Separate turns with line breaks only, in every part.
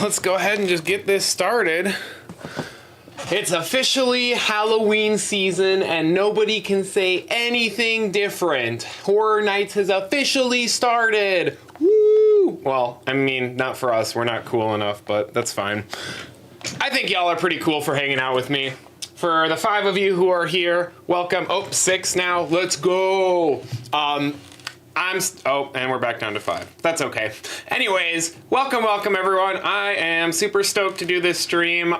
let's go ahead and just get this started. It's officially Halloween season and nobody can say anything different. Horror Nights has officially started. Woo! Well, I mean, not for us. We're not cool enough, but that's fine. I think y'all are pretty cool for hanging out with me. For the 5 of you who are here, welcome. Oh, 6 now. Let's go. And we're back down to 5. That's okay. Anyways, welcome everyone. I am super stoked to do this stream,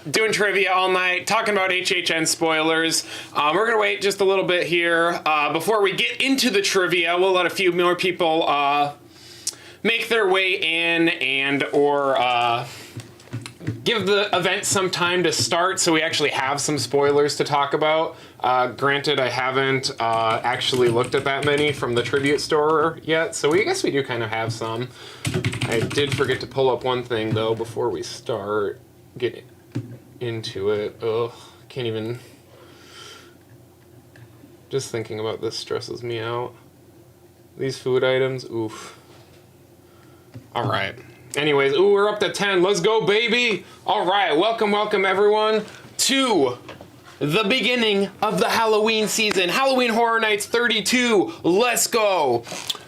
doing trivia all night, talking about HHN spoilers. We're gonna wait just a little bit here. Before we get into the trivia, we'll let a few more people make their way in or give the event some time to start so we actually have some spoilers to talk about. Granted, I haven't actually looked at that many from the tribute store yet, so I guess we do kind of have some. I did forget to pull up one thing, though, before we start getting into it. Ugh, can't even... Just thinking about this stresses me out. These food items, oof. All right. Anyways, ooh, we're up to 10. Let's go, baby. All right, welcome everyone to the beginning of the Halloween season. Halloween Horror Nights 32. Let's go.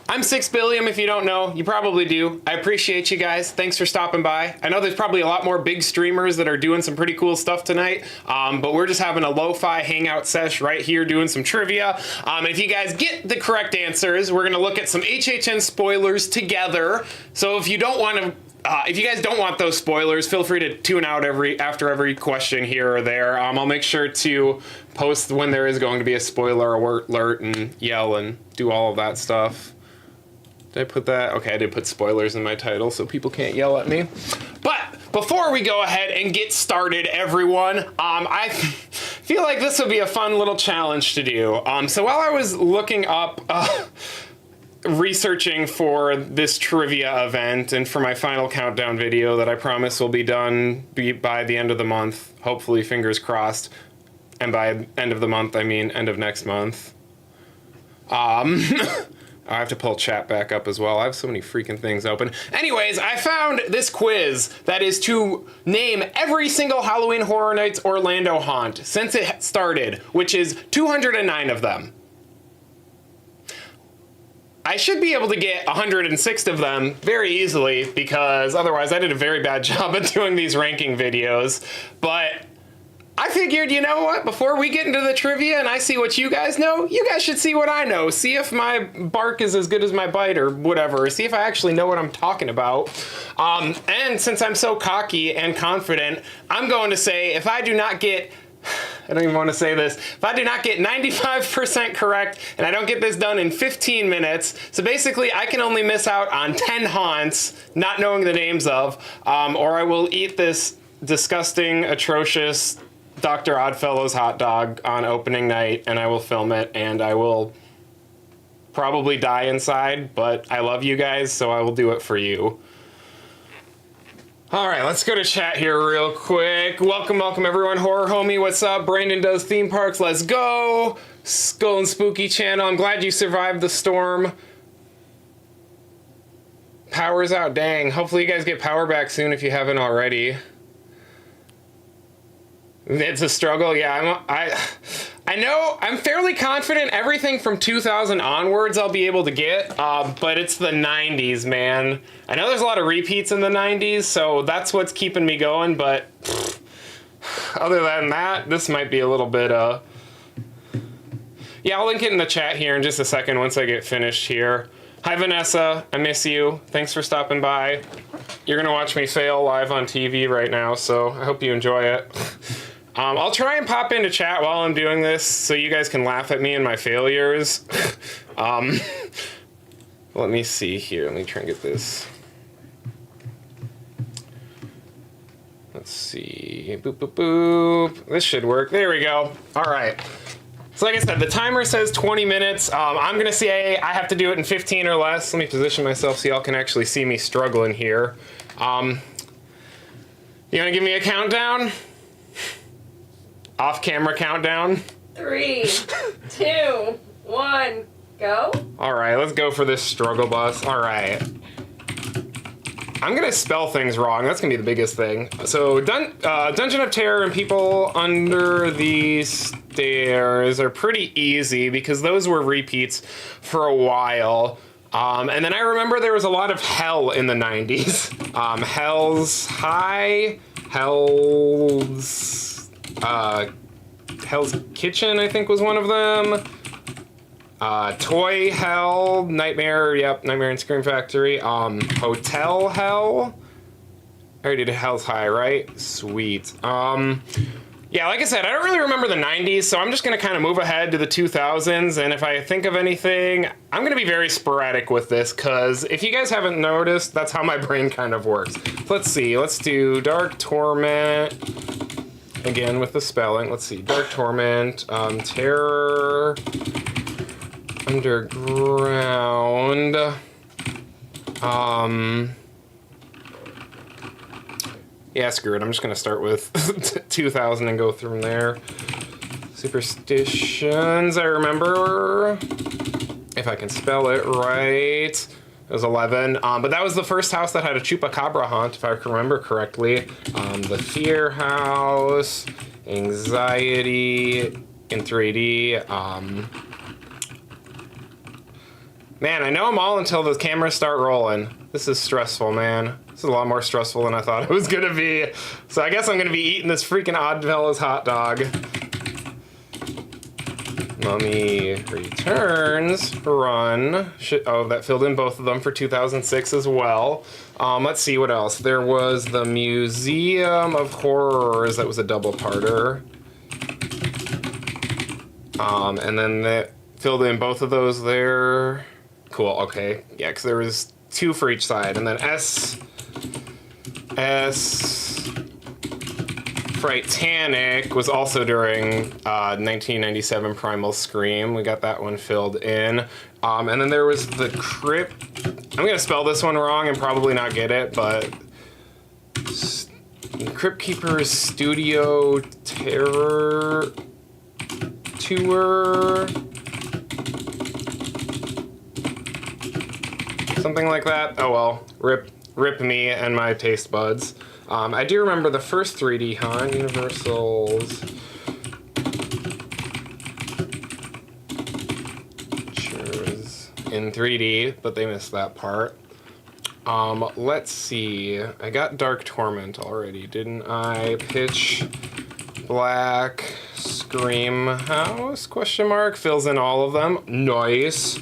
I'm 6 Billiam, if you don't know. You probably do. I appreciate you guys. Thanks for stopping by. I know there's probably a lot more big streamers that are doing some pretty cool stuff tonight, but we're just having a lo-fi hangout sesh right here doing some trivia. And if you guys get the correct answers, we're gonna look at some HHN spoilers together. So if you don't want to, if you guys don't want those spoilers, feel free to tune out after every question here or there. I'll make sure to post when there is going to be a spoiler alert and yell and do all of that stuff. Did I put that? Okay, I did put spoilers in my title so people can't yell at me. But before we go ahead and get started, everyone, I feel like this would be a fun little challenge to do. So while I was looking up, researching for this trivia event and for my final countdown video that I promise will be done by the end of the month, hopefully, fingers crossed. And by end of the month, I mean end of next month. I have to pull chat back up as well. I have so many freaking things open. Anyways, I found this quiz that is to name every single Halloween Horror Nights Orlando haunt since it started, which is 209 of them. I should be able to get 106 of them very easily because otherwise I did a very bad job at doing these ranking videos. But I figured, you know what, before we get into the trivia and I see what you guys know, you guys should see what I know. See if my bark is as good as my bite or whatever. See if I actually know what I'm talking about. And since I'm so cocky and confident, I'm going to say if I do not get... I don't even want to say this. If I do not get 95% correct and I don't get this done in 15 minutes, so basically I can only miss out on 10 haunts, not knowing the names of, or I will eat this disgusting, atrocious Dr. Oddfellow's hot dog on opening night and I will film it and I will probably die inside, but I love you guys, so I will do it for you. All right, let's go to chat here real quick. Welcome everyone. Horror Homie, what's up? Brandon does theme parks, let's go. Skull and Spooky channel, I'm glad you survived the storm. Power's out, dang. Hopefully you guys get power back soon if you haven't already. It's a struggle, yeah. I know, I'm fairly confident everything from 2000 onwards I'll be able to get, but it's the 90s, man. I know there's a lot of repeats in the 90s, so that's what's keeping me going, but other than that, this might be a little bit, yeah, I'll link it in the chat here in just a second once I get finished here. Hi, Vanessa, I miss you. Thanks for stopping by. You're gonna watch me fail live on TV right now, so I hope you enjoy it. I'll try and pop into chat while I'm doing this so you guys can laugh at me and my failures. Let me see here. Let me try and get this. Let's see. Boop, boop, boop. This should work. There we go. All right. So like I said, the timer says 20 minutes. I'm going to say I have to do it in 15 or less. Let me position myself so y'all can actually see me struggling here. You want to give me a countdown? Off-camera countdown.
3, 2, 1, go.
All right, let's go for this struggle bus. All right. I'm gonna spell things wrong. That's gonna be the biggest thing. So, Dungeon of Terror and People Under the Stairs are pretty easy because those were repeats for a while. And then I remember there was a lot of Hell in the 90s. Hell's Kitchen, I think, was one of them. Toy Hell, Nightmare, yep, Nightmare and Scream Factory. Hotel Hell. I already did Hell's High, right? Sweet. Yeah, like I said, I don't really remember the 90s, so I'm just gonna kind of move ahead to the 2000s, and if I think of anything, I'm gonna be very sporadic with this, because if you guys haven't noticed, that's how my brain kind of works. Let's see, let's do Dark Torment. Again, with the spelling, let's see, Dark Torment, Terror, Underground, yeah, screw it, I'm just gonna start with 2000 and go from there. Superstitions, I remember, if I can spell it right. It was 11, but that was the first house that had a Chupacabra haunt, if I can remember correctly. The Fear House, Anxiety in 3D. Man, I know them all until the cameras start rolling. This is stressful, man. This is a lot more stressful than I thought it was gonna be. So I guess I'm gonna be eating this freaking Oddfellow's hot dog. Mummy Returns, Run. Oh, that filled in both of them for 2006 as well. Let's see what else. There was the Museum of Horrors. That was a double-parter. And then that filled in both of those there. Cool, okay. Yeah, because there was 2 for each side. And then S Frightanic was also during 1997 Primal Scream. We got that one filled in. And then there was the Crypt. I'm going to spell this one wrong and probably not get it, but Crypt Keeper's Studio Terror Tour. Something like that. Oh well, rip me and my taste buds. I do remember the first 3D haunt, Universal's Pictures in 3D, but they missed that part. Let's see. I got Dark Torment already, didn't I? Pitch Black, Scream House, question mark, fills in all of them. Nice.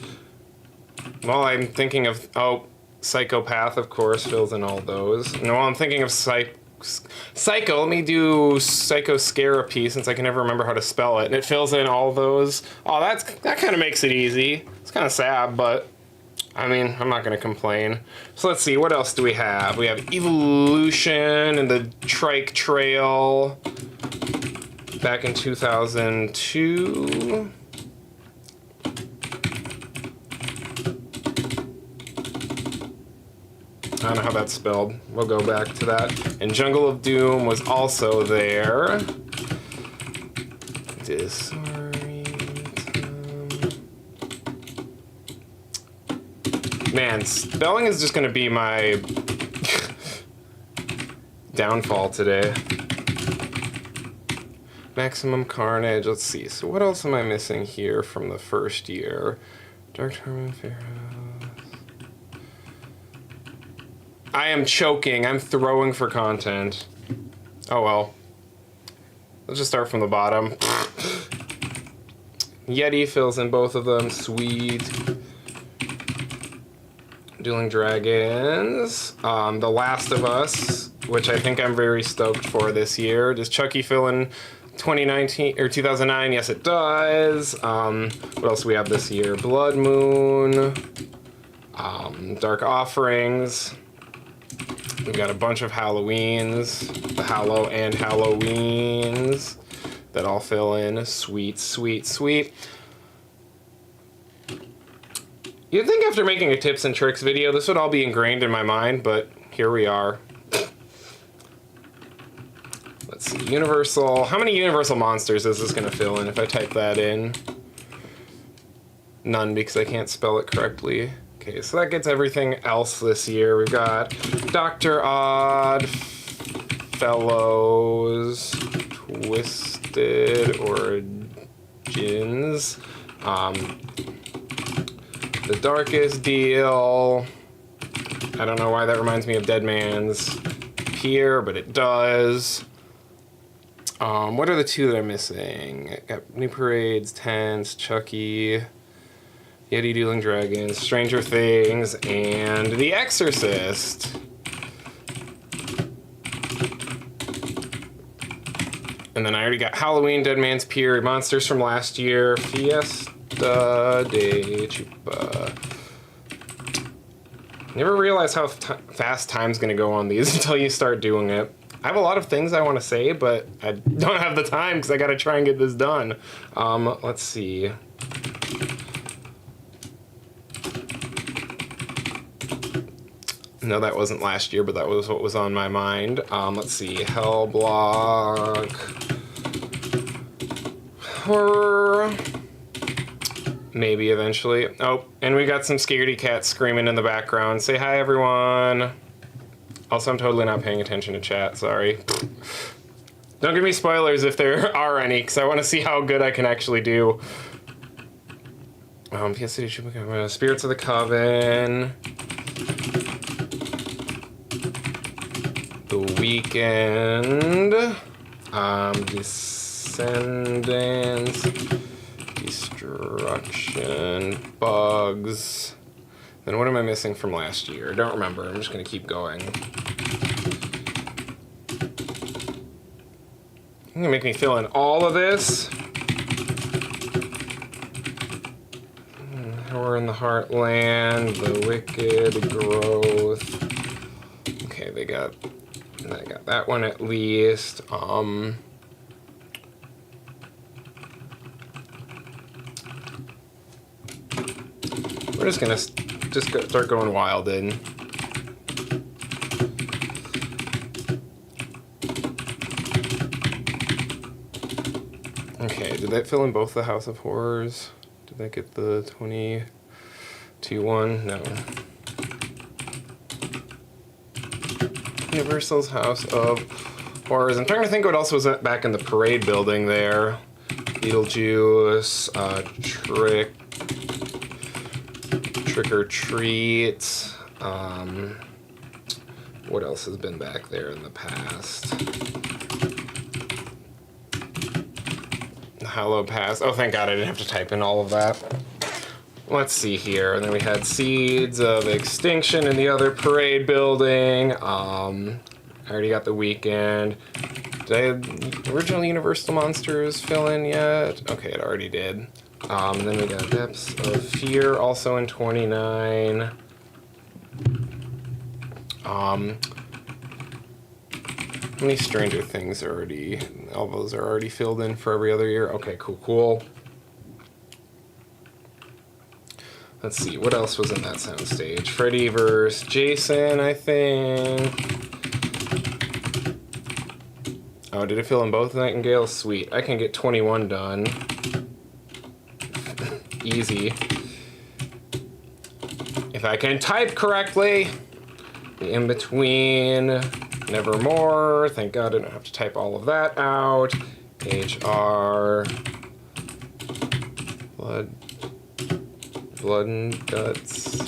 Well, I'm thinking of, oh, Psychopath, of course, fills in all those. No, I'm thinking of Psycho. Let me do Psycho Scarapy, since I can never remember how to spell it. And it fills in all those. Oh, that kind of makes it easy. It's kind of sad, but I mean, I'm not going to complain. So let's see, what else do we have? We have Evolution and the Trike Trail back in 2002. I don't know how that's spelled. We'll go back to that. And Jungle of Doom was also there. Man, spelling is just going to be my downfall today. Maximum Carnage. Let's see. So what else am I missing here from the first year? Dark Torment, Fair House. I am choking. I'm throwing for content. Oh well. Let's just start from the bottom. Yeti fills in both of them. Sweet. Dueling Dragons. The Last of Us, which I think I'm very stoked for this year. Does Chucky fill in 2019 or 2009? Yes, it does. What else do we have this year? Blood Moon. Dark Offerings. We've got a bunch of Halloweens, the Hallow and Halloweens that all fill in. Sweet, sweet, sweet. You'd think after making a tips and tricks video, this would all be ingrained in my mind, but here we are. Let's see, Universal. How many Universal monsters is this going to fill in if I type that in? None, because I can't spell it correctly. Okay, so that gets everything else this year. We've got Dr. Oddfellows, Twisted Origins, The Darkest Deal. I don't know why that reminds me of Dead Man's Pier, but it does. What are the two that I'm missing? I got New Parades, Tents, Chucky, Yeti Dueling Dragons, Stranger Things, and The Exorcist. And then I already got Halloween, Dead Man's Pier, Monsters from last year, Fiesta de Chupa. Never realize how fast time's gonna go on these until you start doing it. I have a lot of things I want to say, but I don't have the time because I gotta try and get this done. Let's see. No, that wasn't last year, but that was what was on my mind. Let's see. Hellblock. Horror. Maybe eventually. Oh, and we got some scaredy cats screaming in the background. Say hi, everyone. Also, I'm totally not paying attention to chat. Sorry. Don't give me spoilers if there are any, because I want to see how good I can actually do. Fiesta de Chupacabra, Spirits of the Coven. The Weekend. Descendants. Destruction. Bugs. Then what am I missing from last year? I don't remember. I'm just going to keep going. You're going to make me fill in all of this. We're in the Heartland, the Wicked, Growth. Okay, I got that one at least. We're just gonna start going wild in. Okay, did that fill in both the House of Horrors? Did that get the 22 one? No. Universal's House of Horrors. I'm trying to think what else was back in the parade building there. Beetlejuice, Trick or Treat. What else has been back there in the past? Hallowed Past. Oh, thank God I didn't have to type in all of that. Let's see here. And then we had Seeds of Extinction in the other parade building. I already got The Weekend. Did original Universal Monsters fill in yet? Okay, it already did. And then we got Depths of Fear, also in 29. How many Stranger Things are already... All those are already filled in for every other year? Okay, cool. Let's see, what else was in that soundstage? Freddy vs. Jason, I think. Oh, did it fill in both Nightingales? Sweet. I can get 21 done. Easy. If I can type correctly. The in-between. Nevermore. Thank God I don't have to type all of that out. HR. Blood and Guts.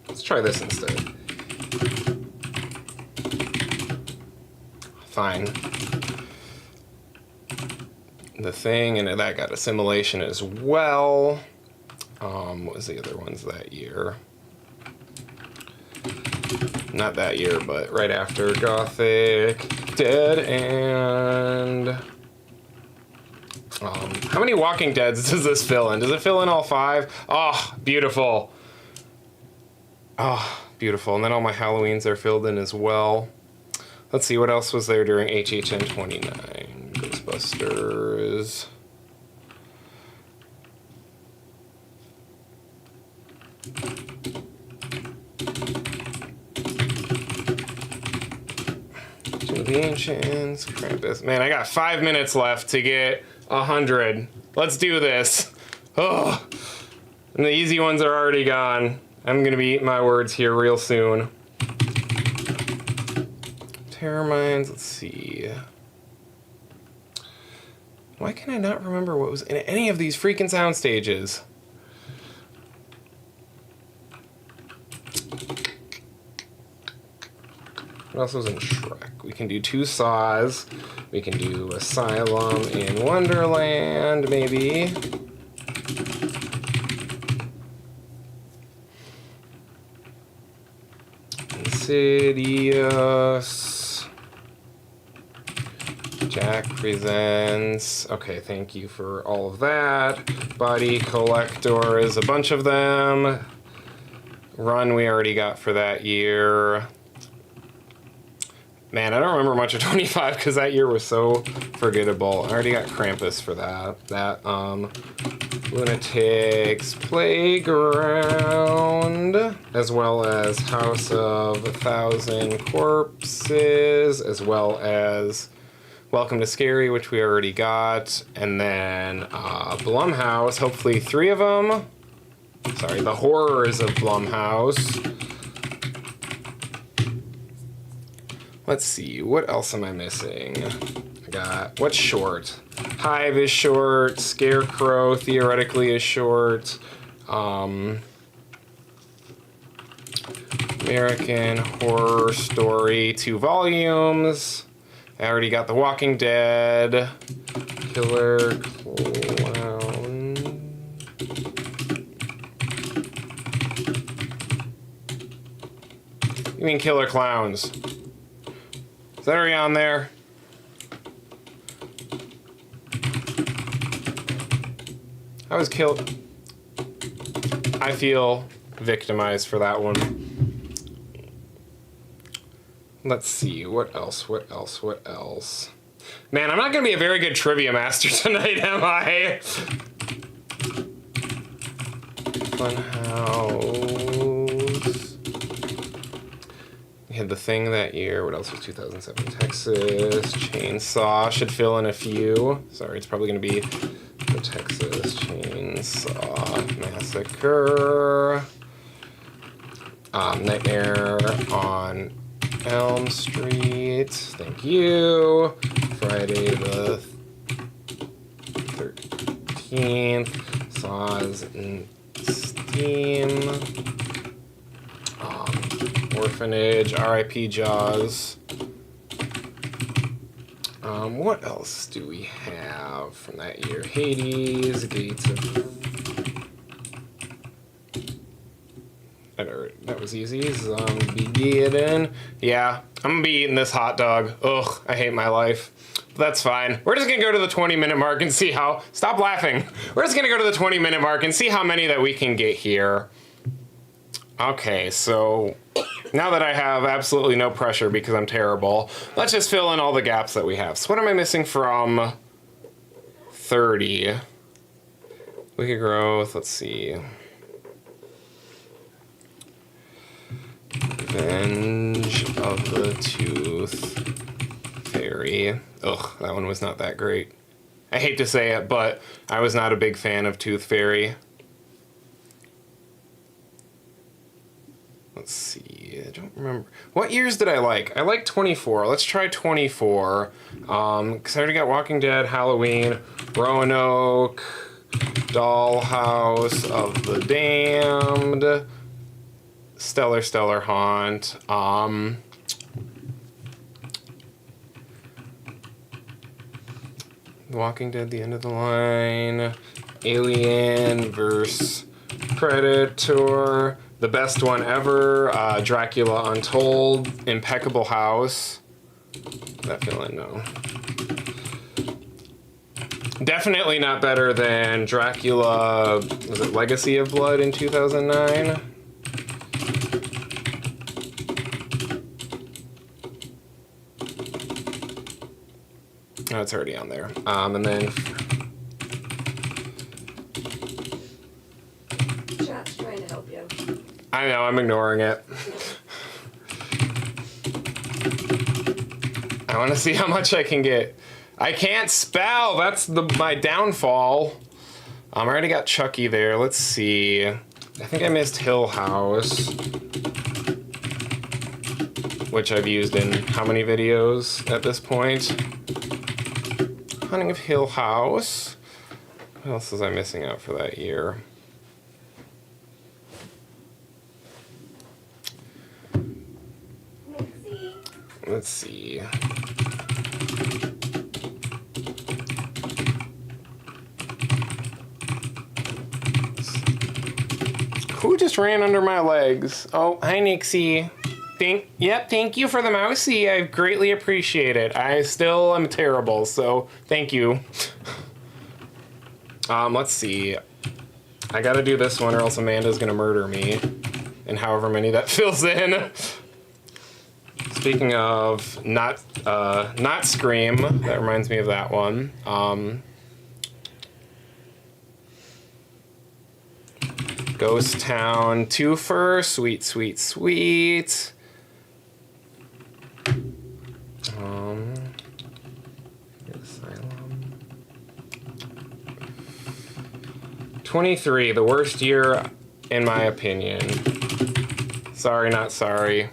Let's try this instead. Fine. The Thing, and that got Assimilation as well. What was the other ones that year? Not that year, but right after Gothic, Dead, and... how many Walking Deads does this fill in? Does it fill in all 5? Oh, beautiful. Oh, beautiful. And then all my Halloweens are filled in as well. Let's see, what else was there during HHN 29? Ghostbusters... The Ancients, Krampus. Man, I got 5 minutes left to get 100. Let's do this. Oh, and the easy ones are already gone. I'm gonna be eating my words here real soon. Terror Mines, let's see. Why can I not remember what was in any of these freaking sound stages? What else was in Shrek? We can do 2 Saws. We can do Asylum in Wonderland, maybe. Insidious. Jack Presents. Okay, thank you for all of that. Body Collector is a bunch of them. Run we already got for that year. Man, I don't remember much of 25 because that year was so forgettable. I already got Krampus for that. Lunatics Playground, as well as House of 1,000 Corpses, as well as Welcome to Scary, which we already got, and then Blumhouse, hopefully 3 of them. Sorry, The Horrors of Blumhouse. Let's see, what else am I missing? I got, what's short? Hive is short, Scarecrow theoretically is short. American Horror Story, 2 volumes. I already got The Walking Dead. Killer Clown. You mean Killer Clowns? Is that already on there? I was killed. I feel victimized for that one. Let's see, what else? Man, I'm not gonna be a very good trivia master tonight, am I? Funhouse. We had The Thing that year. What else was 2007? Texas Chainsaw. Should fill in a few. Sorry, it's probably going to be the Texas Chainsaw Massacre. Nightmare on Elm Street. Thank you. Friday the 13th. Saws in Steam. Orphanage, R.I.P. Jaws. What else do we have from that year? Hades, Gates of... That was easy. Zombiegeddon. Yeah, I'm gonna be eating this hot dog. Ugh, I hate my life. But that's fine. We're just gonna go to the 20-minute mark and see how... Stop laughing. We're just gonna go to the 20-minute mark and see how many that we can get here. Okay, so... Now that I have absolutely no pressure because I'm terrible, let's just fill in all the gaps that we have. So what am I missing from 30? Wicked Growth, let's see. Revenge of the Tooth Fairy. Ugh, that one was not that great. I hate to say it, but I was not a big fan of Tooth Fairy. Let's see, I don't remember. What years did I like? I like 24. Let's try 24. Because I already got Walking Dead, Halloween, Roanoke, Dollhouse of the Damned, Stellar Haunt. Walking Dead, The End of the Line, Alien vs. Predator. The best one ever, Dracula Untold, Impeccable House. That feeling, no. Definitely not better than Dracula, was it Legacy of Blood in 2009? Oh, it's already on there. And then...
Chat's trying to help you.
I know, I'm ignoring it. I want to see how much I can get. I can't spell. That's my downfall. I already got Chucky there. Let's see. I think I missed Hill House, which I've used in how many videos at this point? Haunting of Hill House. What else was I missing out for that year? Let's see. Who just ran under my legs? Oh, hi Nixie. Thank you for the mousey. I greatly appreciate it. I still am terrible, so thank you. Let's see. I gotta do this one or else Amanda's gonna murder me. And however many that fills in. Speaking of not Scream, that reminds me of that one. Ghost Town twofer, sweet, sweet, sweet. Asylum. 23, the worst year in my opinion. Sorry, not sorry.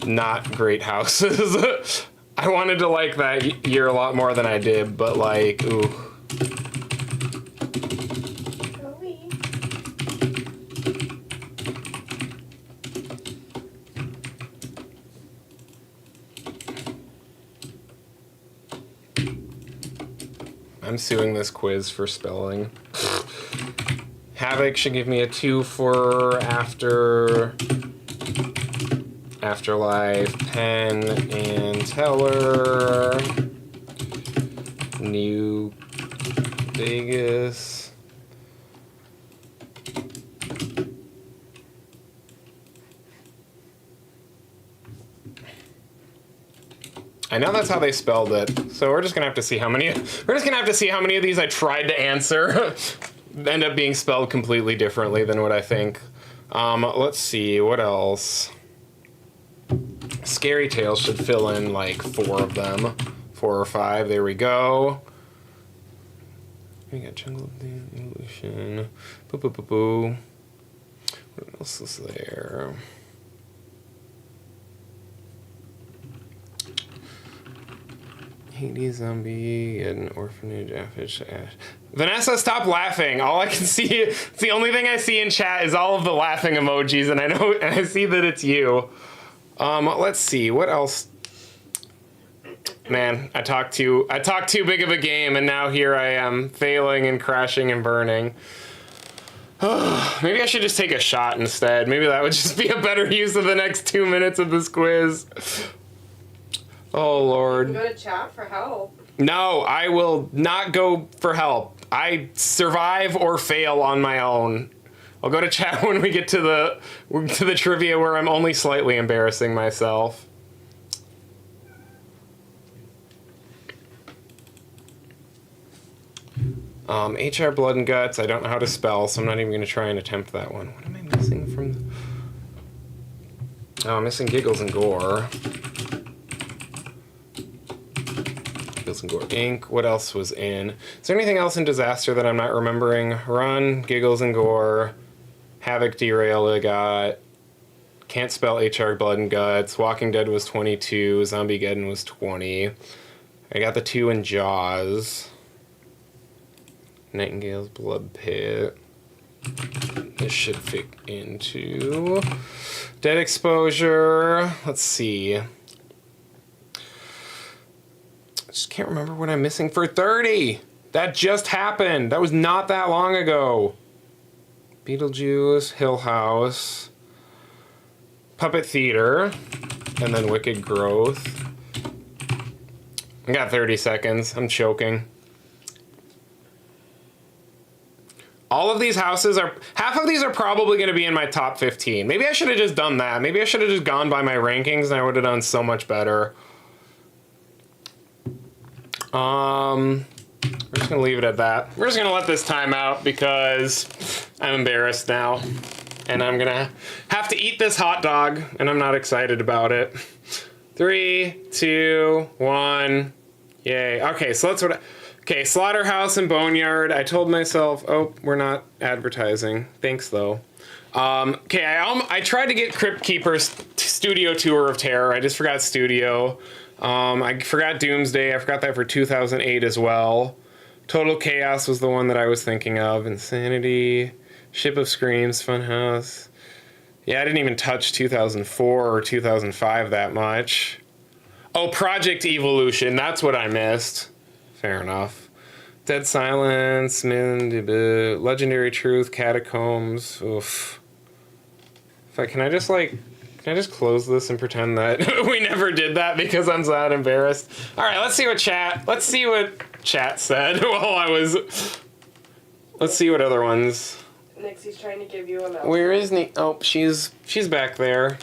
Not great houses. I wanted to like that year a lot more than I did, but like, ooh. I'm suing this quiz for spelling. Havoc should give me a 2 for Afterlife, Penn and Teller, New Vegas. I know that's how they spelled it, so we're just gonna have to see how many. We're just gonna have to see how many of these I tried to answer end up being spelled completely differently than what I think. Let's see what else. Scary Tales should fill in like 4 of them, 4 or 5. There we go. We got Jungle Evolution. Boo boo boo boo. What else is there? Hades Zombie, an orphanage, Afish, Ash. Vanessa, stop laughing. All I can see, it's the only thing I see in chat is all of the laughing emojis, and I see that it's you. Let's see, what else? Man, I talked too big of a game, and now here I am, failing and crashing and burning. Maybe I should just take a shot instead. Maybe that would just be a better use of the next 2 minutes of this quiz. Oh, Lord.
You can go to chat for help.
No, I will not go for help. I survive or fail on my own. I'll go to chat when we get to the trivia where I'm only slightly embarrassing myself. HR Blood and Guts, I don't know how to spell, so I'm not even going to try and attempt that one. What am I missing from... Oh, I'm missing Giggles and Gore. Giggles and Gore Inc. What else was in? Is there anything else in Disaster that I'm not remembering? Run, Giggles and Gore, Havoc Derail I got, Can't Spell HR Blood and Guts, Walking Dead was 22, Zombiegeddon was 20. I got the 2 in Jaws. Nightingale's Blood Pit. This should fit into Dead Exposure. Let's see. I just can't remember what I'm missing for 30. That just happened. That was not that long ago. Beetlejuice, Hill House, Puppet Theater, and then Wicked Growth. I got 30 seconds. I'm choking. All of these houses are... Half of these are probably going to be in my top 15. Maybe I should have just done that. Maybe I should have just gone by my rankings and I would have done so much better. We're just going to leave it at that. We're just going to let this time out because I'm embarrassed now. And I'm gonna have to eat this hot dog, and I'm not excited about it. 3, 2, 1. Yay. Okay, so that's what okay, Slaughterhouse and Boneyard. I told myself, oh, we're not advertising. Thanks, though. Okay, I tried to get Crypt Keeper's Studio Tour of Terror. I just forgot Studio. I forgot Doomsday. I forgot that for 2008 as well. Total Chaos was the one that I was thinking of. Insanity. Ship of Screams, Funhouse. Yeah, I didn't even touch 2004 or 2005 that much. Oh, Project Evolution. That's what I missed. Fair enough. Dead Silence, Legendary Truth, Catacombs. Oof. Can I just close this and pretend that we never did that because I'm so embarrassed? All right, let's see what chat said while I was. Let's see what other ones.
Nixie's trying to give you a mouth.
Where is Nick? Oh, she's back there.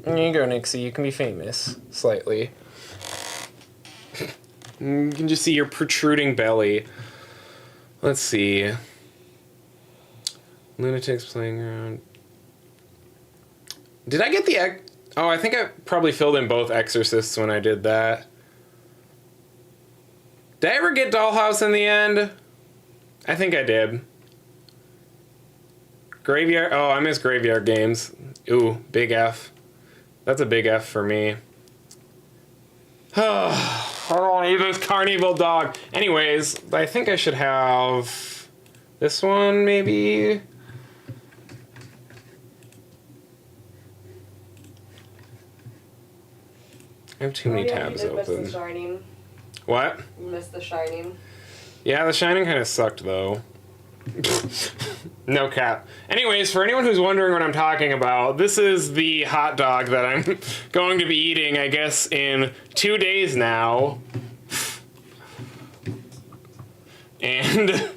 There you go, Nixie. You can be famous slightly. You can just see your protruding belly. Let's see. Lunatics Playing Around. Did I get the... Oh, I think I probably filled in both Exorcists when I did that. Did I ever get Dollhouse in the end? I think I did. Graveyard... Oh, I miss Graveyard Games. Ooh, big F. That's a big F for me. I don't want to eat this carnival dog. Anyways, I think I should have this one, maybe. I have too many tabs open.
You missed The Shining.
What?
You missed The Shining.
Yeah, The Shining kind of sucked, though. No cap. Anyways, for anyone who's wondering what I'm talking about, this is the hot dog that I'm going to be eating, I guess, in 2 days now. And,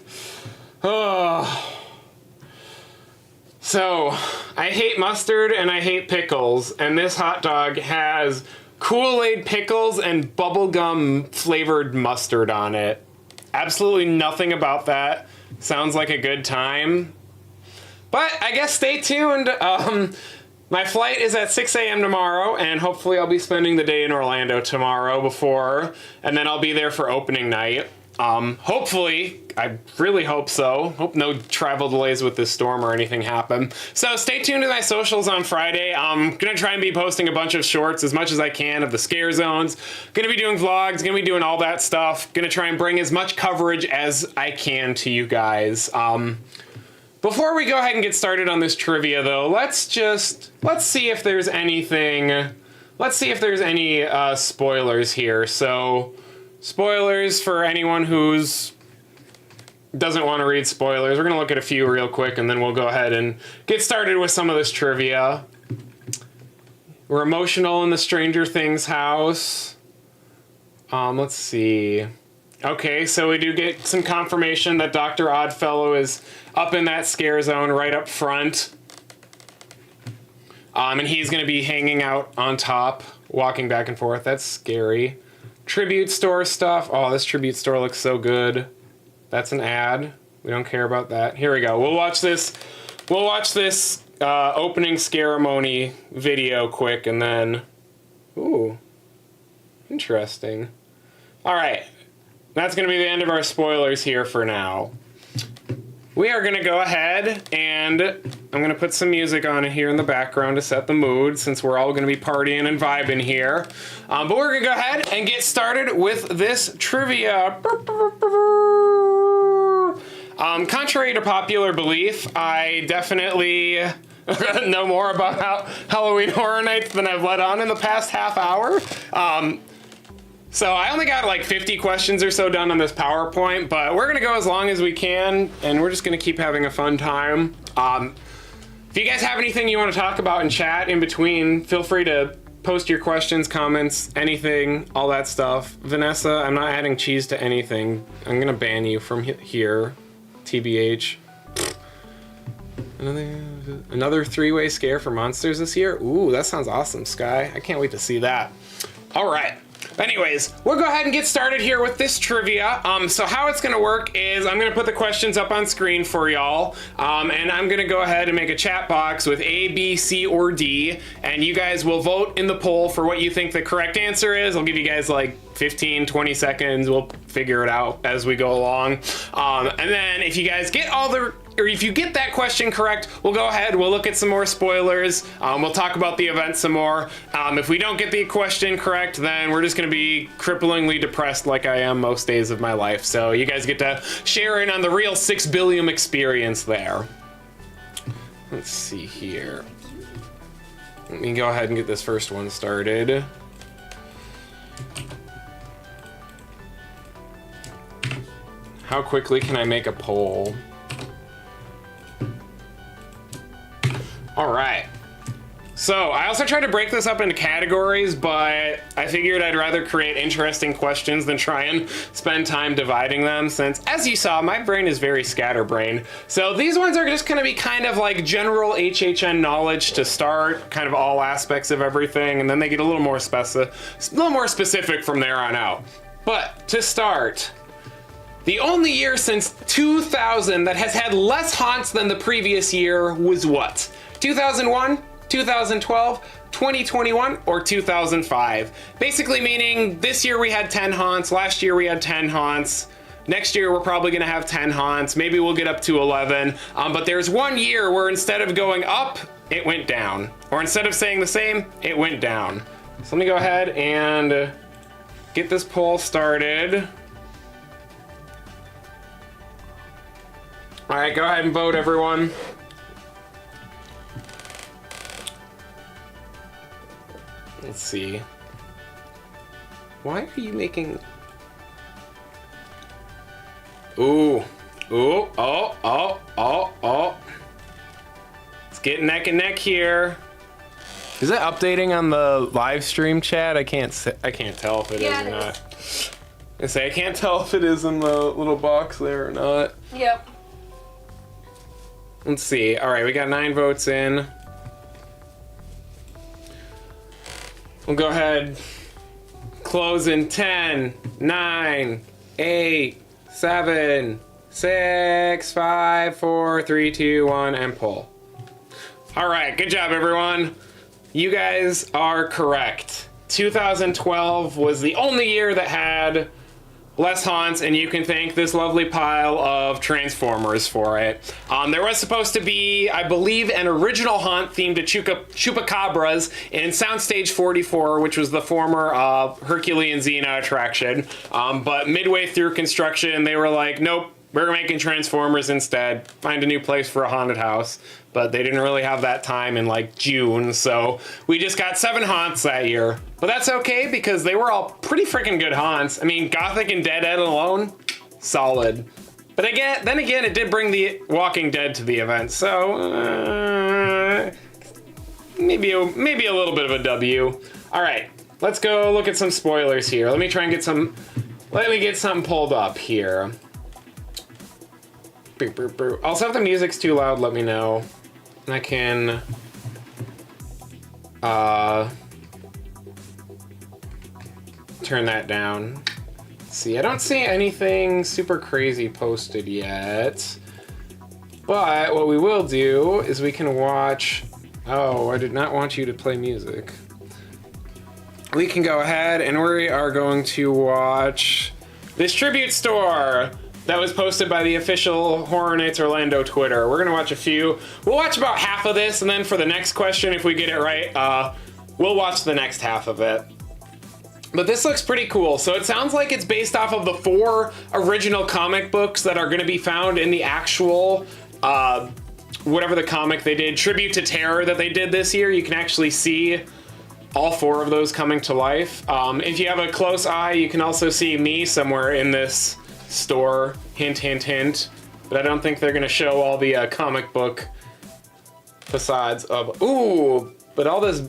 so, I hate mustard and I hate pickles, and this hot dog has Kool-Aid pickles and bubblegum flavored mustard on it. Absolutely nothing about that sounds like a good time. But I guess stay tuned. My flight is at 6 a.m. tomorrow, and hopefully I'll be spending the day in Orlando tomorrow and then I'll be there for opening night. Hopefully, I really hope so. Hope no travel delays with this storm or anything happen. So stay tuned to my socials on Friday. I'm gonna try and be posting a bunch of shorts as much as I can of the scare zones. Gonna be doing vlogs, gonna be doing all that stuff. Gonna try and bring as much coverage as I can to you guys. Before we go ahead and get started on this trivia though, let's see if there's anything, let's see if there's any spoilers here. So, spoilers for anyone who's doesn't want to read spoilers. We're going to look at a few real quick, and then we'll go ahead and get started with some of this trivia. We're emotional in the Stranger Things house. Let's see. Okay, so we do get some confirmation that Dr. Oddfellow is up in that scare zone right up front. And he's going to be hanging out on top, walking back and forth. That's scary. Tribute store stuff. Oh, this tribute store looks so good. That's an ad. We don't care about that. Here we go. We'll watch this opening ceremony video quick, and then... Ooh. Interesting. All right. That's going to be the end of our spoilers here for now. We are going to go ahead and I'm going to put some music on here in the background to set the mood, since we're all going to be partying and vibing here. But we're going to go ahead and get started with this trivia. Contrary to popular belief, I definitely know more about Halloween Horror Nights than I've let on in the past half hour. So I only got like 50 questions or so done on this PowerPoint, but we're gonna go as long as we can, and we're just gonna keep having a fun time. If you guys have anything you want to talk about in chat in between, feel free to post your questions, comments, anything, all that stuff. Vanessa, I'm not adding cheese to anything. I'm gonna ban you from here, TBH. Another three-way scare for monsters this year? Ooh, that sounds awesome, Sky. I can't wait to see that. All right. Anyways, we'll go ahead and get started here with this trivia. So how it's gonna work is I'm gonna put the questions up on screen for y'all, and I'm gonna go ahead and make a chat box with A, B, C, or D, and you guys will vote in the poll for what you think the correct answer is. I'll give you guys like 15, 20 seconds. We'll figure it out as we go along. And then if you guys get if you get that question correct, we'll go ahead, we'll look at some more spoilers. We'll talk about the event some more. If we don't get the question correct, then we're just gonna be cripplingly depressed like I am most days of my life. So you guys get to share in on the real 6 billion experience there. Let's see here. Let me go ahead and get this first one started. How quickly can I make a poll? All right. So I also tried to break this up into categories, but I figured I'd rather create interesting questions than try and spend time dividing them, since, as you saw, my brain is very scatterbrained. So these ones are just gonna be kind of like general HHN knowledge to start, kind of all aspects of everything, and then they get a little more specific from there on out. But to start, the only year since 2000 that has had less haunts than the previous year was what? 2001, 2012, 2021, or 2005? Basically meaning this year we had 10 haunts, last year we had 10 haunts, next year we're probably gonna have 10 haunts, maybe we'll get up to 11, but there's one year where instead of going up, it went down. Or instead of staying the same, it went down. So let me go ahead and get this poll started. All right, go ahead and vote, everyone. Let's see. Why are you making... Ooh. Ooh. Oh. It's getting neck and neck here. Is it updating on the live stream chat? I can't tell if it is or not. I can't tell if it is in the little box there or not.
Yep.
Let's see. All right, we got 9 votes in. We'll go ahead. Close in 10, 9, 8, 7, 6, 5, 4, 3, 2, 1, and pull. All right, good job, everyone. You guys are correct. 2012 was the only year that had less haunts, and you can thank this lovely pile of Transformers for it. There was supposed to be, I believe, an original haunt themed to Chupacabras in Soundstage 44, which was the former Herculean Xena attraction. But midway through construction, they were like, nope, we're making Transformers instead. Find a new place for a haunted house. But they didn't really have that time in like June, so we just got 7 haunts that year. But that's okay, because they were all pretty freaking good haunts. I mean, Gothic and Dead Ed alone, solid. But then again, it did bring the Walking Dead to the event, so maybe a little bit of a W. All right, let's go look at some spoilers here. Let me try and get something pulled up here. Also, if the music's too loud, let me know. And I can turn that down. Let's see, I don't see anything super crazy posted yet. But what we will do is we can watch... Oh, I did not want you to play music. We can go ahead and we are going to watch this tribute store that was posted by the official Horror Nights Orlando Twitter. We're gonna watch a few. We'll watch about half of this, and then for the next question, if we get it right, we'll watch the next half of it. But this looks pretty cool. So it sounds like it's based off of the 4 original comic books that are gonna be found in the actual, whatever the comic they did, Tribute to Terror that they did this year. You can actually see all 4 of those coming to life. If you have a close eye, you can also see me somewhere in this store, hint, hint, hint. But I don't think they're gonna show all the comic book facades of, ooh, but all this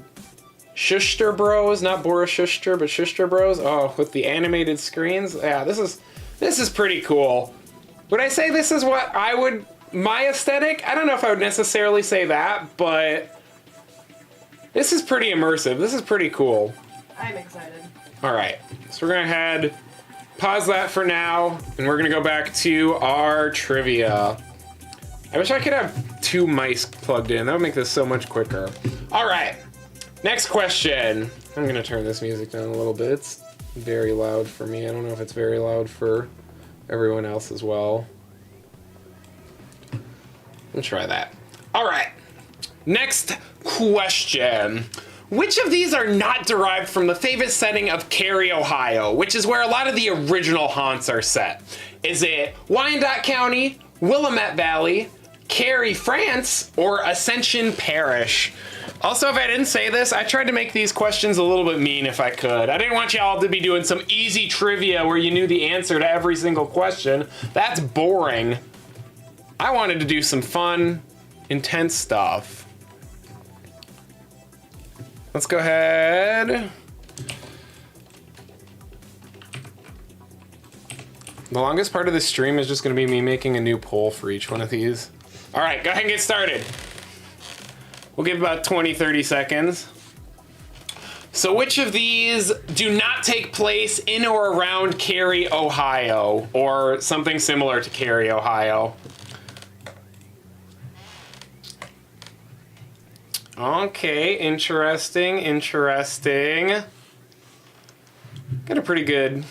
Schuster Bros, not Boris Schuster, but Schuster Bros. Oh, with the animated screens. Yeah, this is pretty cool. Would I say this is what I would, my aesthetic? I don't know if I would necessarily say that, but this is pretty immersive. This is pretty cool.
I'm excited.
All right, so we're gonna pause that for now, and we're gonna go back to our trivia. I wish I could have 2 mice plugged in. That would make this so much quicker. All right, next question. I'm gonna turn this music down a little bit. It's very loud for me. I don't know if it's very loud for everyone else as well. Let's try that. All right, next question. Which of these are not derived from the famous setting of Cary, Ohio, which is where a lot of the original haunts are set? Is it Wyandotte County, Willamette Valley, Cary, France, or Ascension Parish? Also, if I didn't say this, I tried to make these questions a little bit mean if I could. I didn't want y'all to be doing some easy trivia where you knew the answer to every single question. That's boring. I wanted to do some fun, intense stuff. Let's go ahead. The longest part of the stream is just gonna be me making a new poll for each one of these. All right, go ahead and get started. We'll give about 20, 30 seconds. So which of these do not take place in or around Cary, Ohio, or something similar to Cary, Ohio? Okay, interesting. Got a pretty good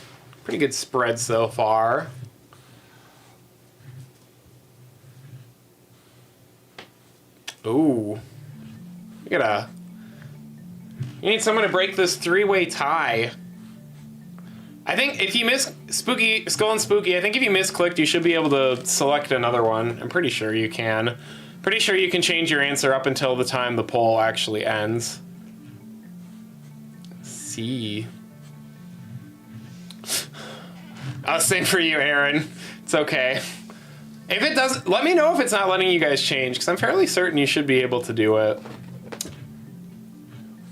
spread so far. Ooh. You need someone to break this 3-way tie. I think if you miss Skull and Spooky, I think if you misclicked, you should be able to select another one. I'm pretty sure you can. Pretty sure you can change your answer up until the time the poll actually ends. Let's see. Same for you, Aaron. It's okay. If it doesn't, let me know if it's not letting you guys change, because I'm fairly certain you should be able to do it.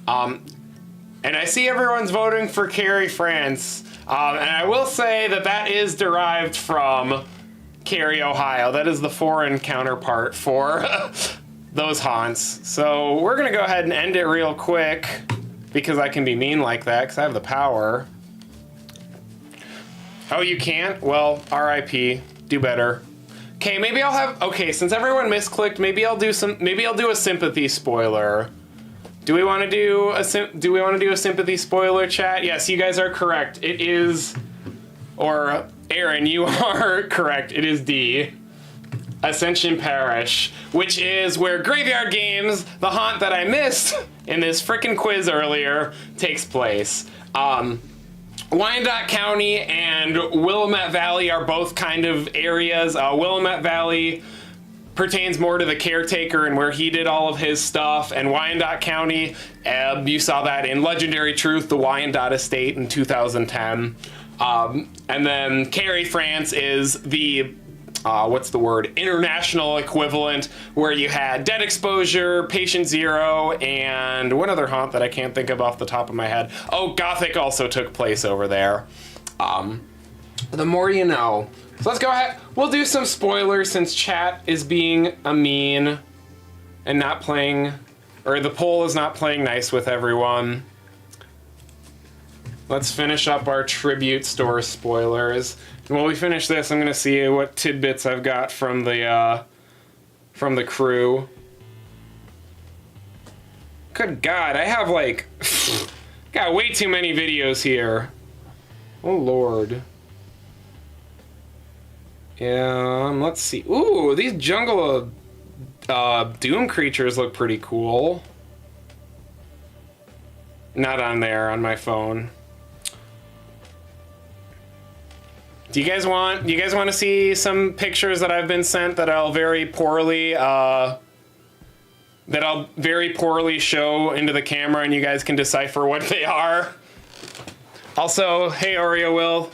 And I see everyone's voting for Cary, France. And I will say that that is derived from Cary, Ohio. That is the foreign counterpart for those haunts. So we're gonna go ahead and end it real quick because I can be mean like that because I have the power. Oh, you can't? Well, RIP. Do better. Okay, maybe I'll have. Okay, since everyone misclicked, maybe I'll do a sympathy spoiler. Do we want to do a sympathy spoiler, chat? Yes, you guys are correct. It is, or Aaron, you are correct. It is D. Ascension Parish, which is where Graveyard Games, the haunt that I missed in this frickin' quiz earlier, takes place. Wyandotte County and Willamette Valley are both kind of areas. Willamette Valley pertains more to the caretaker and where he did all of his stuff, and Wyandotte County, you saw that in Legendary Truth, the Wyandotte Estate in 2010. And then Cary, France is the international equivalent, where you had Dead Exposure, Patient Zero, and one other haunt that I can't think of off the top of my head. Oh, Gothic also took place over there. The more you know. So let's go ahead. We'll do some spoilers since chat is being a mean and not playing, or the poll is not playing nice with everyone. Let's finish up our tribute store spoilers. And while we finish this, I'm gonna see what tidbits I've got from the crew. Good God, I have like, got way too many videos here. Oh Lord. Let's see. Ooh, these jungle doom creatures look pretty cool. Not on there, on my phone. Do you guys want to see some pictures that I've been sent that I'll very poorly show into the camera and you guys can decipher what they are? Also, hey Oreo Will,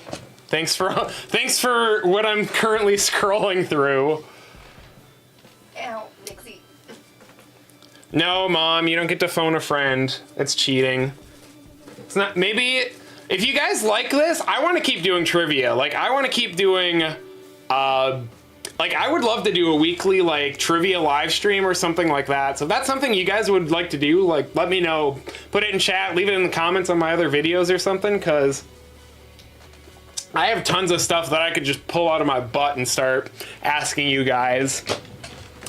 thanks for what I'm currently scrolling through.
Ow, Nixie.
No, Mom, you don't get to phone a friend. It's cheating. It's not. Maybe if you guys like this, I want to keep doing trivia. Like, I want to keep doing Like, I would love to do a weekly, like, trivia live stream or something like that. So if that's something you guys would like to do, like, let me know. Put it in chat, leave it in the comments on my other videos or something, because I have tons of stuff that I could just pull out of my butt and start asking you guys.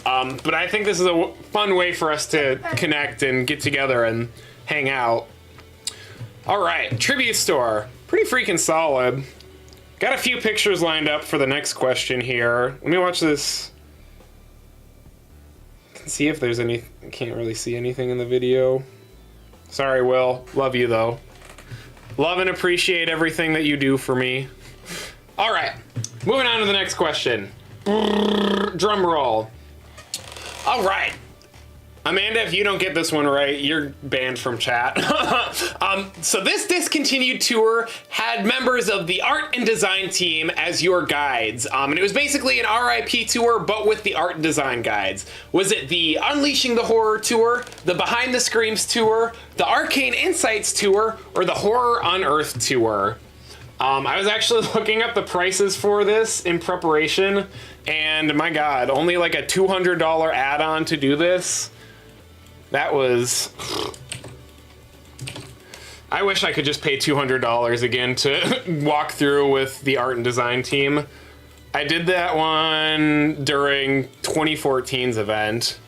But I think this is a fun way for us to connect and get together and hang out. All right, trivia store. Pretty freaking solid. Got a few pictures lined up for the next question here. Let me watch this. I can see if there's any. I can't really see anything in the video. Sorry, Will. Love you, though. Love and appreciate everything that you do for me. All right, moving on to the next question. Drum roll. All right. Amanda, if you don't get this one right, you're banned from chat. So this discontinued tour had members of the art and design team as your guides. And it was basically an RIP tour, but with the art and design guides. Was it the Unleashing the Horror tour, the Behind the Screams tour, the Arcane Insights tour, or the Horror Unearthed tour? I was actually looking up the prices for this in preparation, and my God, only like a $200 add-on to do this. That was... I wish I could just pay $200 again to walk through with the art and design team. I did that one during 2014's event.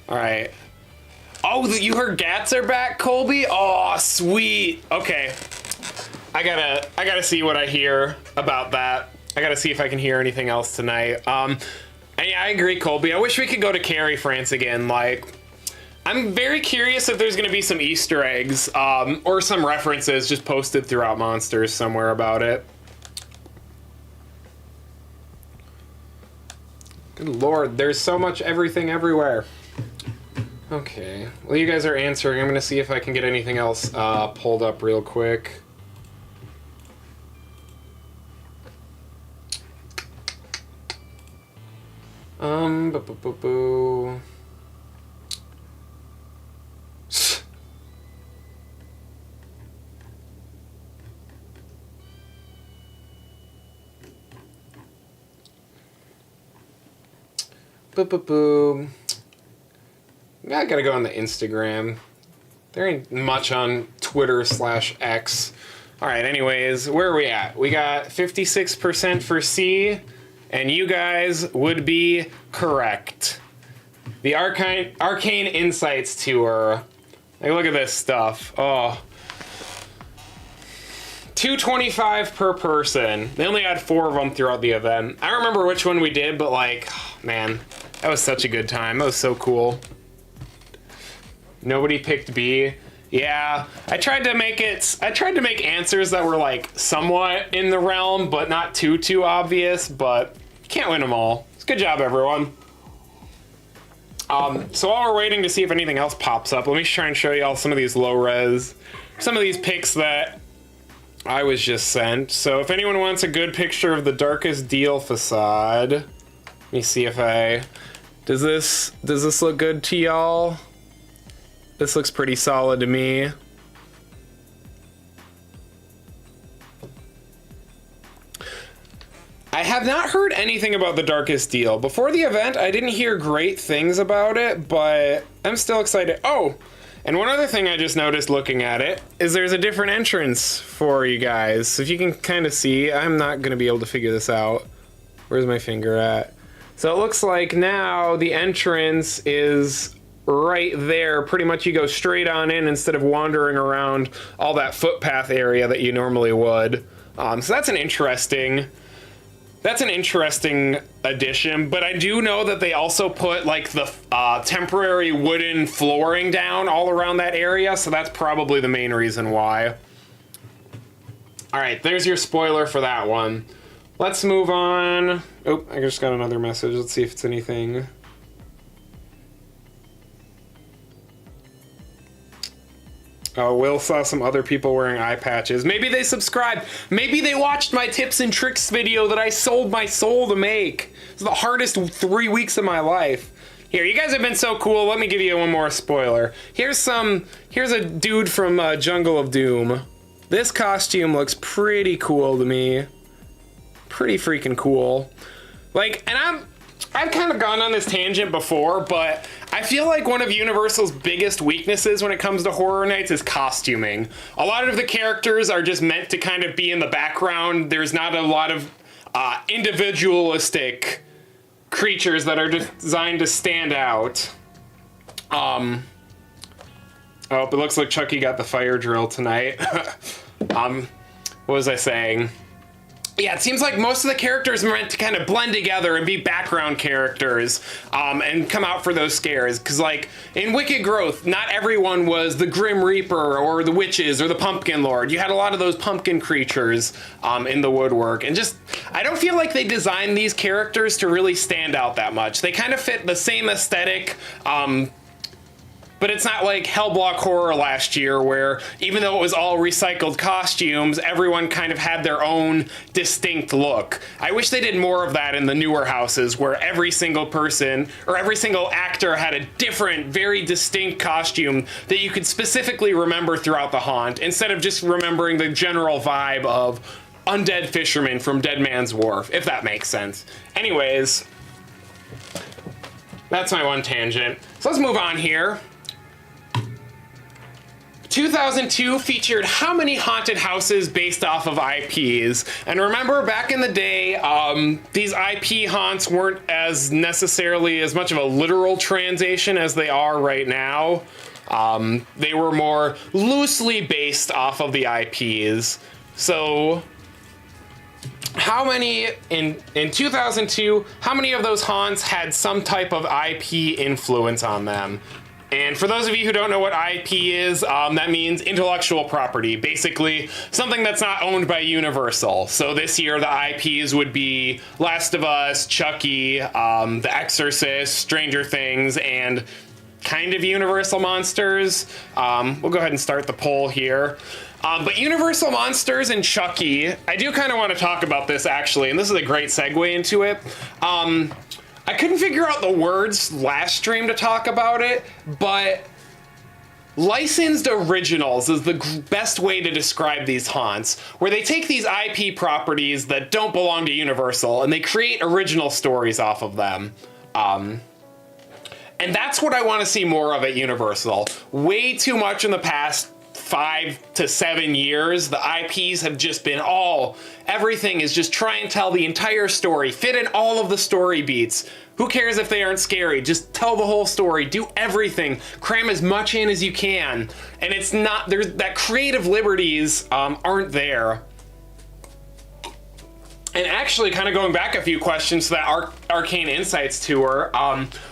All right. Oh, you heard Gats are back, Colby? Oh, sweet. Okay. I gotta see what I hear about that. I gotta see if I can hear anything else tonight. And yeah, I agree, Colby. I wish we could go to Cary, France again. Like, I'm very curious if there's going to be some Easter eggs or some references just posted throughout Monsters somewhere about it. Good Lord, there's so much everything everywhere. Okay, well, you guys are answering. I'm going to see if I can get anything else pulled up real quick. Boo. Boo. I gotta go on the Instagram. There ain't much on Twitter/X. All right, anyways, where are we at? We got 56% for C, and you guys would be correct. The Arcane Insights Tour. Like, look at this stuff. Oh. $225 per person. They only had 4 of them throughout the event. I don't remember which one we did, but like, man, that was such a good time. That was so cool. Nobody picked B. Yeah, I tried to make answers that were like somewhat in the realm, but not too obvious, but you can't win them all. It's good job, everyone. So while we're waiting to see if anything else pops up, let me try and show you all some of these low res, some of these pics that I was just sent. So if anyone wants a good picture of the Darkest Deal facade, let me see if does this look good to y'all? This looks pretty solid to me. I have not heard anything about the Darkest Deal. Before the event, I didn't hear great things about it, but I'm still excited. Oh, and one other thing I just noticed looking at it is there's a different entrance for you guys. So if you can kind of see, I'm not going to be able to figure this out. Where's my finger at? So it looks like now the entrance is right there. Pretty much you go straight on in instead of wandering around all that footpath area that you normally would. So that's an interesting addition, but I do know that they also put like the temporary wooden flooring down all around that area, so that's probably the main reason why. All right, there's your spoiler for that one. Let's move on. Oh, I just got another message. Let's see if it's anything. Oh, Will saw some other people wearing eye patches. Maybe they subscribed. Maybe they watched my tips and tricks video that I sold my soul to make. It's the hardest 3 weeks of my life. Here, you guys have been so cool. Let me give you one more spoiler. Here's a dude from Jungle of Doom. This costume looks pretty cool to me. Pretty freaking cool. Like, and I've kind of gone on this tangent before, but I feel like one of Universal's biggest weaknesses when it comes to Horror Nights is costuming. A lot of the characters are just meant to kind of be in the background. There's not a lot of individualistic creatures that are designed to stand out. Oh, it looks like Chucky got the fire drill tonight. What was I saying? Yeah, it seems like most of the characters are meant to kind of blend together and be background characters, and come out for those scares. Because, like, in Wicked Growth, not everyone was the Grim Reaper or the witches or the Pumpkin Lord. You had a lot of those pumpkin creatures in the woodwork. And just, I don't feel like they designed these characters to really stand out that much. They kind of fit the same aesthetic, but it's not like Hellblock Horror last year, where even though it was all recycled costumes, everyone kind of had their own distinct look. I wish they did more of that in the newer houses, where every single person or every single actor had a different, very distinct costume that you could specifically remember throughout the haunt, instead of just remembering the general vibe of undead fisherman from Dead Man's Wharf, if that makes sense. Anyways, that's my one tangent. So let's move on here. 2002 featured how many haunted houses based off of IPs? And remember, back in the day, these IP haunts weren't as necessarily as much of a literal translation as they are right now. They were more loosely based off of the IPs. So how many, in 2002, how many of those haunts had some type of IP influence on them? And for those of you who don't know what IP is, that means intellectual property. Basically, something that's not owned by Universal. So this year, the IPs would be Last of Us, Chucky, The Exorcist, Stranger Things, and kind of Universal Monsters. We'll go ahead and start the poll here. But Universal Monsters and Chucky, I do kind of want to talk about this, actually, and this is a great segue into it. I couldn't figure out the words last stream to talk about it, but licensed originals is the best way to describe these haunts, where they take these IP properties that don't belong to Universal and they create original stories off of them. And that's what I want to see more of at Universal. Way too much in the past 5 to 7 years, the IPs have just been everything is just try and tell the entire story, fit in all of the story beats. Who cares if they aren't scary? Just tell the whole story, do everything, cram as much in as you can. And it's not, there's that creative liberties aren't there. And actually, kind of going back a few questions to that Arcane Insights tour,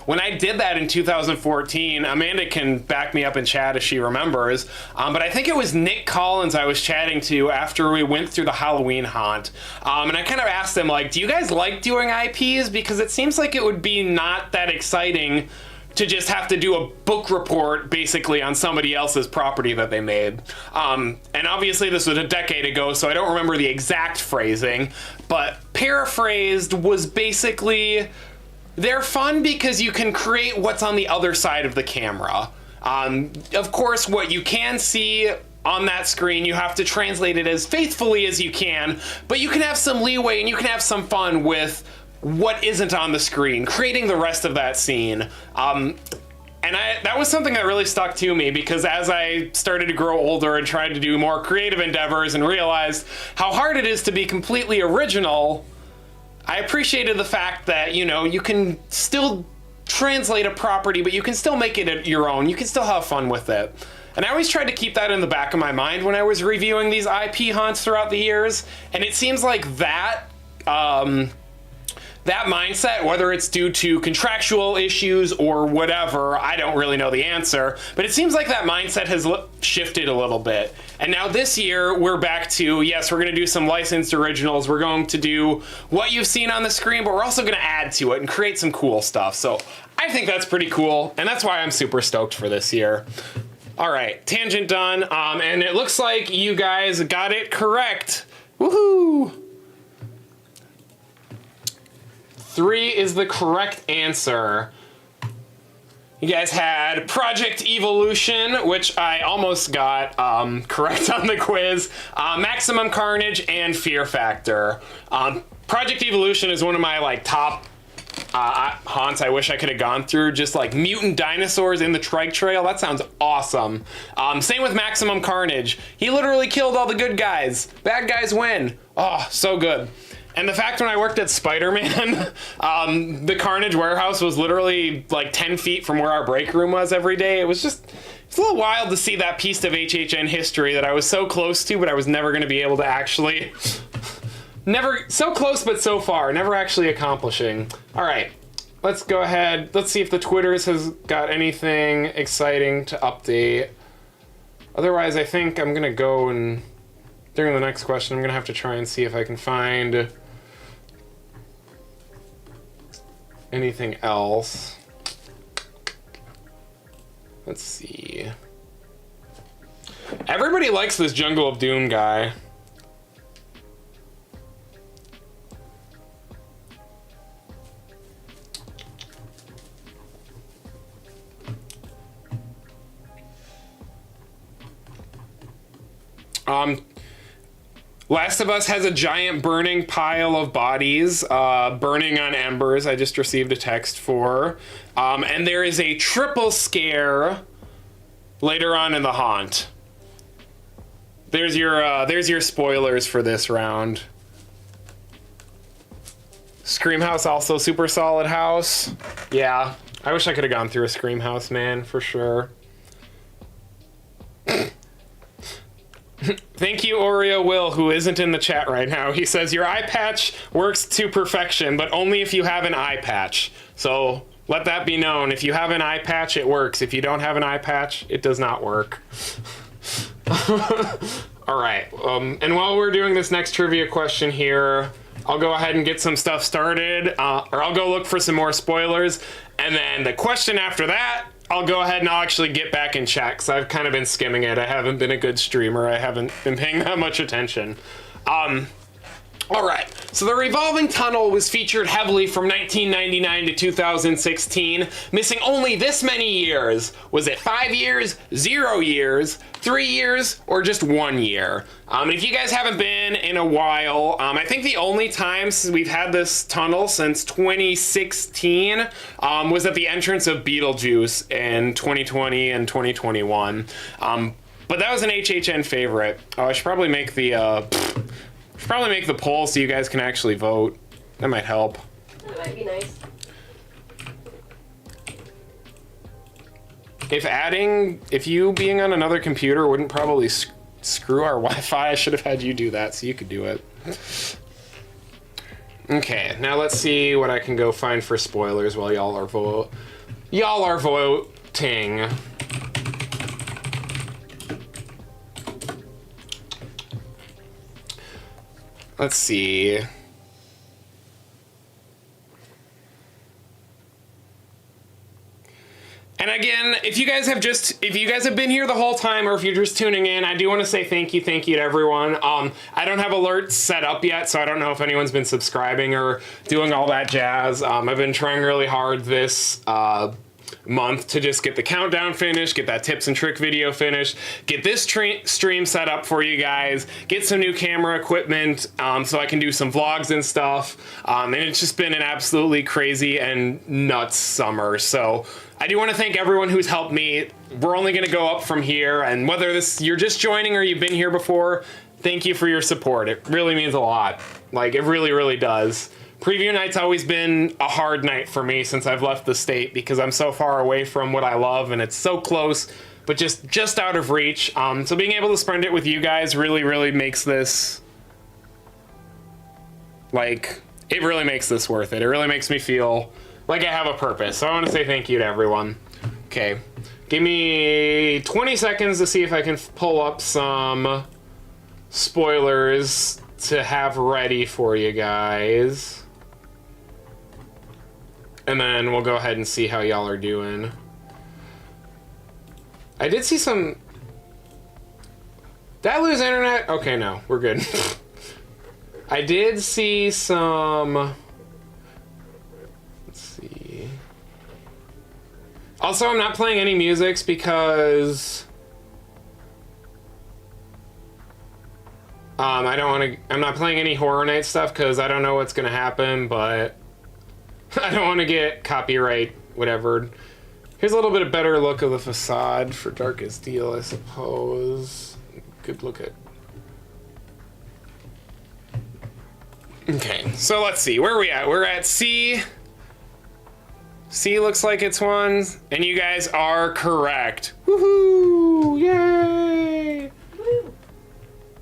when I did that in 2014, Amanda can back me up in chat if she remembers, but I think it was Nick Collins I was chatting to after we went through the Halloween haunt. And I kind of asked them, like, do you guys like doing IPs? Because it seems like it would be not that exciting to just have to do a book report basically on somebody else's property that they made. And obviously this was a decade ago, so I don't remember the exact phrasing, but paraphrased was basically, they're fun because you can create what's on the other side of the camera. Of course, what you can see on that screen, you have to translate it as faithfully as you can, but you can have some leeway and you can have some fun with what isn't on the screen, creating the rest of that scene. And that was something that really stuck to me, because as I started to grow older and tried to do more creative endeavors and realized how hard it is to be completely original, I appreciated the fact that, you know, you can still translate a property, but you can still make it your own. You can still have fun with it. And I always tried to keep that in the back of my mind when I was reviewing these IP haunts throughout the years. And it seems like that mindset, whether it's due to contractual issues or whatever, I don't really know the answer, but it seems like that mindset has shifted a little bit. And now this year, we're back to, yes, we're going to do some licensed originals. We're going to do what you've seen on the screen, but we're also going to add to it and create some cool stuff. So I think that's pretty cool, and that's why I'm super stoked for this year. All right, tangent done, and it looks like you guys got it correct. Woohoo! 3 is the correct answer. You guys had Project Evolution, which I almost got correct on the quiz, Maximum Carnage, and Fear Factor. Project Evolution is one of my like top haunts I wish I could have gone through. Just like mutant dinosaurs in the trike trail. That sounds awesome. Same with Maximum Carnage. He literally killed all the good guys. Bad guys win. Oh, so good. And the fact when I worked at Spider-Man, the Carnage warehouse was literally like 10 feet from where our break room was every day. It was just, it's a little wild to see that piece of HHN history that I was so close to, but I was never going to be able to actually, never, so close but so far, never actually accomplishing. All right, let's go ahead. Let's see if the Twitters has got anything exciting to update. Otherwise, I think I'm going to go and, during the next question, I'm going to have to try and see if I can find anything else. Let's see. Everybody likes this Jungle of Doom guy. Last of Us has a giant burning pile of bodies, burning on embers. I just received a text for. And there is a triple scare later on in the haunt. There's your spoilers for this round. Scream House also super solid house. Yeah, I wish I could have gone through a Scream House, man, for sure. Thank you, Oreo Will, who isn't in the chat right now. He says, your eye patch works to perfection, but only if you have an eye patch. So let that be known. If you have an eye patch, it works. If you don't have an eye patch, it does not work. All right. And while we're doing this next trivia question here, I'll go ahead and get some stuff started, or I'll go look for some more spoilers. And then the question after that, I'll go ahead and I'll actually get back in chat because I've kind of been skimming it. I haven't been a good streamer. I haven't been paying that much attention. All right, so the revolving tunnel was featured heavily from 1999 to 2016, missing only this many years. Was it 5 years, 0 years, 3 years, or just 1 year? If you guys haven't been in a while, I think the only time we've had this tunnel since 2016 was at the entrance of Beetlejuice in 2020 and 2021. But that was an HHN favorite. Oh, I should probably make the poll so you guys can actually vote. That might help.
That might be nice.
If you being on another computer wouldn't probably screw our Wi-Fi, I should have had you do that so you could do it. Okay, now let's see what I can go find for spoilers while y'all are voting. Let's see. And again, if you guys have been here the whole time, or if you're just tuning in, I do want to say thank you to everyone. I don't have alerts set up yet, so I don't know if anyone's been subscribing or doing all that jazz. I've been trying really hard this month to just get the countdown finished, get that tips and trick video finished, get this stream set up for you guys, get some new camera equipment so I can do some vlogs and stuff. And it's just been an absolutely crazy and nuts summer. So I do want to thank everyone who's helped me. We're only going to go up from here, and whether you're just joining or you've been here before, thank you for your support. It really means a lot. Like, it really, really does. Preview night's always been a hard night for me since I've left the state because I'm so far away from what I love and it's so close, but just out of reach. So being able to spend it with you guys really, really makes this, like, it really makes this worth it. It really makes me feel like I have a purpose. So I want to say thank you to everyone. Okay, give me 20 seconds to see if I can pull up some spoilers to have ready for you guys. And then we'll go ahead and see how y'all are doing. I did see some... Did I lose internet? Okay, no, we're good. I did see some... Let's see. Also, I'm not playing any musics because... I don't want to. I'm not playing any Horror Night stuff because I don't know what's gonna happen, but I don't want to get copyright whatever. Here's a little bit of better look of the facade for Darkest Deal, I suppose. Good look at. Okay, so let's see. Where are we at? We're at C. C looks like it's one, and you guys are correct. Woohoo! Yay!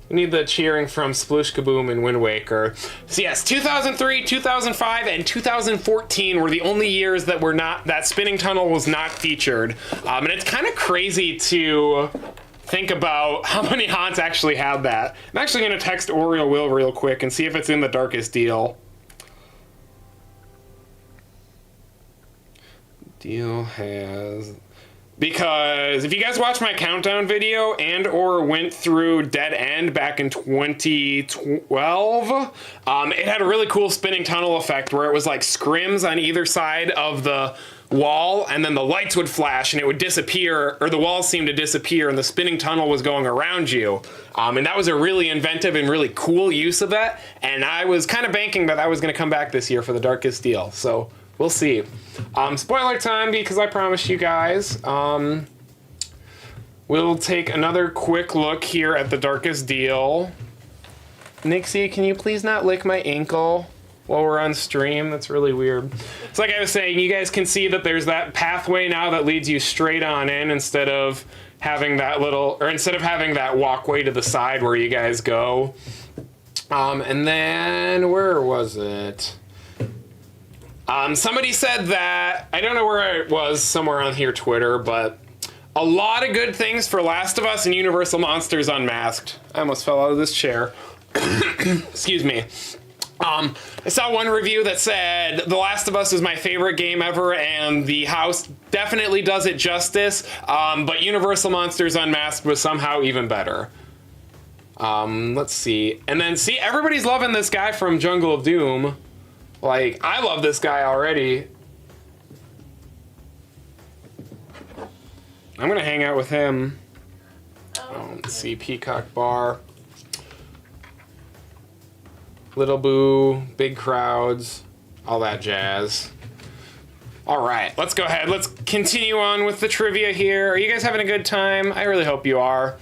We need the cheering from Sploosh Kaboom and Wind Waker. So yes, 2003, 2005, and 2014 were the only years that that spinning tunnel was not featured. And it's kind of crazy to think about how many haunts actually had that. I'm actually going to text Oriole Will real quick and see if it's in the Darkest Deal. Deal has... Because if you guys watched my countdown video and or went through Dead End back in 2012, it had a really cool spinning tunnel effect where it was like scrims on either side of the wall, and then the lights would flash and it would disappear, or the walls seemed to disappear, and the spinning tunnel was going around you. And that was a really inventive and really cool use of that, and I was kind of banking that was going to come back this year for the Darkest Deal, so we'll see. Spoiler time, because I promised you guys. We'll take another quick look here at the Darkest Deal. Nixie, can you please not lick my ankle while we're on stream? That's really weird. It's like I was saying, you guys can see that there's that pathway now that leads you straight on in instead of having that walkway to the side where you guys go. And then, where was it? Somebody said that, I don't know where it was, somewhere on here, Twitter, but a lot of good things for Last of Us and Universal Monsters Unmasked. I almost fell out of this chair. Excuse me. I saw one review that said The Last of Us is my favorite game ever, and the house definitely does it justice, but Universal Monsters Unmasked was somehow even better. Let's see. And then, see, everybody's loving this guy from Jungle of Doom. Like, I love this guy already. I'm gonna hang out with him. Let's see, Peacock Bar. Little Boo, big crowds, all that jazz. All right, let's go ahead. Let's continue on with the trivia here. Are you guys having a good time? I really hope you are.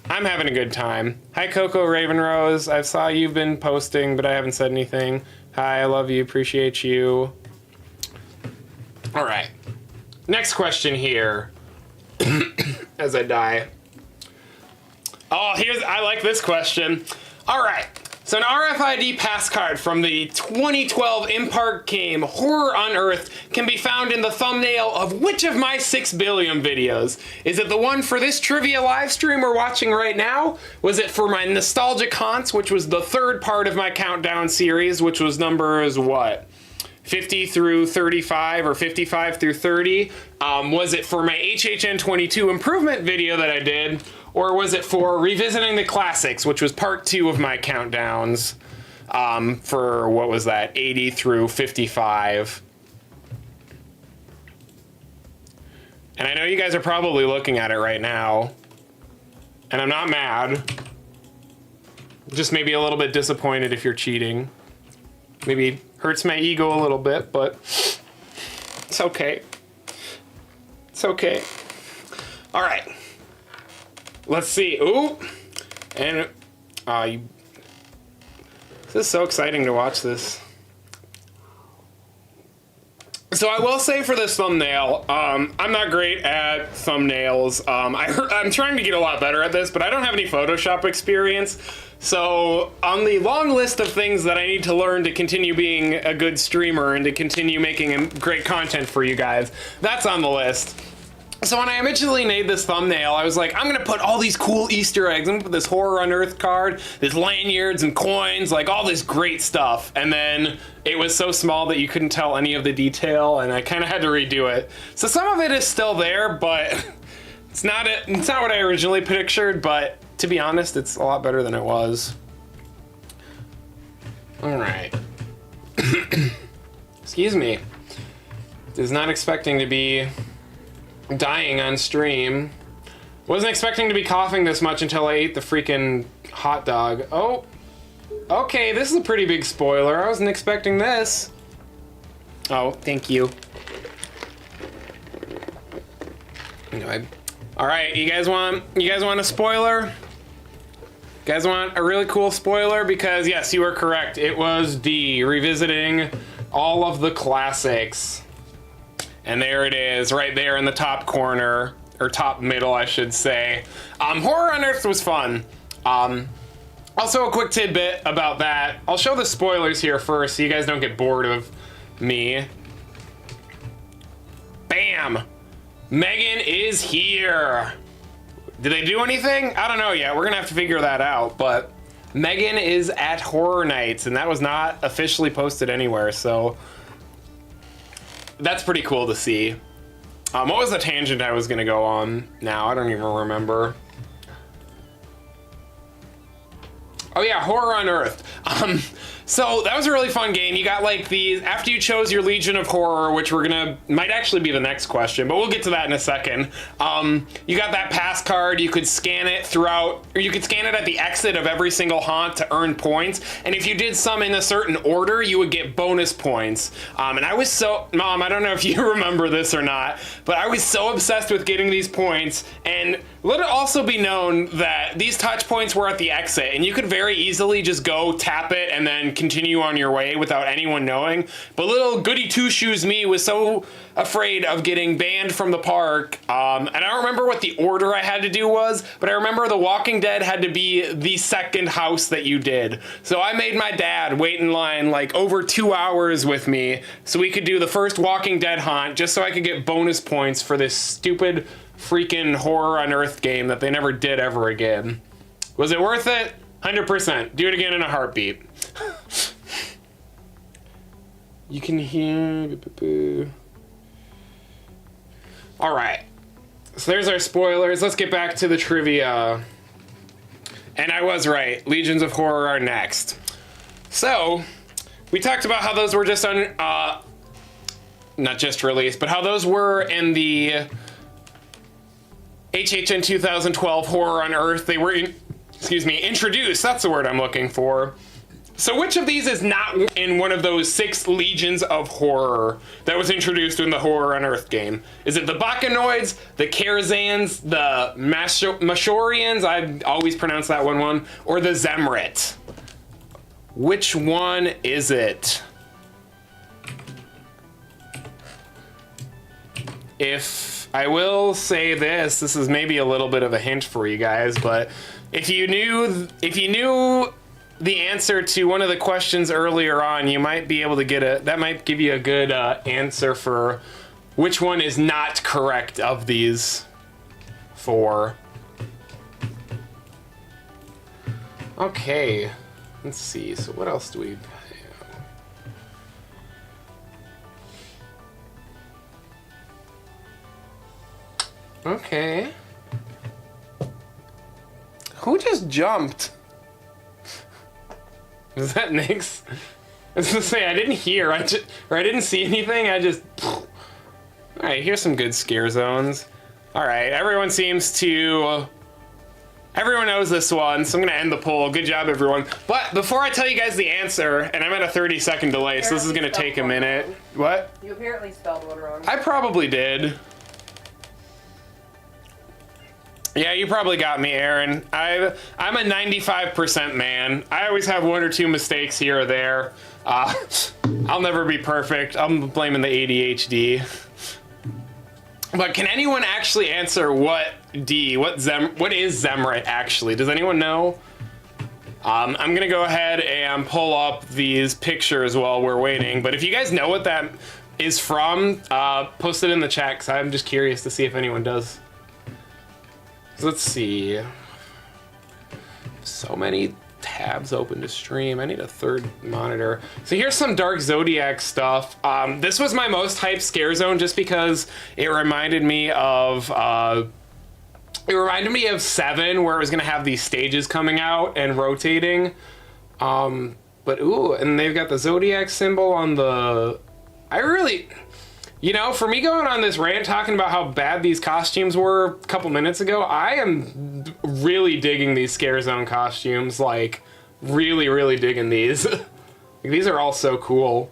I'm having a good time. Hi, Coco Ravenrose. I saw you've been posting, but I haven't said anything. Hi, I love you, appreciate you. All right, next question here. As I die. Oh, I like this question. All right, so an RFID pass card from the 2012 in-park game Horror Unearthed can be found in the thumbnail of which of my 6 billion videos? Is it the one for this trivia live stream we're watching right now? Was it for my Nostalgic Haunts, which was the 3rd part of my countdown series, which was numbers, what? 50 through 35 or 55 through 30? Was it for my HHN 22 improvement video that I did? Or was it for Revisiting the Classics, which was part 2 of my countdowns for, what was that, 80 through 55? And I know you guys are probably looking at it right now, and I'm not mad. Just maybe a little bit disappointed if you're cheating. Maybe hurts my ego a little bit, but it's okay. It's okay. All right. Let's see. Ooh. And this is so exciting to watch this. So I will say for this thumbnail, I'm not great at thumbnails. I'm trying to get a lot better at this, but I don't have any Photoshop experience. So on the long list of things that I need to learn to continue being a good streamer and to continue making great content for you guys, that's on the list. So when I originally made this thumbnail, I was like, I'm gonna put all these cool Easter eggs. I'm gonna put this Horror Unearthed card, this lanyards and coins, like all this great stuff. And then it was so small that you couldn't tell any of the detail, and I kind of had to redo it. So some of it is still there, but it's not what I originally pictured, but to be honest, it's a lot better than it was. All right. Excuse me. I was not expecting to be dying on stream. Wasn't expecting to be coughing this much until I ate the freaking hot dog. Oh, okay, this is a pretty big spoiler. I wasn't expecting this. Oh, thank you. Anyway. All right, you guys want a spoiler? You guys want a really cool spoiler? Because yes, you were correct. It was D, revisiting all of the classics. And there it is, right there in the top corner, or top middle, I should say. Horror Unearthed was fun. Also, a quick tidbit about that. I'll show the spoilers here first so you guys don't get bored of me. Bam! Megan is here. Did they do anything? I don't know yet. We're gonna have to figure that out, but Megan is at Horror Nights, and that was not officially posted anywhere, so that's pretty cool to see. What was the tangent I was gonna go on now? I don't even remember. Oh yeah, Horror Unearthed. So that was a really fun game. You got like these, after you chose your Legion of Horror, which might actually be the next question, but we'll get to that in a second. You got that pass card, you could scan it throughout, or you could scan it at the exit of every single haunt to earn points. And if you did some in a certain order, you would get bonus points. And I was so, Mom, I don't know if you remember this or not, but I was so obsessed with getting these points. And let it also be known that these touch points were at the exit, and you could very easily just go tap it and then continue on your way without anyone knowing. But little goody two-shoes me was so afraid of getting banned from the park. And I don't remember what the order I had to do was, but I remember The Walking Dead had to be the second house that you did. So I made my dad wait in line like over 2 hours with me so we could do the first Walking Dead haunt just so I could get bonus points for this stupid freaking Horror Unearthed game that they never did ever again. Was it worth it? 100%. Do it again in a heartbeat. You can hear... All right. So there's our spoilers. Let's get back to the trivia. And I was right. Legions of Horror are next. So, we talked about how those were just not just released, but how those were in the HHN 2012 Horror Unearthed. They were, introduced. That's the word I'm looking for. So which of these is not in one of those 6 legions of horror that was introduced in the Horror Unearthed game? Is it the Bacanoids, the Karazans, the Mashorians, I always pronounce that one wrong, or the Zemrit? Which one is it? If I will say this is maybe a little bit of a hint for you guys, but if you knew the answer to one of the questions earlier on, you might be able to that might give you a good answer for which one is not correct of these 4. Okay, let's see, so what else do we have? Okay. Who just jumped? Was that Nyx? I was gonna say, I didn't hear, I didn't see anything, I just... Alright, here's some good scare zones. Alright, everyone knows this one, so I'm gonna end the poll. Good job, everyone. But before I tell you guys the answer, and I'm at a 30-second delay, so this is gonna take a minute. What?
You apparently spelled one wrong.
I probably did. Yeah, you probably got me, Aaron. I'm a 95% man. I always have 1 or 2 mistakes here or there. I'll never be perfect. I'm blaming the ADHD. But can anyone actually answer what is Zemrit actually? Does anyone know? I'm gonna go ahead and pull up these pictures while we're waiting. But if you guys know what that is from, post it in the chat, because I'm just curious to see if anyone does. So let's see. So many tabs open to stream. I need a 3rd monitor. So here's some Dark Zodiac stuff. This was my most hyped scare zone just because it reminded me of 7, where it was gonna have these stages coming out and rotating. But ooh, and they've got the Zodiac symbol on the... You know, for me going on this rant talking about how bad these costumes were a couple minutes ago, I am really digging these Scare Zone costumes. Like, really, really digging these. Like, these are all so cool.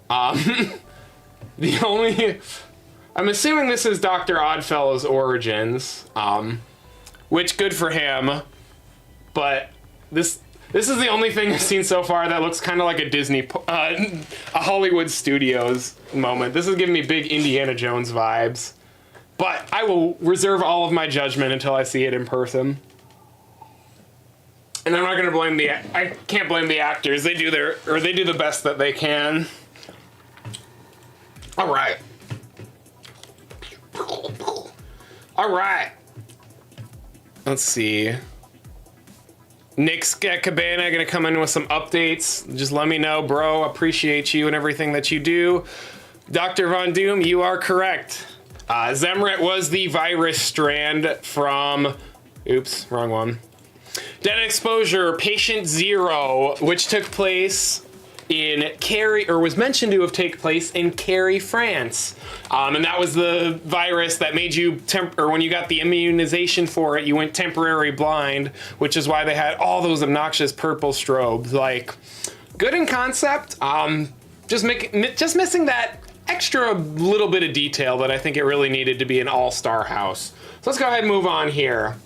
The only... I'm assuming this is Dr. Oddfellow's origins, which good for him, but this is the only thing I've seen so far that looks kind of like a Disney, a Hollywood Studios moment. This is giving me big Indiana Jones vibes, but I will reserve all of my judgment until I see it in person. And I'm not gonna blame I can't blame the actors. They do the best that they can. All right. All right. Let's see. Nick's Cabana gonna come in with some updates. Just let me know, bro. Appreciate you and everything that you do. Dr. Von Doom, you are correct. Zemret was the virus strand from... Oops, wrong one. Dead Exposure, Patient Zero, which took place in Cary, or was mentioned to have taken place in Cary, France. And that was the virus that made you, or when you got the immunization for it, you went temporary blind, which is why they had all those obnoxious purple strobes. Like, good in concept, just missing that extra little bit of detail that I think it really needed to be an all-star house. So let's go ahead and move on here.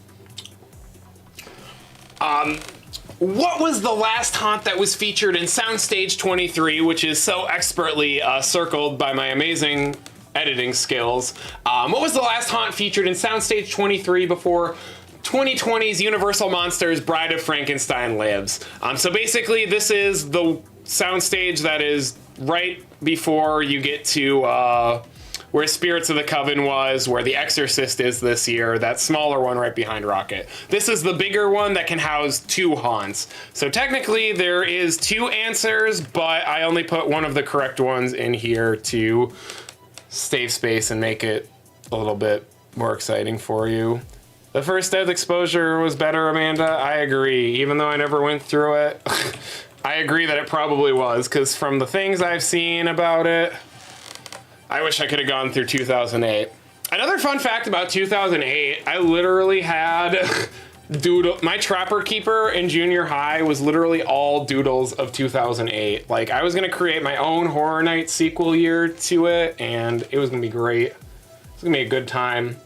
What was the last haunt that was featured in Soundstage 23, which is so expertly circled by my amazing editing skills? What was the last haunt featured in Soundstage 23 before 2020's Universal Monsters Bride of Frankenstein lives? So basically, this is the soundstage that is right before you get to where Spirits of the Coven was, where The Exorcist is this year, that smaller one right behind Rocket. This is the bigger one that can house 2 haunts. So technically there is 2 answers, but I only put one of the correct ones in here to save space and make it a little bit more exciting for you. The first Dead Exposure was better, Amanda. I agree, even though I never went through it. I agree that it probably was, because from the things I've seen about it, I wish I could have gone through 2008. Another fun fact about 2008, I literally had doodle. My Trapper Keeper in junior high was literally all doodles of 2008. Like, I was gonna create my own Horror Night sequel year to it, and it was gonna be great. It's gonna be a good time.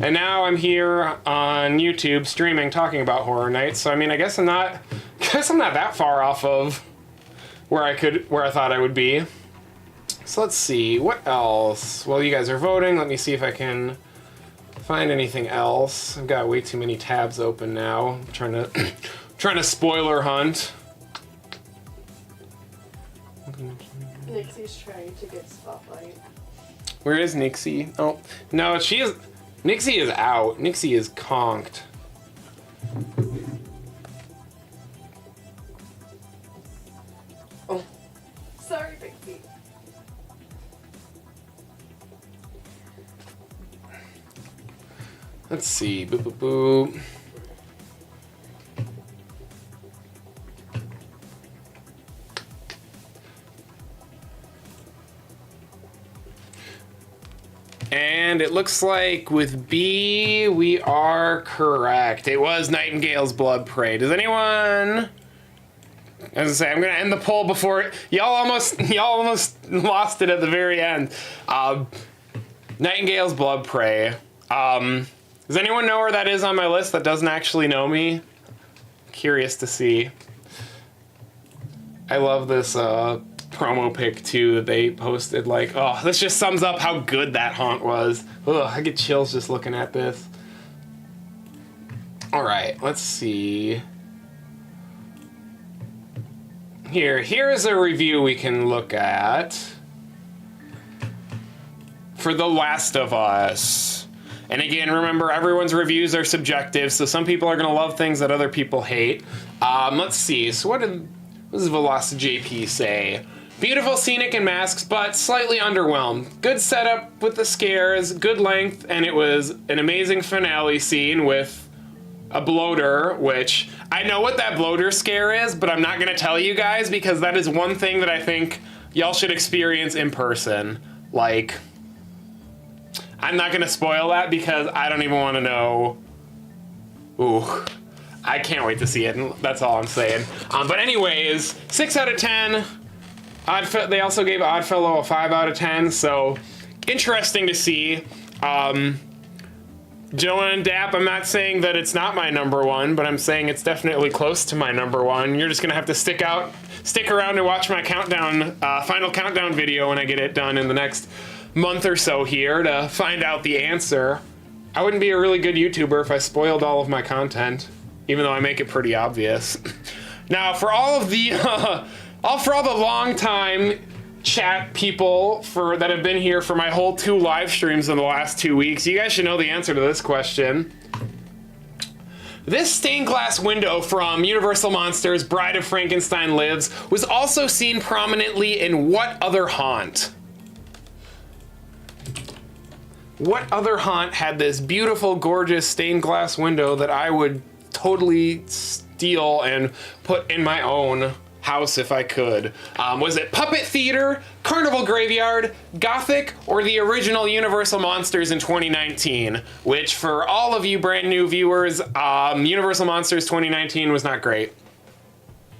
And now I'm here on YouTube streaming, talking about Horror Nights. So I mean, I guess I'm not that far off of where I thought I would be. So let's see, what else? Well, you guys are voting. Let me see if I can find anything else. I've got way too many tabs open now. I'm trying to spoiler hunt.
Nixie's trying to get spotlight.
Where is Nixie? Oh, no, Nixie is out. Nixie is conked.
Oh, sorry, Nixie.
Let's see. Boop, boop, boop. And it looks like with B, we are correct. It was Nightingale's Blood Prey. Does anyone... As I say, I'm gonna end the poll before y'all almost lost it at the very end. Nightingale's Blood Prey. Does anyone know where that is on my list that doesn't actually know me? Curious to see. I love this promo pic too that they posted. Like, oh, this just sums up how good that haunt was. Ugh, I get chills just looking at this. All right, let's see. Here's a review we can look at for The Last of Us. And again, remember, everyone's reviews are subjective, so some people are going to love things that other people hate. Let's see. So what does Velocity JP say? Beautiful, scenic, and masks, but slightly underwhelmed. Good setup with the scares, good length, and it was an amazing finale scene with a bloater, which I know what that bloater scare is, but I'm not going to tell you guys because that is one thing that I think y'all should experience in person. Like, I'm not gonna spoil that because I don't even want to know. Ooh, I can't wait to see it, and that's all I'm saying. But anyways, 6 out of 10. They also gave Oddfellow a 5 out of 10, so interesting to see. Joan and Dap, I'm not saying that it's not my number one, but I'm saying it's definitely close to my number one. You're just gonna have to stick around and watch my countdown, final countdown video when I get it done in the next month or so here to find out the answer. I wouldn't be a really good YouTuber if I spoiled all of my content, even though I make it pretty obvious. Now, for all of the, for all the long time chat people that have been here for my whole 2 live streams in the last 2 weeks, you guys should know the answer to this question. This stained glass window from Universal Monsters' Bride of Frankenstein Lives was also seen prominently in what other haunt? What other haunt had this beautiful, gorgeous stained glass window that I would totally steal and put in my own house if I could? Was it Puppet Theater, Carnival Graveyard, Gothic, or the original Universal Monsters in 2019? Which, for all of you brand new viewers, Universal Monsters 2019 was not great.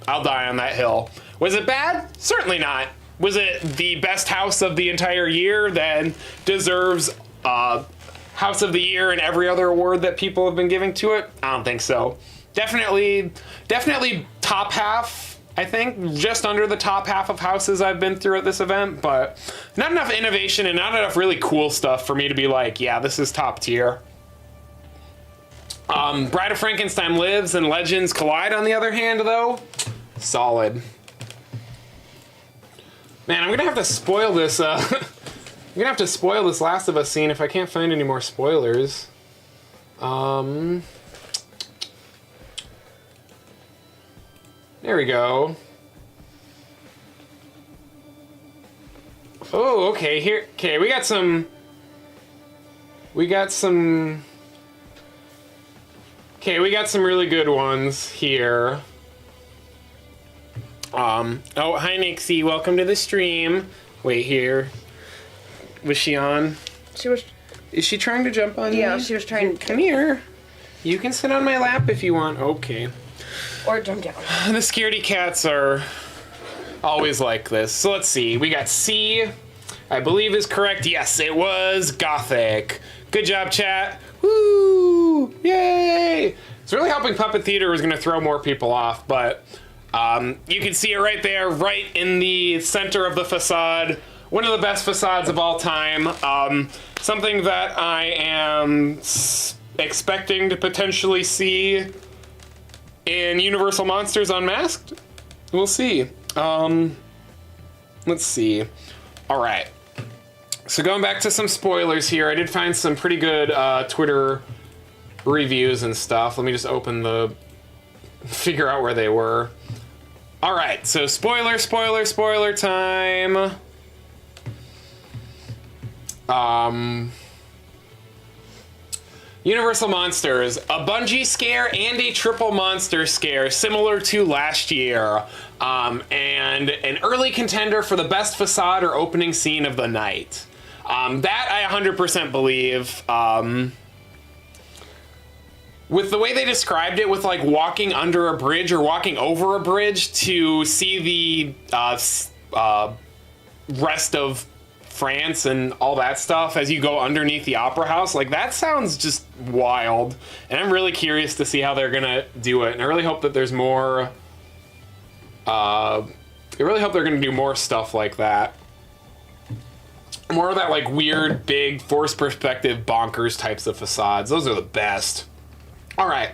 I'll die on that hill. Was it bad? Certainly not. Was it the best house of the entire year that deserves House of the Year and every other award that people have been giving to it? I don't think so. Definitely top half. I think just under the top half of houses I've been through at this event, but not enough innovation and not enough really cool stuff for me to be like, yeah, this is top tier. Bride of Frankenstein Lives and Legends Collide, on the other hand, though, solid. Man, I'm gonna have to spoil this. I'm gonna have to spoil this Last of Us scene if I can't find any more spoilers. There we go. Oh, okay, here, okay, we got some, okay, we got some really good ones here. Oh, hi Nixie, welcome to the stream. Wait here. Was she on?
She was.
Is she trying to jump on me?
Yeah, she was trying to.
Come here. You can sit on my lap if you want. Okay.
Or jump down.
The scaredy cats are always like this. So let's see. We got C, I believe is correct. Yes, it was Gothic. Good job, chat. Woo! Yay! It's really helping Puppet Theater was going to throw more people off, but you can see it right there, right in the center of the facade. One of the best facades of all time. Something that I am expecting to potentially see in Universal Monsters Unmasked. We'll see. Let's see. All right. So going back to some spoilers here, I did find some pretty good Twitter reviews and stuff. Let me just figure out where they were. All right, so spoiler time. Universal Monsters, a bungee scare and a triple monster scare similar to last year, and an early contender for the best facade or opening scene of the night. That I 100% believe. With the way they described it, with like walking under a bridge or walking over a bridge to see the rest of France and all that stuff as you go underneath the opera house, like that sounds just wild, and I'm really curious to see how they're gonna do it, and I really hope that there's more I really hope they're gonna do more stuff like that, more of that like weird big forced perspective bonkers types of facades. Those are the best. All right,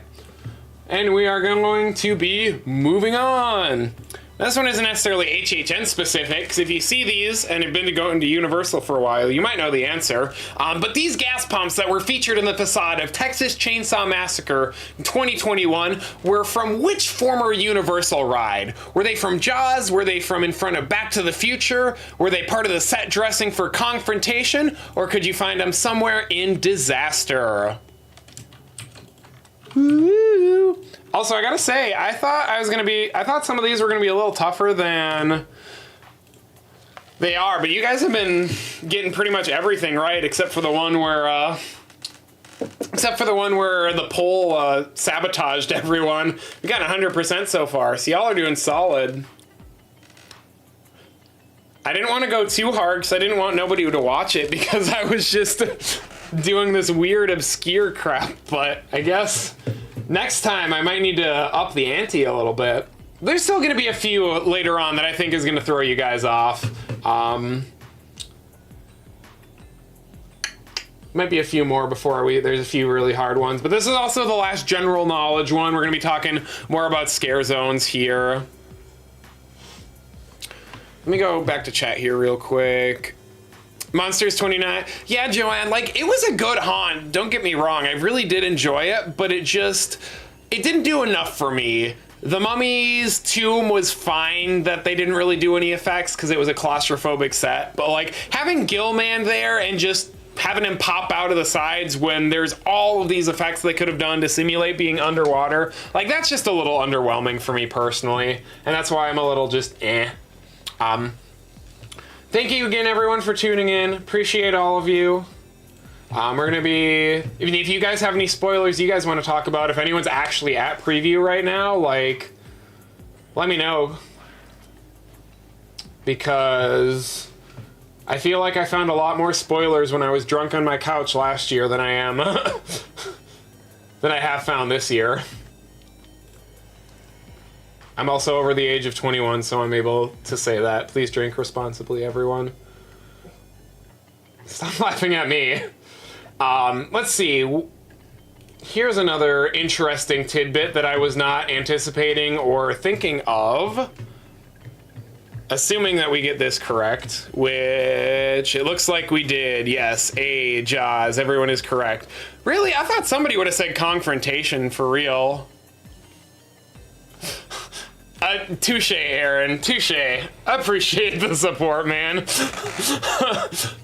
and we are going to be moving on. This one isn't necessarily HHN specific, because if you see these and have been to go into Universal for a while, you might know the answer. But these gas pumps that were featured in the facade of Texas Chainsaw Massacre in 2021 were from which former Universal ride? Were they from Jaws? Were they from in front of Back to the Future? Were they part of the set dressing for Confrontation? Or could you find them somewhere in Disaster? Woo! Also, I gotta say, I thought some of these were gonna be a little tougher than They are, but you guys have been getting pretty much everything right, except for the one where the poll sabotaged everyone. We got 100% so far, so y'all are doing solid. I didn't want to go too hard because I didn't want nobody to watch it because I was just doing this weird obscure crap, but I guess next time I might need to up the ante a little bit. There's still going to be a few later on that I think is going to throw you guys off. Might be a few more before there's a few really hard ones, but this is also the last general knowledge one. We're going to be talking more about scare zones here. Let me go back to chat here real quick. Monsters 29. Yeah, Joanne, like, it was a good haunt. Don't get me wrong. I really did enjoy it, but it didn't do enough for me. The Mummy's tomb was fine that they didn't really do any effects because it was a claustrophobic set. But, like, having Gilman there and just having him pop out of the sides when there's all of these effects they could have done to simulate being underwater, like, that's just a little underwhelming for me personally. And that's why I'm a little just eh. Thank you again, everyone, for tuning in. Appreciate all of you. We're gonna be, if you guys have any spoilers you guys want to talk about, if anyone's actually at preview right now, like, let me know. Because I feel like I found a lot more spoilers when I was drunk on my couch last year than I am, than I have found this year. I'm also over the age of 21, so I'm able to say that. Please drink responsibly, everyone. Stop laughing at me. Let's see. Here's another interesting tidbit that I was not anticipating or thinking of. Assuming that we get this correct, which it looks like we did. Yes, Jaws. Everyone is correct. Really? I thought somebody would have said confrontation for real. Touche, Aaron. Touche. I appreciate the support, man.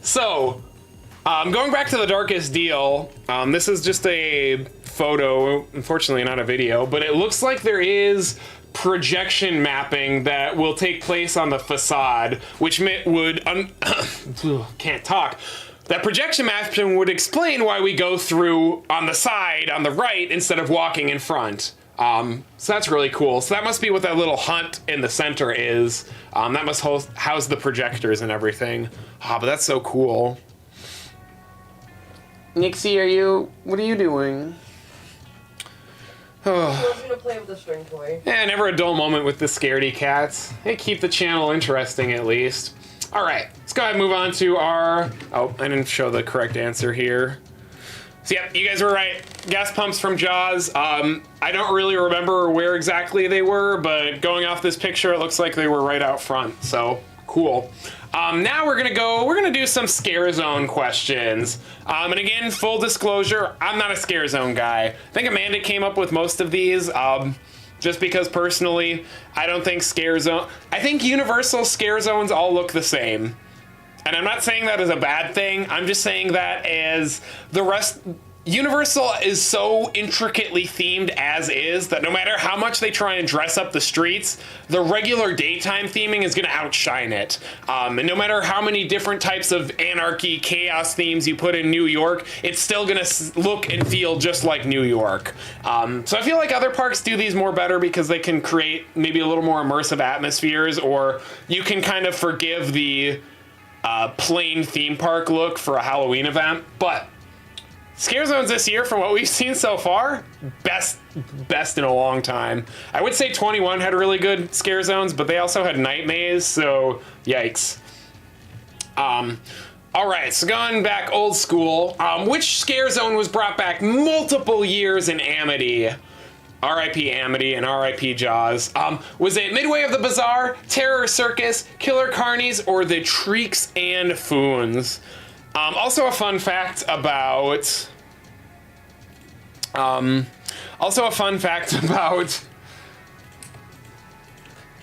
So, going back to the darkest deal, this is just a photo, unfortunately not a video, but it looks like there is projection mapping that will take place on the facade, which would, can't talk. That projection mapping would explain why we go through on the side, on the right, instead of walking in front. So that's really cool. So that must be what that little hunt in the center is. That must house the projectors and everything. But that's so cool. Nixie, what are you doing?
I was gonna play with the string toy.
Yeah, never a dull moment with the scaredy cats. They keep the channel interesting at least. All right, let's go ahead and move on to our, I didn't show the correct answer here. So yeah, you guys were right. Gas pumps from Jaws. I don't really remember where exactly they were, but going off this picture, it looks like they were right out front. So cool. Now we're gonna do some scare zone questions. And again, full disclosure, I'm not a scare zone guy. I think Amanda came up with most of these. Just because personally, I don't think I think Universal scare zones all look the same. And I'm not saying that as a bad thing. I'm just saying that as the rest, Universal is so intricately themed as is that no matter how much they try and dress up the streets, the regular daytime theming is going to outshine it. And no matter how many different types of anarchy, chaos themes you put in New York, it's still going to look and feel just like New York. So I feel like other parks do these more better because they can create maybe a little more immersive atmospheres, or you can kind of forgive the plain theme park look for a Halloween event. But scare zones this year, from what we've seen so far, best in a long time. I would say 21 had really good scare zones, but they also had Night Maze, so yikes. All right, so going back old school, which scare zone was brought back multiple years in Amity? R.I.P. Amity and R.I.P. Jaws. Was it Midway of the Bazaar, Terror Circus, Killer Carnies, or the Treeks and Foons? Also a fun fact about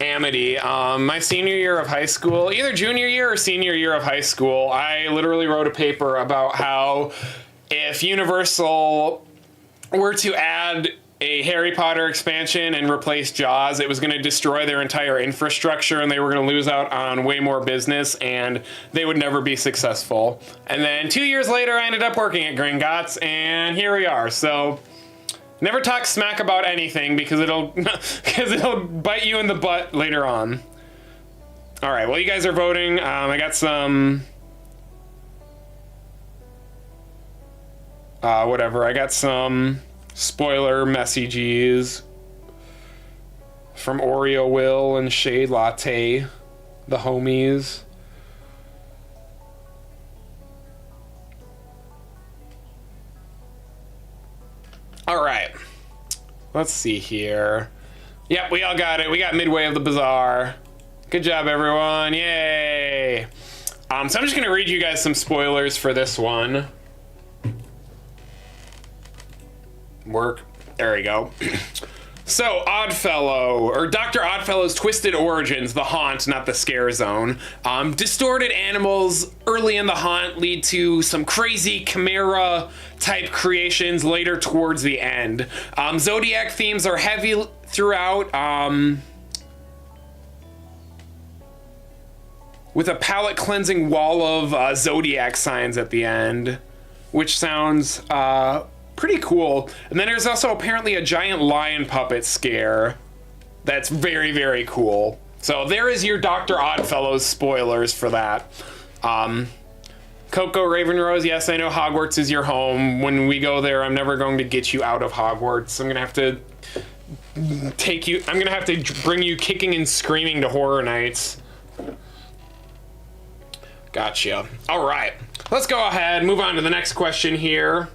Amity. My senior year of high school, either junior year or senior year of high school, I literally wrote a paper about how if Universal were to add a Harry Potter expansion and replace Jaws. It was going to destroy their entire infrastructure and they were going to lose out on way more business and they would never be successful. And then 2 years later, I ended up working at Gringotts and here we are. So never talk smack about anything because it'll bite you in the butt later on. All right, well, you guys are voting. I got some whatever. I got some spoiler messages from Oreo Will and Shade Latte, the homies. All right, let's see here. Yep, we all got it. We got Midway of the Bazaar. Good job, everyone. Yay. So I'm just going to read you guys some spoilers for this one. Work. There we go. So, Oddfellow, or Dr. Oddfellow's Twisted Origins, the haunt, not the scare zone. Distorted animals early in the haunt lead to some crazy chimera-type creations later towards the end. Zodiac themes are heavy throughout, with a palate-cleansing wall of zodiac signs at the end, which sounds pretty cool. And then there's also apparently a giant lion puppet scare that's very, very cool. So there is your Dr. Oddfellow's spoilers for that. Coco Ravenrose, yes, I know Hogwarts is your home. When we go there, I'm never going to get you out of Hogwarts. I'm gonna have to bring you kicking and screaming to Horror Nights. Gotcha. All right, let's go ahead, move on to the next question here.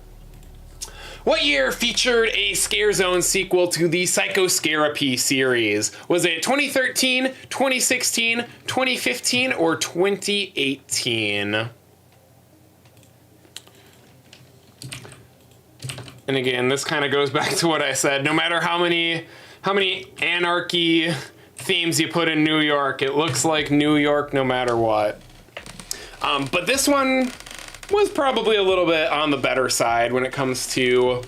What year featured a Scare Zone sequel to the Psychoscarapy series? Was it 2013, 2016, 2015, or 2018? And again, this kind of goes back to what I said. No matter how many anarchy themes you put in New York, it looks like New York no matter what. But this one was probably a little bit on the better side when it comes to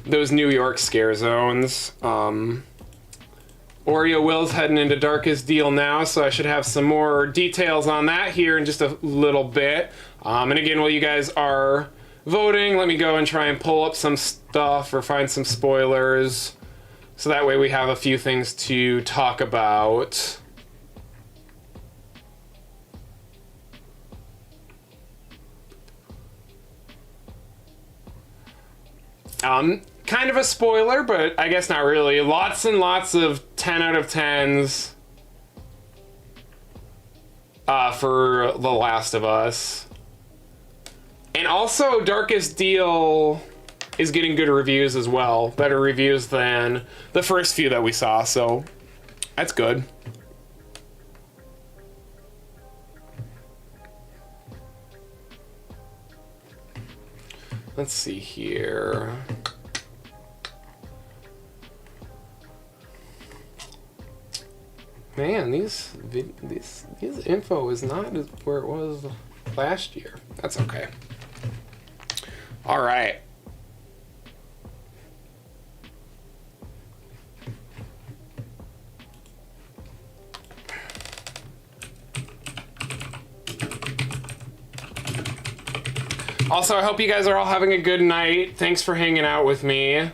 those New York scare zones. Oreo Will's heading into Darkest Deal now, so I should have some more details on that here in just a little bit. And again, while you guys are voting, let me go and try and pull up some stuff or find some spoilers, so that way we have a few things to talk about. Kind of a spoiler, but I guess not really. Lots and lots of 10 out of 10s for The Last of Us. And also, Darkest Deal is getting good reviews as well. Better reviews than the first few that we saw, so that's good. Let's see here. Man, these info is not where it was last year. That's okay. All right. Also, I hope you guys are all having a good night. Thanks for hanging out with me.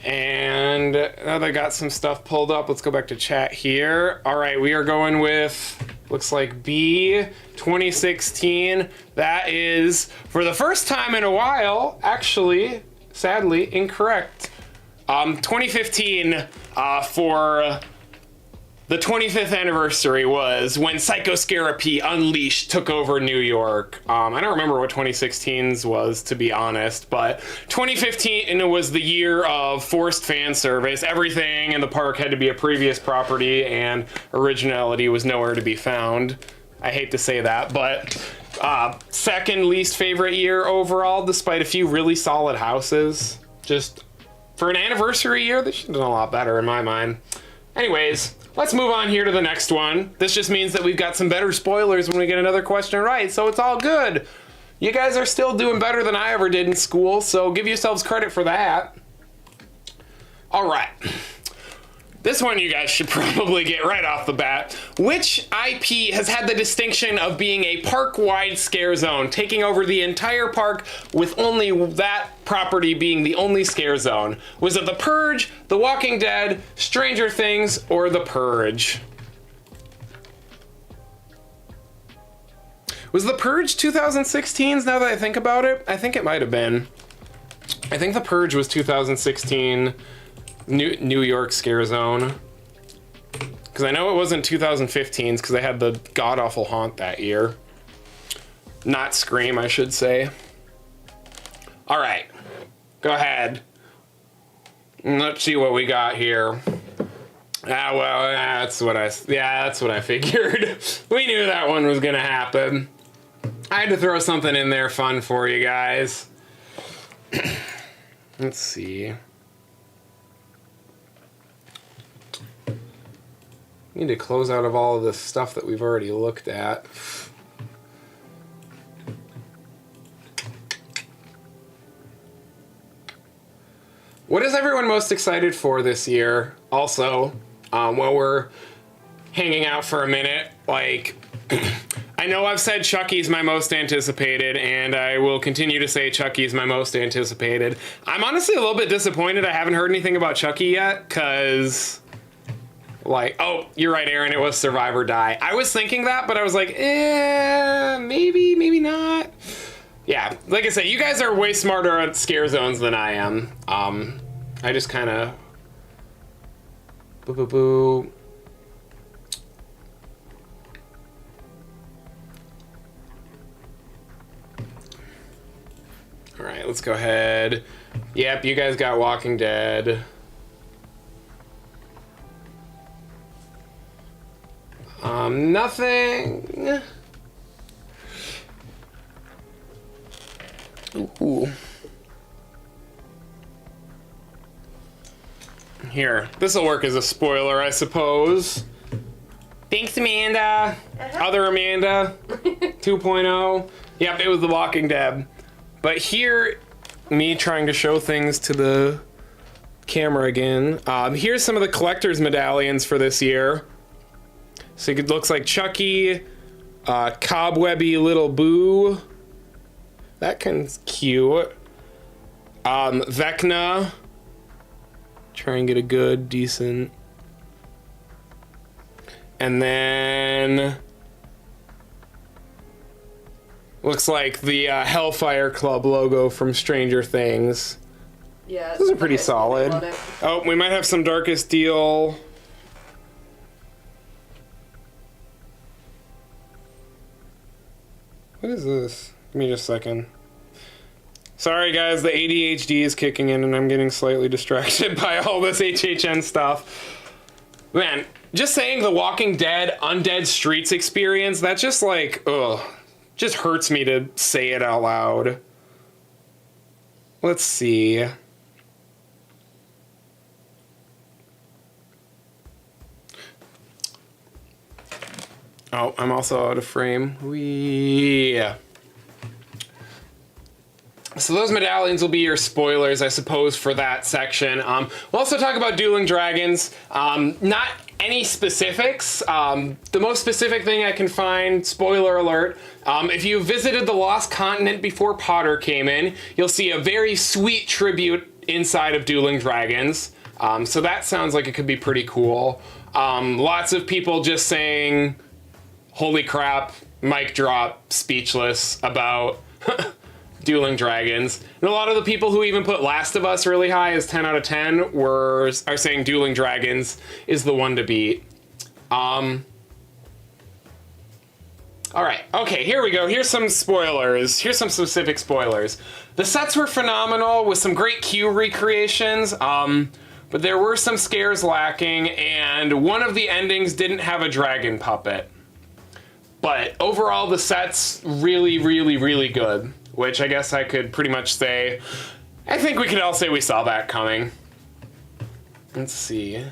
And now that I got some stuff pulled up, let's go back to chat here. All right, we are going with, looks like B, 2016. That is, for the first time in a while, actually, sadly, incorrect. 2015 for the 25th anniversary was when Psychoscarapy Unleashed took over New York. I don't remember what 2016's was, to be honest, but 2015 was the year of forced fan service. Everything in the park had to be a previous property, and originality was nowhere to be found. I hate to say that, but second least favorite year overall, despite a few really solid houses. Just for an anniversary year, they should have done a lot better in my mind. Anyways, let's move on here to the next one. This just means that we've got some better spoilers when we get another question right, so it's all good. You guys are still doing better than I ever did in school, so give yourselves credit for that. All right. This one you guys should probably get right off the bat. Which IP has had the distinction of being a park-wide scare zone, taking over the entire park with only that property being the only scare zone? Was it The Purge, The Walking Dead, Stranger Things, or The Purge? Was The Purge 2016's now that I think about it? I think it might have been. I think The Purge was 2016 New York scare zone. Because I know it wasn't 2015's because they had the god-awful Haunt that year. Not Scream, I should say. All right, go ahead. Let's see what we got here. Well, that's what I figured. We knew that one was gonna happen. I had to throw something in there fun for you guys. Let's see. Need to close out of all of this stuff that we've already looked at. What is everyone most excited for this year? Also, while we're hanging out for a minute, like, I know I've said Chucky's my most anticipated, and I will continue to say Chucky's my most anticipated. I'm honestly a little bit disappointed I haven't heard anything about Chucky yet, because, like, oh, you're right, Aaron, it was Survive or Die. I was thinking that, but I was like, maybe not. Yeah, like I said, you guys are way smarter at scare zones than I am. I just kind of... Boo. All right, let's go ahead. Yep, you guys got Walking Dead. Nothing. Ooh. Here, this'll work as a spoiler, I suppose. Thanks, Amanda. Other Amanda 2.0. Yep, it was The Walking Dead. But here, me trying to show things to the camera again. Here's some of the collector's medallions for this year. So it looks like Chucky, Cobwebby Little Boo. That one's cute. Vecna. Try and get a good, decent. And then looks like the Hellfire Club logo from Stranger Things.
Yeah,
those are pretty solid. Oh, we might have some Darkest Deal. What is this? Give me just a second. Sorry guys, the ADHD is kicking in and I'm getting slightly distracted by all this HHN stuff. Man, just saying The Walking Dead Undead Streets experience, that just like, ugh, just hurts me to say it out loud. Let's see. Oh, I'm also out of frame. Yeah. So those medallions will be your spoilers, I suppose, for that section. We'll also talk about Dueling Dragons. Not any specifics. The most specific thing I can find, spoiler alert, if you visited the Lost Continent before Potter came in, you'll see a very sweet tribute inside of Dueling Dragons. So that sounds like it could be pretty cool. Lots of people just saying, holy crap, mic drop, speechless about Dueling Dragons. And a lot of the people who even put Last of Us really high as 10 out of 10 are saying Dueling Dragons is the one to beat. All right, okay, here we go. Here's some spoilers. Here's some specific spoilers. The sets were phenomenal with some great Q recreations, but there were some scares lacking, and one of the endings didn't have a dragon puppet. But overall, the set's really, really, really good. Which I guess I could pretty much say, I think we could all say we saw that coming. Let's see.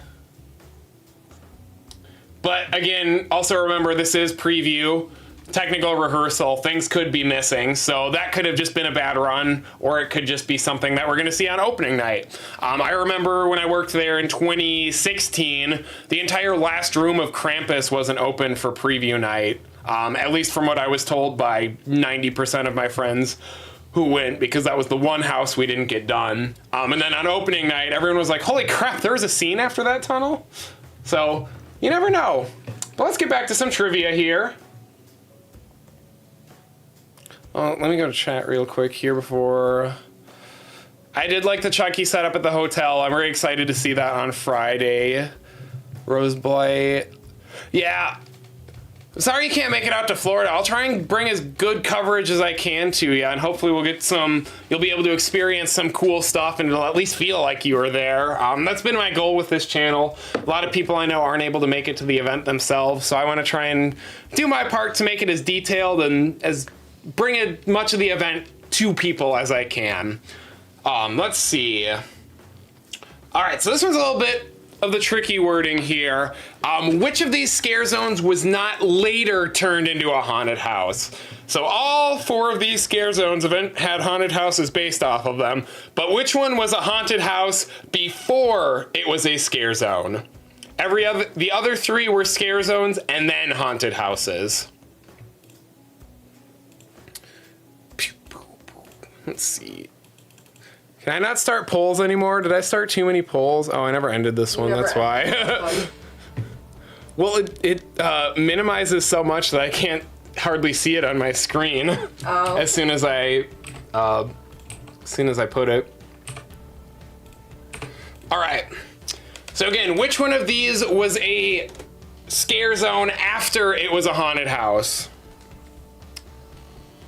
But again, also remember this is preview. technical rehearsal, things could be missing. So that could have just been a bad run, or it could just be something that we're going to see on opening night. I remember when I worked there in 2016, the entire last room of Krampus wasn't open for preview night. At least from what I was told by 90% of my friends who went, because that was the one house we didn't get done. And then on opening night, everyone was like, holy crap, there was a scene after that tunnel? So you never know. But let's get back to some trivia here. Let me go to chat real quick here before. I did like the Chucky setup at the hotel. I'm very excited to see that on Friday. Roseblight. Yeah. Sorry you can't make it out to Florida. I'll try and bring as good coverage as I can to you, and hopefully we'll get you'll be able to experience some cool stuff, and it'll at least feel like you were there. That's been my goal with this channel. A lot of people I know aren't able to make it to the event themselves, so I want to try and do my part to make it as detailed and bring as much of the event to people as I can. Let's see. All right, so this one's a little bit of the tricky wording here. Which of these scare zones was not later turned into a haunted house? So all 4 of these scare zones had haunted houses based off of them, but which one was a haunted house before it was a scare zone? The other 3 were scare zones and then haunted houses. Let's see. Can I not start polls anymore? Did I start too many polls? Oh, I never ended this one, that's why. Well, it minimizes so much that I can't hardly see it on my screen as soon as I put it. All right. So again, which one of these was a scare zone after it was a haunted house?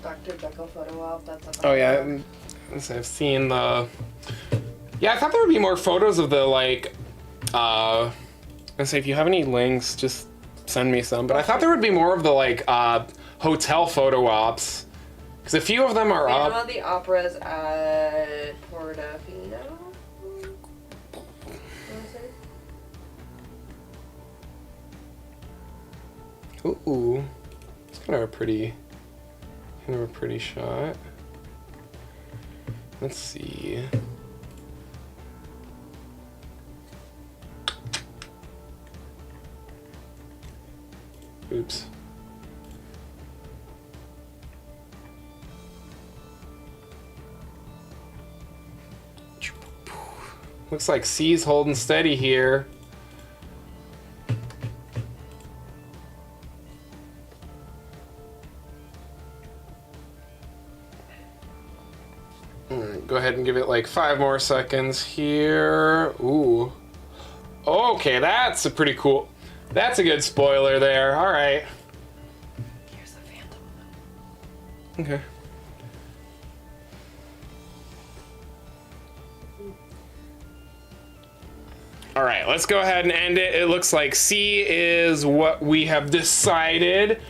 Dr. Jekyll photo op, that's
Oh yeah. I've seen the. Yeah, I thought there would be more photos of the I say if you have any links, just send me some. But I thought there would be more of the hotel photo ops, because a few of them are up.
Phantom of the Opera's at Portofino.
Ooh, it's kind of a pretty shot. Let's see. Oops. Looks like C's holding steady here. Go ahead and give it like 5 more seconds here. Ooh. Okay, that's a pretty cool. That's a good spoiler there. All right.
Here's the Phantom.
Okay. All right, let's go ahead and end it. It looks like C is what we have decided,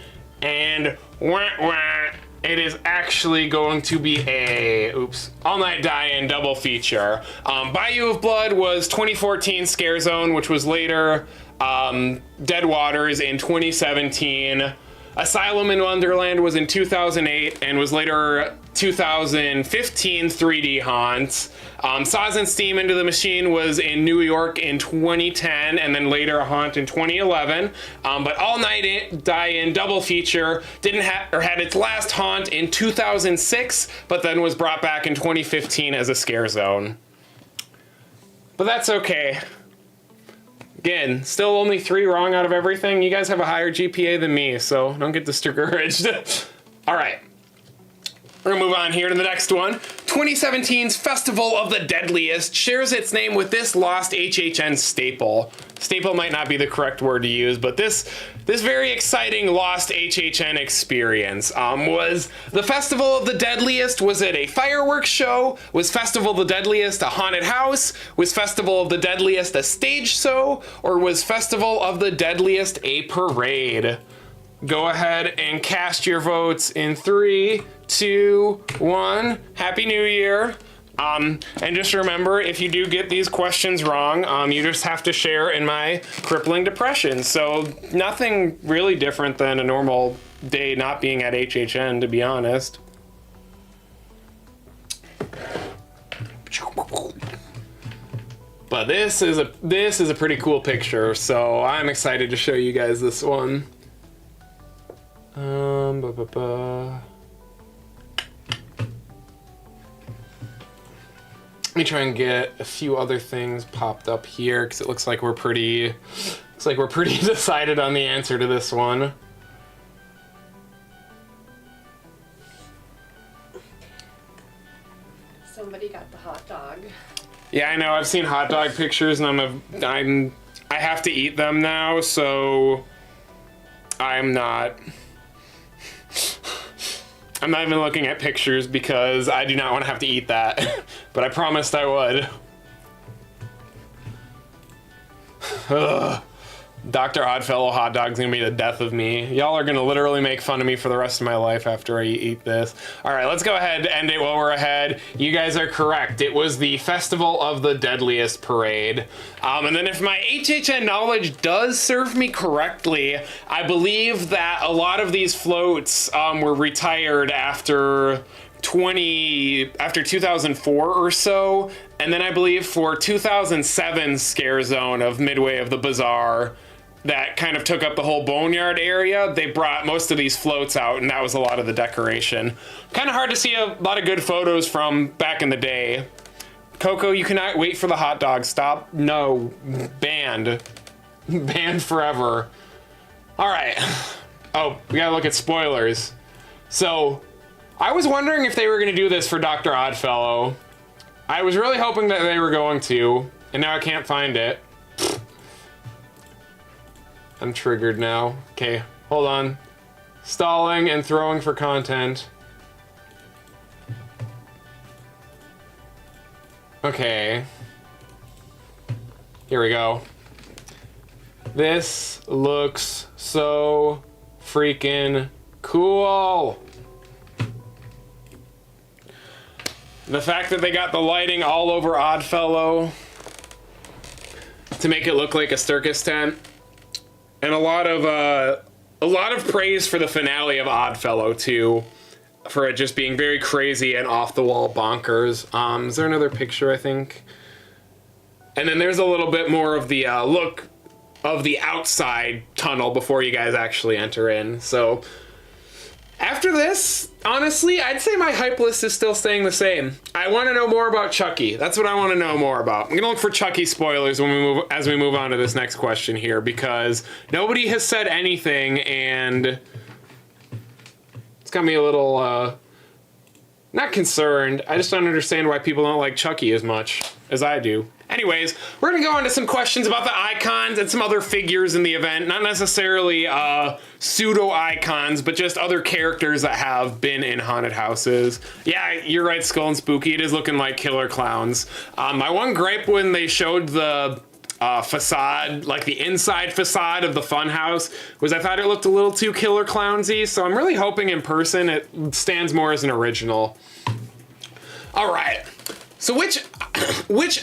and wah, wah, it is actually going to be a, All Night Die-In double feature. Bayou of Blood was 2014 Scare Zone, which was later Dead Waters in 2017. Asylum in Wonderland was in 2008 and was later 2015 3D Haunt. Saws and Steam Into the Machine was in New York in 2010 and then later a Haunt in 2011. But All Night Die-In double feature had its last Haunt in 2006, but then was brought back in 2015 as a Scare Zone. But that's okay. Again, still only 3 wrong out of everything. You guys have a higher GPA than me, so don't get discouraged. All right. We're gonna move on here to the next one. 2017's Festival of the Deadliest shares its name with this lost HHN staple. Staple might not be the correct word to use, but this very exciting lost HHN experience was the Festival of the Deadliest. Was it a fireworks show? Was Festival of the Deadliest a haunted house? Was Festival of the Deadliest a stage show? Or was Festival of the Deadliest a parade? Go ahead and cast your votes in 3, 2, 1. Happy New Year. And just remember, if you do get these questions wrong, you just have to share in my crippling depression. So nothing really different than a normal day not being at HHN, to be honest. But this is a pretty cool picture, so I'm excited to show you guys this one. Let me try and get a few other things popped up here because it looks like we're pretty decided on the answer to this one.
Somebody got the hot dog.
Yeah, I know. I've seen hot dog pictures, and I have to eat them now, so I'm not even looking at pictures because I do not want to have to eat that. But I promised I would. Ugh. Dr. Oddfellow hot dog's gonna be the death of me. Y'all are gonna literally make fun of me for the rest of my life after I eat this. All right, let's go ahead and end it while we're ahead. You guys are correct. It was the Festival of the Deadliest Parade. And then if my HHN knowledge does serve me correctly, I believe that a lot of these floats were retired after 2004 or so. And then I believe for 2007 scare zone of Midway of the Bazaar, that kind of took up the whole boneyard area, they brought most of these floats out, and that was a lot of the decoration. Kind of hard to see a lot of good photos from back in the day. Coco, you cannot wait for the hot dog. Stop. No. Banned. Banned forever. All right. Oh, we gotta look at spoilers. So, I was wondering if they were gonna do this for Dr. Oddfellow. I was really hoping that they were going to, and now I can't find it. I'm triggered now. Okay, hold on. Stalling and throwing for content. Okay. Here we go. This looks so freaking cool. The fact that they got the lighting all over Oddfellow to make it look like a circus tent. And a lot of praise for the finale of Oddfellow too, for it just being very crazy and off the wall bonkers. Is there another picture? I think. And then there's a little bit more of the look of the outside tunnel before you guys actually enter in. So after this, honestly, I'd say my hype list is still staying the same. I want to know more about Chucky. That's what I want to know more about. I'm gonna look for Chucky spoilers as we move on to this next question here, because nobody has said anything, and it's got me a little not concerned. I just don't understand why people don't like Chucky as much as I do. Anyways, we're gonna go on to some questions about the icons and some other figures in the event. Not necessarily pseudo icons, but just other characters that have been in haunted houses. Yeah, you're right, Skull and Spooky. It is looking like killer clowns. My one gripe when they showed the facade, like the inside facade of the funhouse, was I thought it looked a little too killer clownsy. So I'm really hoping in person it stands more as an original. All right. So which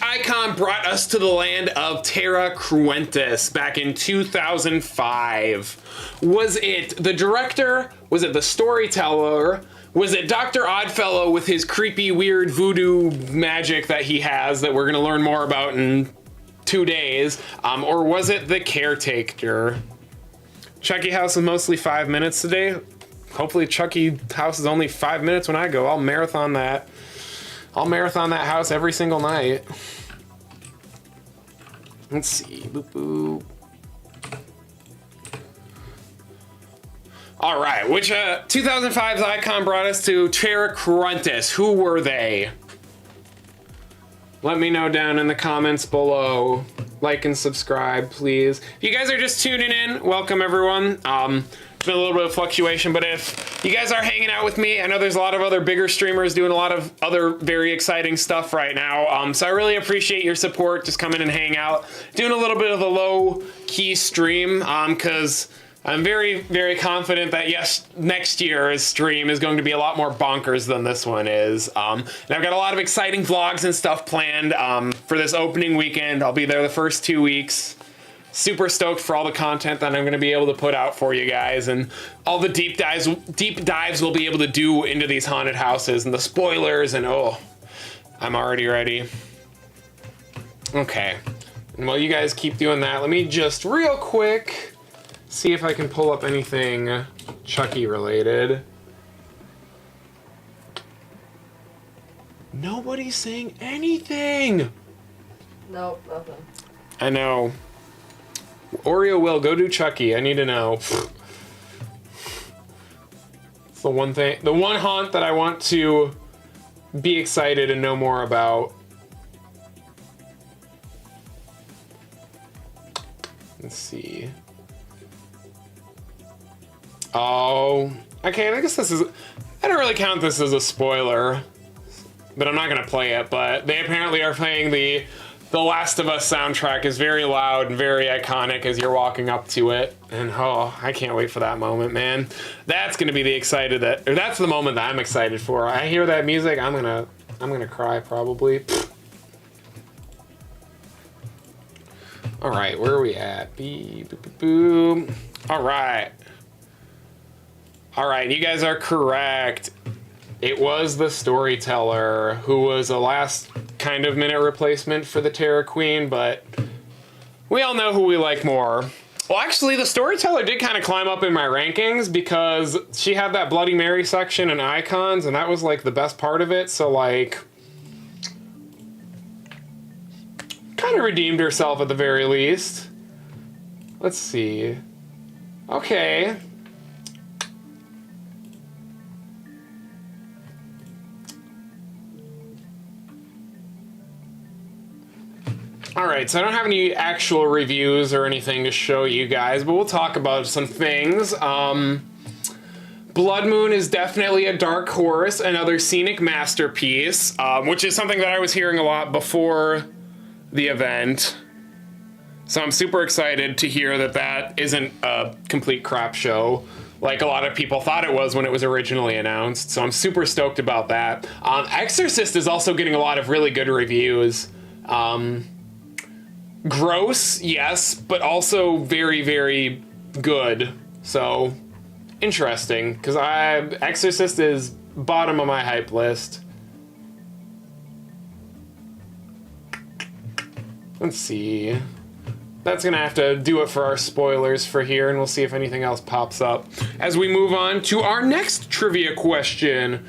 icon brought us to the land of Terra Cruentis back in 2005? Was it the director? Was it the storyteller? Was it Dr. Oddfellow with his creepy, weird voodoo magic that he has that we're going to learn more about in 2 days? Or was it the caretaker? Chucky House is mostly 5 minutes today. Hopefully Chucky House is only 5 minutes when I go. I'll marathon that. I'll marathon that house every single night. Let's see. Boop, boop. All right. Which 2005's icon brought us to Terra Cruentis? Who were they? Let me know down in the comments below. Like and subscribe, please. If you guys are just tuning in, welcome everyone. It's been a little bit of fluctuation, but if you guys are hanging out with me, I know there's a lot of other bigger streamers doing a lot of other very exciting stuff right now. So I really appreciate your support. Just come in and hang out. Doing a little bit of a low key stream, because I'm very, very confident that yes, next year's stream is going to be a lot more bonkers than this one is. And I've got a lot of exciting vlogs and stuff planned for this opening weekend. I'll be there the first 2 weeks. super stoked for all the content that I'm going to be able to put out for you guys, and all the deep dives we'll be able to do into these haunted houses and the spoilers, and oh, I'm already ready. Okay, and while you guys keep doing that, let me just real quick see if I can pull up anything Chucky related. Nobody's saying anything.
Nope, nothing.
I know. Oreo will go do Chucky. I need to know. It's the one thing, the one haunt that I want to be excited and know more about. Let's see. Oh, okay. I guess this is. I don't really count this as a spoiler, but I'm not gonna play it. But they apparently are playing the Last of Us soundtrack is very loud and very iconic as you're walking up to it, and oh, I can't wait for that moment, man. That's gonna be that's the moment that I'm excited for. I hear that music, I'm gonna cry probably. All right, where are we at? Boom. All right, you guys are correct. It was the storyteller who was a last kind of minute replacement for the Terror Queen, but we all know who we like more. Well, actually, the storyteller did kind of climb up in my rankings because she had that Bloody Mary section and icons, and that was like the best part of it. So like, kind of redeemed herself at the very least. Let's see. Okay. All right, so I don't have any actual reviews or anything to show you guys, but we'll talk about some things. Blood Moon is definitely a dark horse, another scenic masterpiece, which is something that I was hearing a lot before the event. So I'm super excited to hear that that isn't a complete crap show, like a lot of people thought it was when it was originally announced. So I'm super stoked about that. Exorcist is also getting a lot of really good reviews. Gross, yes, but also very, very good. So, interesting, because Exorcist is bottom of my hype list. Let's see. That's gonna have to do it for our spoilers for here, and we'll see if anything else pops up as we move on to our next trivia question.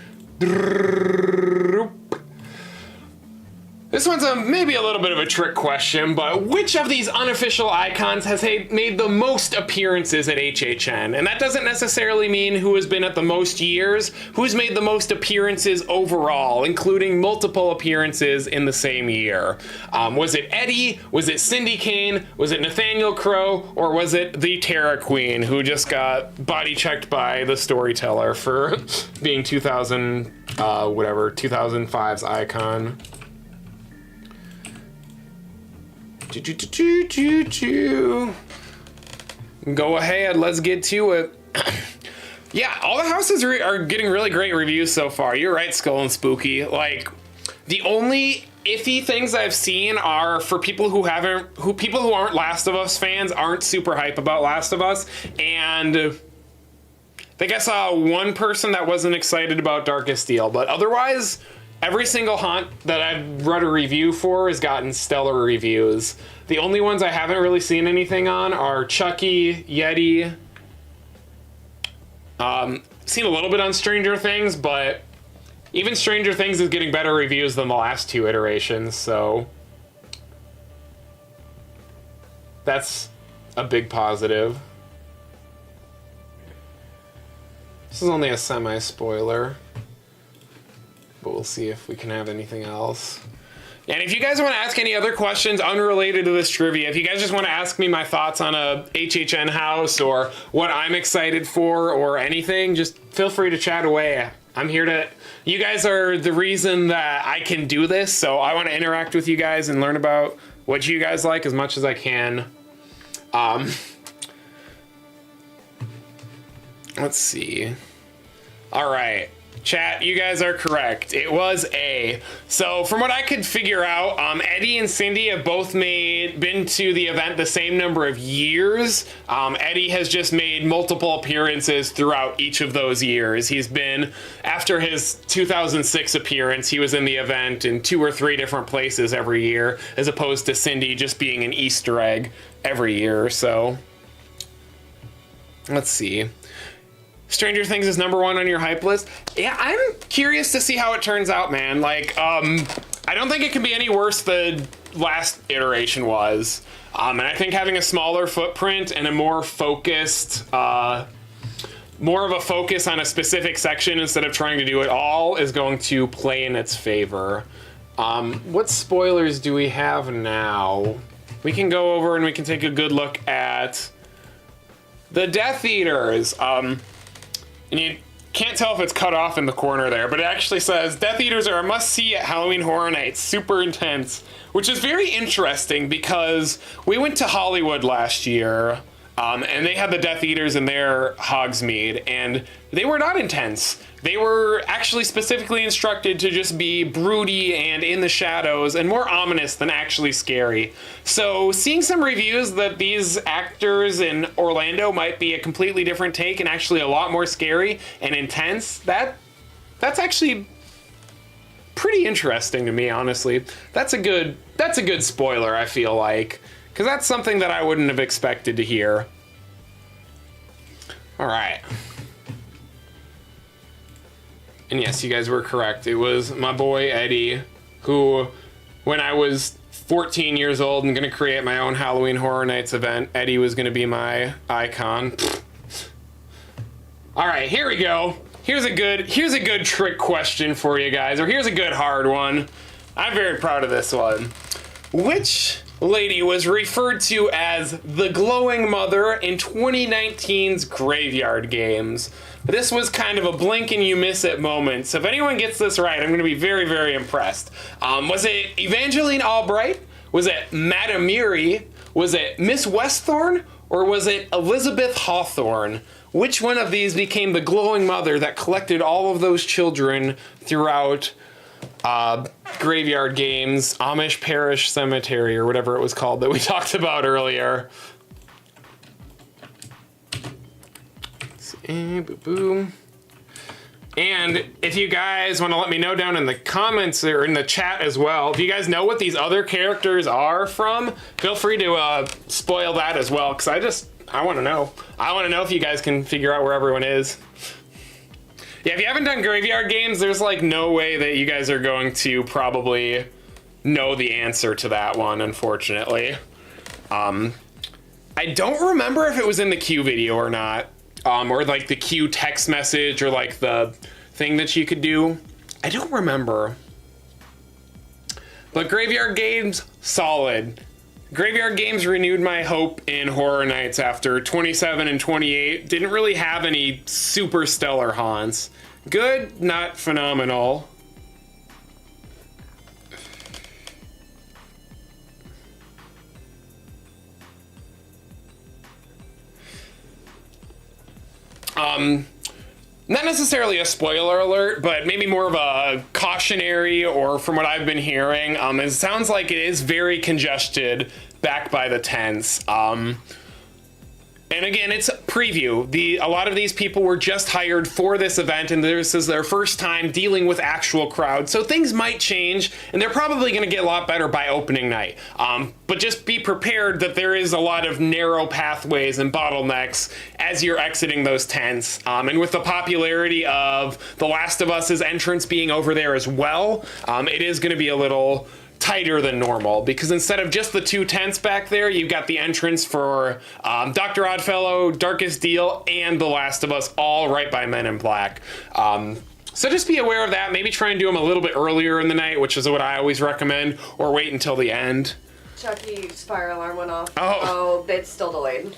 This one's maybe a little bit of a trick question, but which of these unofficial icons has made the most appearances at HHN? And that doesn't necessarily mean who has been at the most years, who's made the most appearances overall, including multiple appearances in the same year. Was it Eddie? Was it Cindy Kane? Was it Nathaniel Crowe? Or was it the Terror Queen, who just got body checked by the storyteller for being 2005's icon? Go ahead, let's get to it. Yeah, all the houses are getting really great reviews so far. You're right, Skull and Spooky. Like, the only iffy things I've seen are for people who aren't Last of Us fans, aren't super hype about Last of Us, and I think I saw one person that wasn't excited about Darkest Steel, but otherwise, every single haunt that I've read a review for has gotten stellar reviews. The only ones I haven't really seen anything on are Chucky, Yeti. Seen a little bit on Stranger Things, but even Stranger Things is getting better reviews than the last two iterations, so that's a big positive. This is only a semi-spoiler, but we'll see if we can have anything else. And if you guys want to ask any other questions unrelated to this trivia, if you guys just want to ask me my thoughts on a HHN house or what I'm excited for or anything, just feel free to chat away. I'm here to... You guys are the reason that I can do this, so I want to interact with you guys and learn about what you guys like as much as I can. Let's see. All right. Chat, you guys are correct. It was A. So from what I could figure out, Eddie and Cindy have both been to the event the same number of years. Eddie has just made multiple appearances throughout each of those years. He's been, after his 2006 appearance, he was in the event in 2 or 3 different places every year, as opposed to Cindy just being an Easter egg every year. So let's see. Stranger Things is #1 on your hype list. Yeah, I'm curious to see how it turns out, man. Like, I don't think it can be any worse than last iteration was. And I think having a smaller footprint and a more focused, more of a focus on a specific section instead of trying to do it all is going to play in its favor. What spoilers do we have now? We can go over and we can take a good look at the Death Eaters. And you can't tell if it's cut off in the corner there, but it actually says, Death Eaters are a must-see at Halloween Horror Nights, super intense, which is very interesting because we went to Hollywood last year, and they had the Death Eaters in their Hogsmeade, and they were not intense. They were actually specifically instructed to just be broody and in the shadows and more ominous than actually scary. So seeing some reviews that these actors in Orlando might be a completely different take and actually a lot more scary and intense, that's actually pretty interesting to me, honestly. That's a good spoiler, I feel like, because that's something that I wouldn't have expected to hear. All right. And yes, you guys were correct. It was my boy Eddie, who, when I was 14 years old and going to create my own Halloween Horror Nights event, Eddie was going to be my icon. All right, here we go. Here's a good trick question for you guys, or here's a good hard one. I'm very proud of this one. Which lady was referred to as the Glowing Mother in 2019's Graveyard Games? This was kind of a blink and you miss it moment. So if anyone gets this right, I'm going to be very, very impressed. Was it Evangeline Albright? Was it Madame Miri? Was it Miss Westthorne? Or was it Elizabeth Hawthorne? Which one of these became the Glowing Mother that collected all of those children throughout Graveyard Games, Amish Parish Cemetery, or whatever it was called that we talked about earlier? Boom. And if you guys want to let me know down in the comments or in the chat as well, if you guys know what these other characters are from, feel free to spoil that as well, because I want to know. I want to know if you guys can figure out where everyone is. Yeah, if you haven't done Graveyard Games, there's like no way that you guys are going to probably know the answer to that one, unfortunately. I don't remember if it was in the Q video or not. Or like the Q text message or like the thing that you could do. I don't remember. But Graveyard Games, solid. Graveyard Games renewed my hope in Horror Nights after 27 and 28. Didn't really have any super stellar haunts. Good, not phenomenal. Not necessarily a spoiler alert, but maybe more of a cautionary, or from what I've been hearing, it sounds like it is very congested back by the tents. And again, it's a preview. A lot of these people were just hired for this event, and this is their first time dealing with actual crowds. So things might change, and they're probably going to get a lot better by opening night. But just be prepared that there is a lot of narrow pathways and bottlenecks as you're exiting those tents. And with the popularity of The Last of Us's entrance being over there as well, it is going to be a little tighter than normal, because instead of just the 2 tents back there, you've got the entrance for Dr. Oddfellow, Darkest Deal, and The Last of Us, all right by Men in Black. So just be aware of that. Maybe try and do them a little bit earlier in the night, which is what I always recommend, or wait until the end.
Chucky's fire alarm went off.
Oh, it's still delayed.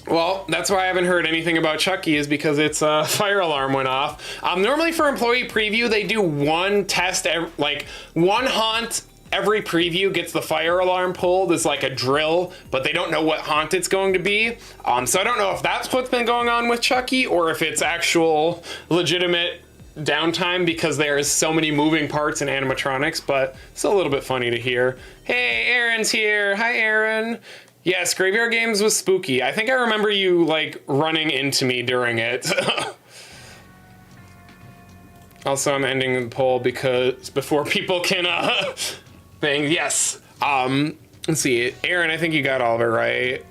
Well, that's why I haven't heard anything about Chucky, is because its fire alarm went off. Normally for employee preview, they do one test, like one haunt every preview gets the fire alarm pulled as like a drill, but they don't know what haunt it's going to be. So I don't know if that's what's been going on with Chucky or if it's actual legitimate downtime because there is so many moving parts and animatronics, but it's a little bit funny to hear. Hey, Aaron's here. Hi, Aaron. Yes, Graveyard Games was spooky. I think I remember you like running into me during it. Also, I'm ending the poll because before people can thing. Yes. Let's see. Aaron, I think you got all of it right.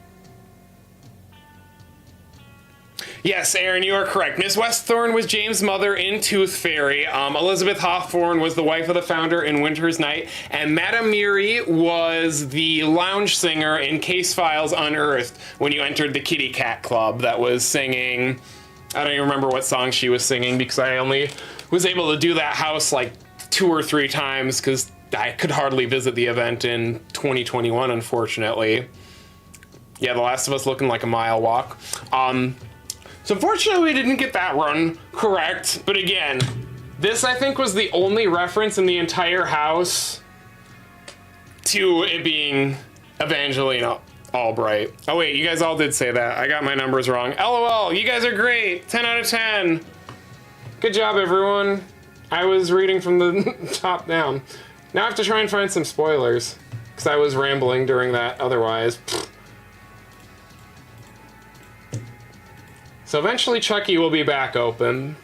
Yes, Aaron, you are correct. Miss Westthorne was James' mother in Tooth Fairy. Elizabeth Hawthorne was the wife of the founder in Winter's Night. And Madame Miri was the lounge singer in Case Files Unearthed when you entered the Kitty Cat Club that was singing... I don't even remember what song she was singing because I only was able to do that house like 2 or 3 times because I could hardly visit the event in 2021, unfortunately. Yeah, The Last of Us looking like a mile walk. So unfortunately we didn't get that run correct, but again, this I think was the only reference in the entire house to it being Evangelina Albright. Oh wait, you guys all did say that. I got my numbers wrong. LOL, you guys are great. 10 out of 10. Good job, everyone. I was reading from the top down. Now I have to try and find some spoilers because I was rambling during that otherwise. So eventually Chucky will be back open.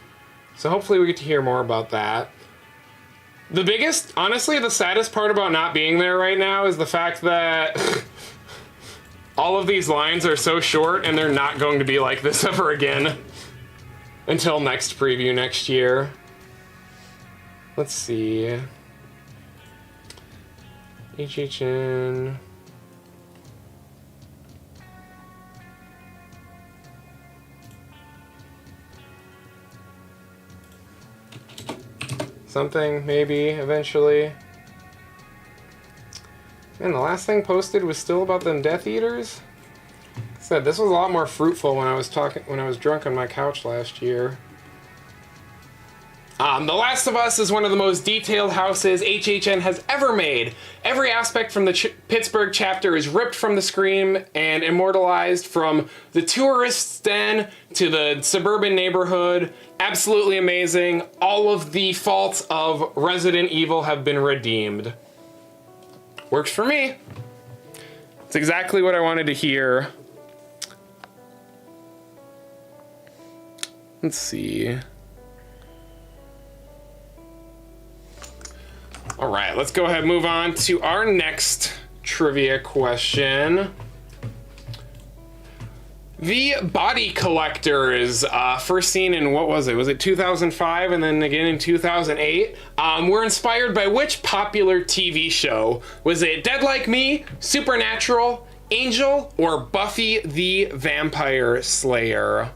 So hopefully we get to hear more about that. The biggest, honestly, the saddest part about not being there right now is the fact that all of these lines are so short and they're not going to be like this ever again until next preview next year. Let's see. Hhn. Something, maybe, eventually. And the last thing posted was still about them Death Eaters. Said this was a lot more fruitful when I was drunk on my couch last year. The Last of Us is one of the most detailed houses Hhn has ever made. Every aspect from the Pittsburgh chapter is ripped from the screen and immortalized, from the tourist's den to the suburban neighborhood. Absolutely amazing. All of the faults of Resident Evil have been redeemed. Works for me. It's exactly what I wanted to hear. Let's see. All right, let's go ahead and move on to our next trivia question. The Body Collectors, first seen in, what was it? Was it 2005 and then again in 2008? Were inspired by which popular TV show? Was it Dead Like Me, Supernatural, Angel, or Buffy the Vampire Slayer?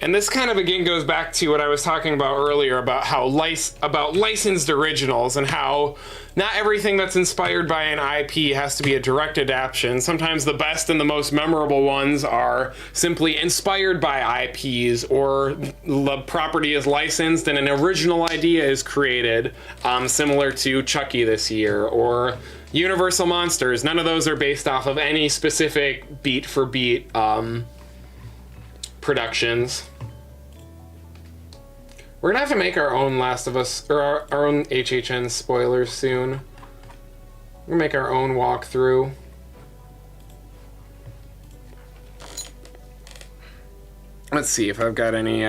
And this kind of again goes back to what I was talking about earlier about how licensed originals and how not everything that's inspired by an IP has to be a direct adaptation. Sometimes the best and the most memorable ones are simply inspired by IPs, or the property is licensed and an original idea is created, similar to Chucky this year, or Universal Monsters. None of those are based off of any specific beat for beat productions. We're gonna have to make our own Last of Us, or our own Hhn spoilers soon. We're gonna make our own walkthrough. Let's see if I've got any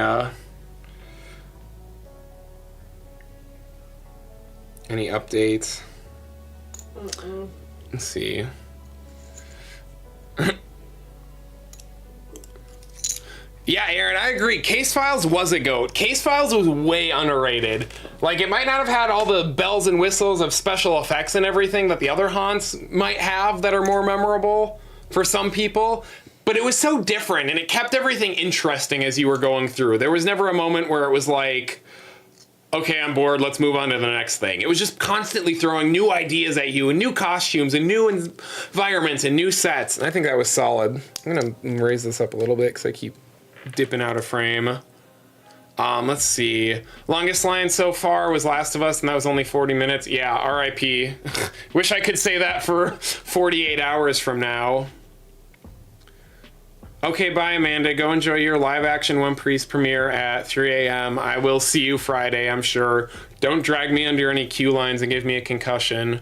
updates. Let's see. Yeah, Aaron, I agree. Case Files was a GOAT. Case Files was way underrated. Like, it might not have had all the bells and whistles of special effects and everything that the other haunts might have that are more memorable for some people, but it was so different, and it kept everything interesting as you were going through. There was never a moment where it was like, okay, I'm bored, let's move on to the next thing. It was just constantly throwing new ideas at you, and new costumes, and new environments, and new sets, and I think that was solid. I'm gonna raise this up a little bit, because I keep dipping out of frame. Let's see. Longest line so far was Last of Us, and that was only 40 minutes. Yeah, R.I.P. Wish I could say that for 48 hours from now. Okay, bye, Amanda. Go enjoy your live-action One Piece premiere at 3 a.m. I will see you Friday, I'm sure. Don't drag me under any queue lines and give me a concussion.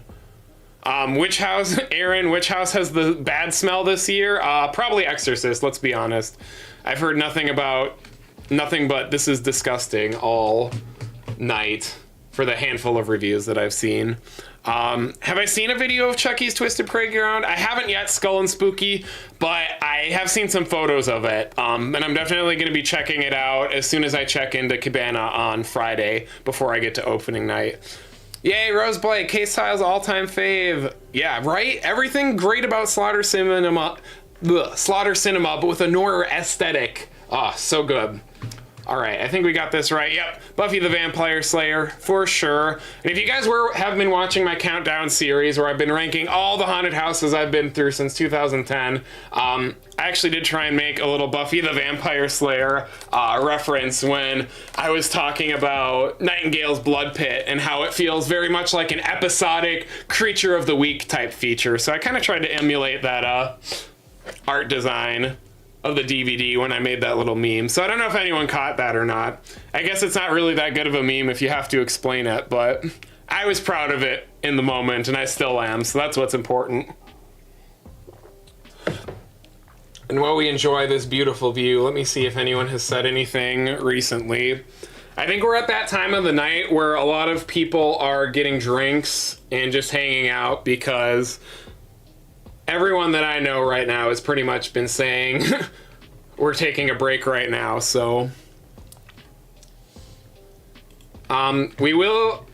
Which house, Aaron, which house has the bad smell this year? Probably Exorcist, let's be honest. I've heard nothing but this is disgusting all night for the handful of reviews that I've seen. Have I seen a video of Chucky's Twisted Playground? I haven't yet, Skull and Spooky, but I have seen some photos of it. And I'm definitely going to be checking it out as soon as I check into Cabana on Friday before I get to opening night. Yay, Rose Blake, K-Style's all-time fave. Yeah, right? Everything great about Slaughter Cinema, but with a noir aesthetic. Ah, so good. All right, I think we got this right. Yep, Buffy the Vampire Slayer, for sure. And if you guys have been watching my countdown series where I've been ranking all the haunted houses I've been through since 2010, I actually did try and make a little Buffy the Vampire Slayer reference when I was talking about Nightingale's Blood Pit and how it feels very much like an episodic Creature of the Week type feature. So I kind of tried to emulate that art design of the DVD when I made that little meme. So I don't know if anyone caught that or not. I guess it's not really that good of a meme if you have to explain it, but I was proud of it in the moment, and I still am, so that's what's important. And while we enjoy this beautiful view, let me see if anyone has said anything recently. I think we're at that time of the night where a lot of people are getting drinks and just hanging out because everyone that I know right now has pretty much been saying we're taking a break right now, so I'm waiting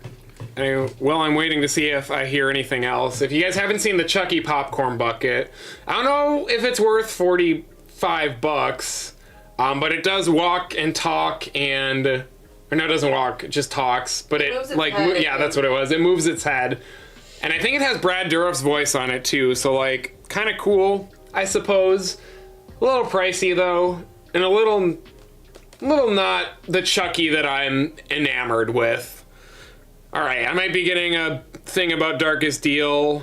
to see if I hear anything else. If you guys haven't seen the Chucky popcorn bucket, I don't know if it's worth $45, but it does walk and talk and, or no, it doesn't walk, it just talks, but it like, yeah, that's what it was. It moves its head. And I think it has Brad Dourif's voice on it too, so like, kind of cool, I suppose. A little pricey though, and a little not the Chucky that I'm enamored with. All right, I might be getting a thing about Darkest Deal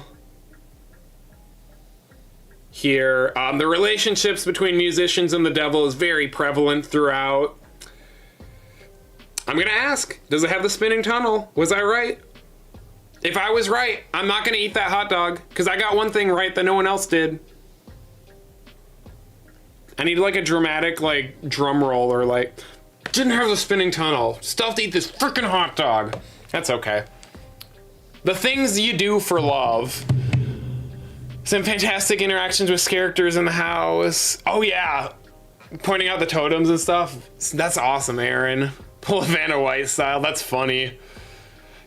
here. The relationships between musicians and the devil is very prevalent throughout. I'm gonna ask, does it have the spinning tunnel? Was I right? If I was right, I'm not gonna eat that hot dog, because I got one thing right that no one else did. I need like a dramatic like drum roll or like, didn't have the spinning tunnel. Still have to eat this freaking hot dog. That's okay. The things you do for love. Some fantastic interactions with characters in the house. Oh yeah, pointing out the totems and stuff. That's awesome, Aaron. Pull a Vanna White style, that's funny.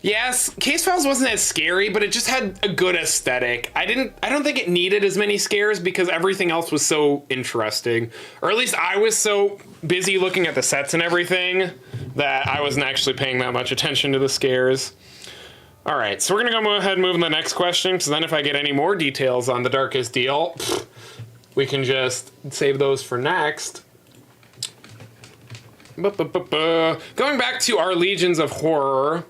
Yes, Case Files wasn't as scary, but it just had a good aesthetic. I don't think it needed as many scares because everything else was so interesting. Or at least I was so busy looking at the sets and everything that I wasn't actually paying that much attention to the scares. All right, so we're gonna go ahead and move on to the next question, because then if I get any more details on the Darkest Deal, we can just save those for next. Going back to our Legions of Horror,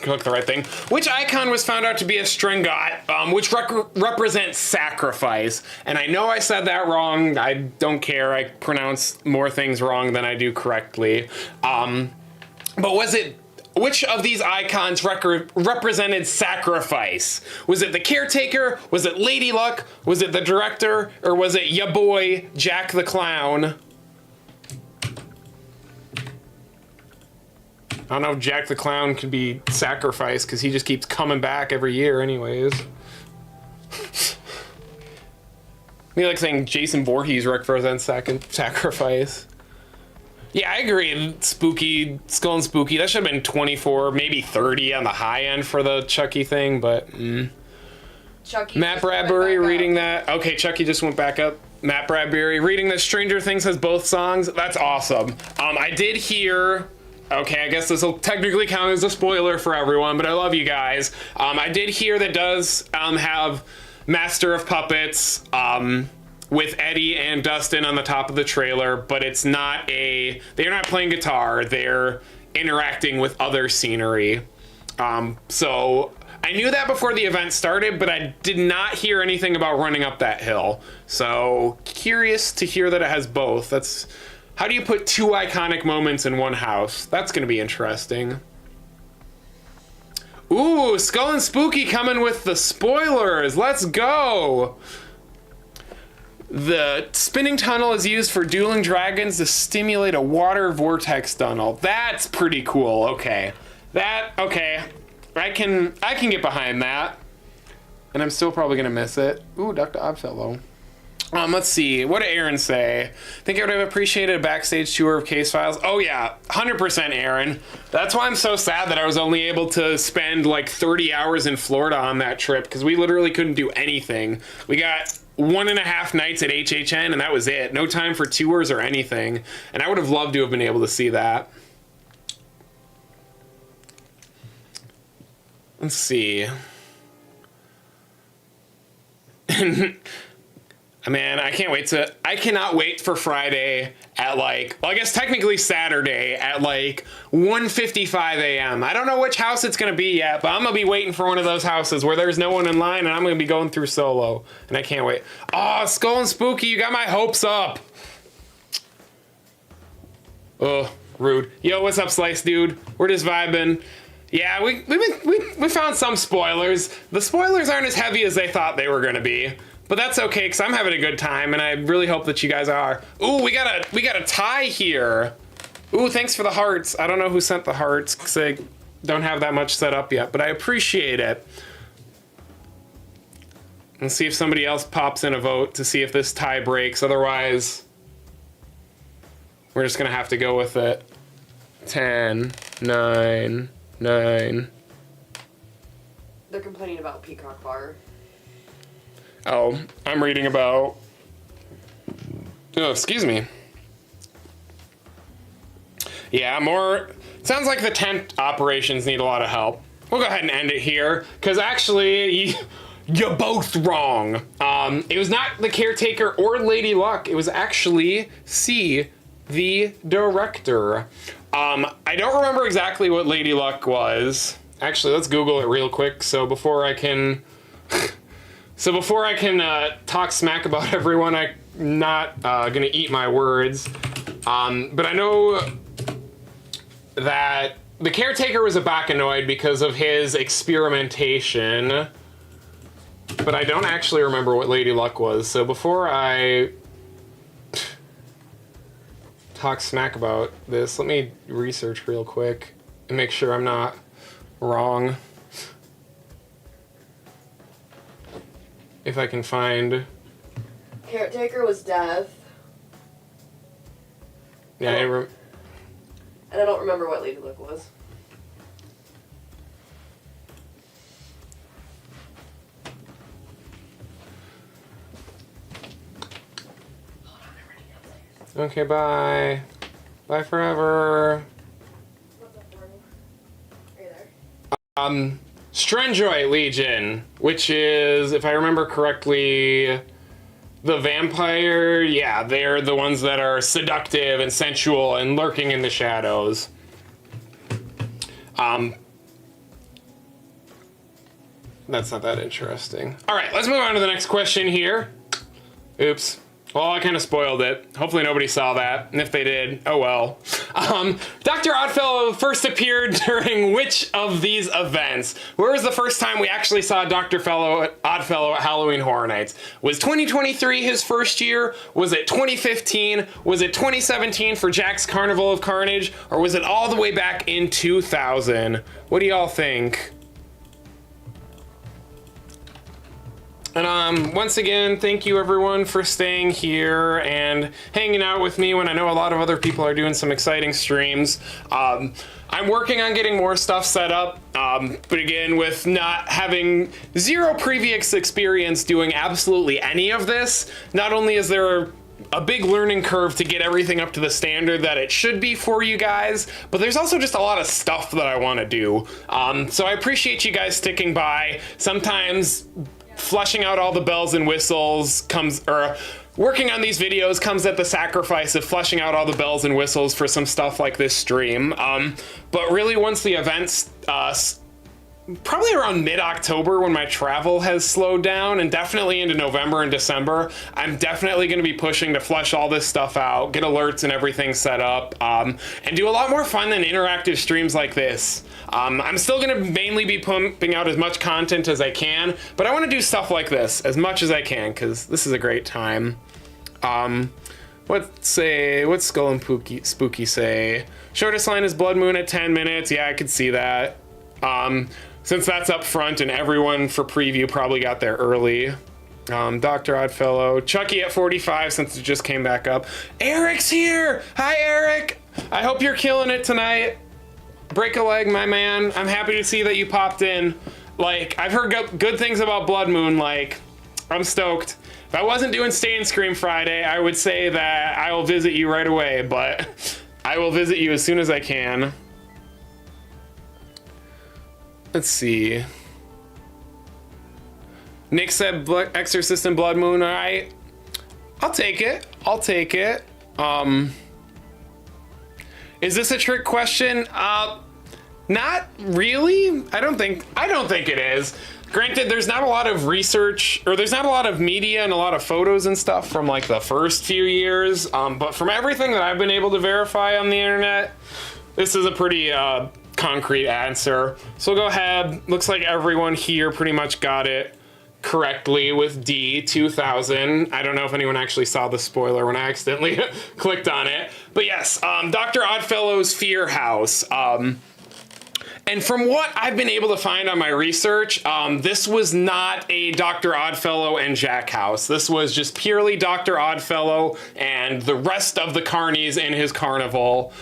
click the right thing. Which icon was found out to be a Stringot, which represents sacrifice? And I know I said that wrong. I don't care. I pronounce more things wrong than I do correctly. But was it, which of these icons represented sacrifice? Was it the caretaker? Was it Lady Luck? Was it the director? Or was it ya boy, Jack the Clown? I don't know if Jack the Clown can be sacrificed because he just keeps coming back every year anyways. Me like saying Jason Voorhees represents sacrifice. Yeah, I agree. Spooky, Skull and Spooky, that should have been 24, maybe 30 on the high end for the Chucky thing, but
Chucky
Matt Bradbury reading that. Okay, Chucky just went back up. Matt Bradbury reading that Stranger Things has both songs. That's awesome. I did hear... Okay, I guess this will technically count as a spoiler for everyone, but I love you guys. I did hear that does have Master of Puppets with Eddie and Dustin on the top of the trailer, but it's not they're not playing guitar, they're interacting with other scenery. So I knew that before the event started, but I did not hear anything about running up that hill. So curious to hear that it has both. How do you put two iconic moments in one house? That's gonna be interesting. Ooh, Skull and Spooky coming with the spoilers. Let's go. The spinning tunnel is used for dueling dragons to stimulate a water vortex tunnel. That's pretty cool. Okay. Okay. I can get behind that. And I'm still probably gonna miss it. Ooh, Dr. Oddfellow. Let's see. What did Aaron say? Think I would have appreciated a backstage tour of Case Files. Oh yeah, 100% Aaron. That's why I'm so sad that I was only able to spend like 30 hours in Florida on that trip, because we literally couldn't do anything. We got 1.5 nights at HHN and that was it. No time for tours or anything. And I would have loved to have been able to see that. Let's see. Man, I cannot wait for Friday at well, I guess technically Saturday at 1:55 a.m. I don't know which house it's going to be yet, but I'm going to be waiting for one of those houses where there's no one in line and I'm going to be going through solo. And I can't wait. Oh, Skull and Spooky, you got my hopes up. Oh, rude. Yo, what's up, Slice Dude? We're just vibing. Yeah, we found some spoilers. The spoilers aren't as heavy as they thought they were going to be. But that's okay, because I'm having a good time, and I really hope that you guys are. Ooh, we got a tie here. Ooh, thanks for the hearts. I don't know who sent the hearts, because I don't have that much set up yet, but I appreciate it. Let's see if somebody else pops in a vote to see if this tie breaks. Otherwise, we're just going to have to go with it. 10, 9, 9.
They're complaining about Peacock Bar.
Oh, I'm reading about... Oh, excuse me. Yeah, more... Sounds like the tent operations need a lot of help. We'll go ahead and end it here, because actually, you're both wrong. It was not the caretaker or Lady Luck. It was actually C, the director. I don't remember exactly what Lady Luck was. Actually, let's Google it real quick, so before I can... talk smack about everyone, I'm not gonna eat my words. But I know that the caretaker was a Bacanoid because of his experimentation. But I don't actually remember what Lady Luck was. So before I talk smack about this, let me research real quick and make sure I'm not wrong. If I can find...
Caretaker was Death.
Yeah,
and I don't remember what Lady Luck was.
Okay, bye. Bye forever.
What's up, Jordan? Are you there?
Strenjoy Legion, which is, if I remember correctly, the vampire. Yeah, they're the ones that are seductive and sensual and lurking in the shadows. That's not that interesting. All right, let's move on to the next question here. Oops. Well, I kind of spoiled it. Hopefully nobody saw that, and if they did, oh well. Dr. Oddfellow first appeared during which of these events? Where was the first time we actually saw Oddfellow at Halloween Horror Nights? Was 2023 his first year? Was it 2015? Was it 2017 for Jack's Carnival of Carnage? Or was it all the way back in 2000? What do y'all think? And once again, thank you everyone for staying here and hanging out with me when I know a lot of other people are doing some exciting streams. I'm working on getting more stuff set up, but again, with not having zero previous experience doing absolutely any of this, not only is there a big learning curve to get everything up to the standard that it should be for you guys, but there's also just a lot of stuff that I want to do. So I appreciate you guys sticking by. Sometimes flushing out all the bells and whistles working on these videos comes at the sacrifice of fleshing out all the bells and whistles for some stuff like this stream. But really, once the events, probably around mid-October when my travel has slowed down, and definitely into November and December, I'm definitely going to be pushing to flesh all this stuff out, get alerts and everything set up, and do a lot more fun than interactive streams like this. I'm still going to mainly be pumping out as much content as I can, but I want to do stuff like this as much as I can, because this is a great time. What's Skull and Spooky say? Shortest line is Blood Moon at 10 minutes. Yeah, I could see that. Since that's up front and everyone for preview probably got there early. Dr. Oddfellow. Chucky at 45 since it just came back up. Eric's here! Hi, Eric! I hope you're killing it tonight. Break a leg, my man. I'm happy to see that you popped in. Like, I've heard good things about Blood Moon. Like, I'm stoked. If I wasn't doing Stay and Scream Friday, I would say that I will visit you right away, but I will visit you as soon as I can. Let's see. Nick said Exorcist and Blood Moon. All right, I'll take it. I'll take it. Is this a trick question? Not really. I don't think it is. Granted, there's not a lot of research, or there's not a lot of media and a lot of photos and stuff from like the first few years. But from everything that I've been able to verify on the internet, this is a pretty concrete answer. So we'll go ahead. Looks like everyone here pretty much got it correctly with D, 2000. I don't know if anyone actually saw the spoiler when I accidentally clicked on it. But yes, Dr. Oddfellow's Fear House. And from what I've been able to find on my research, this was not a Dr. Oddfellow and Jack house. This was just purely Dr. Oddfellow and the rest of the carnies in his carnival.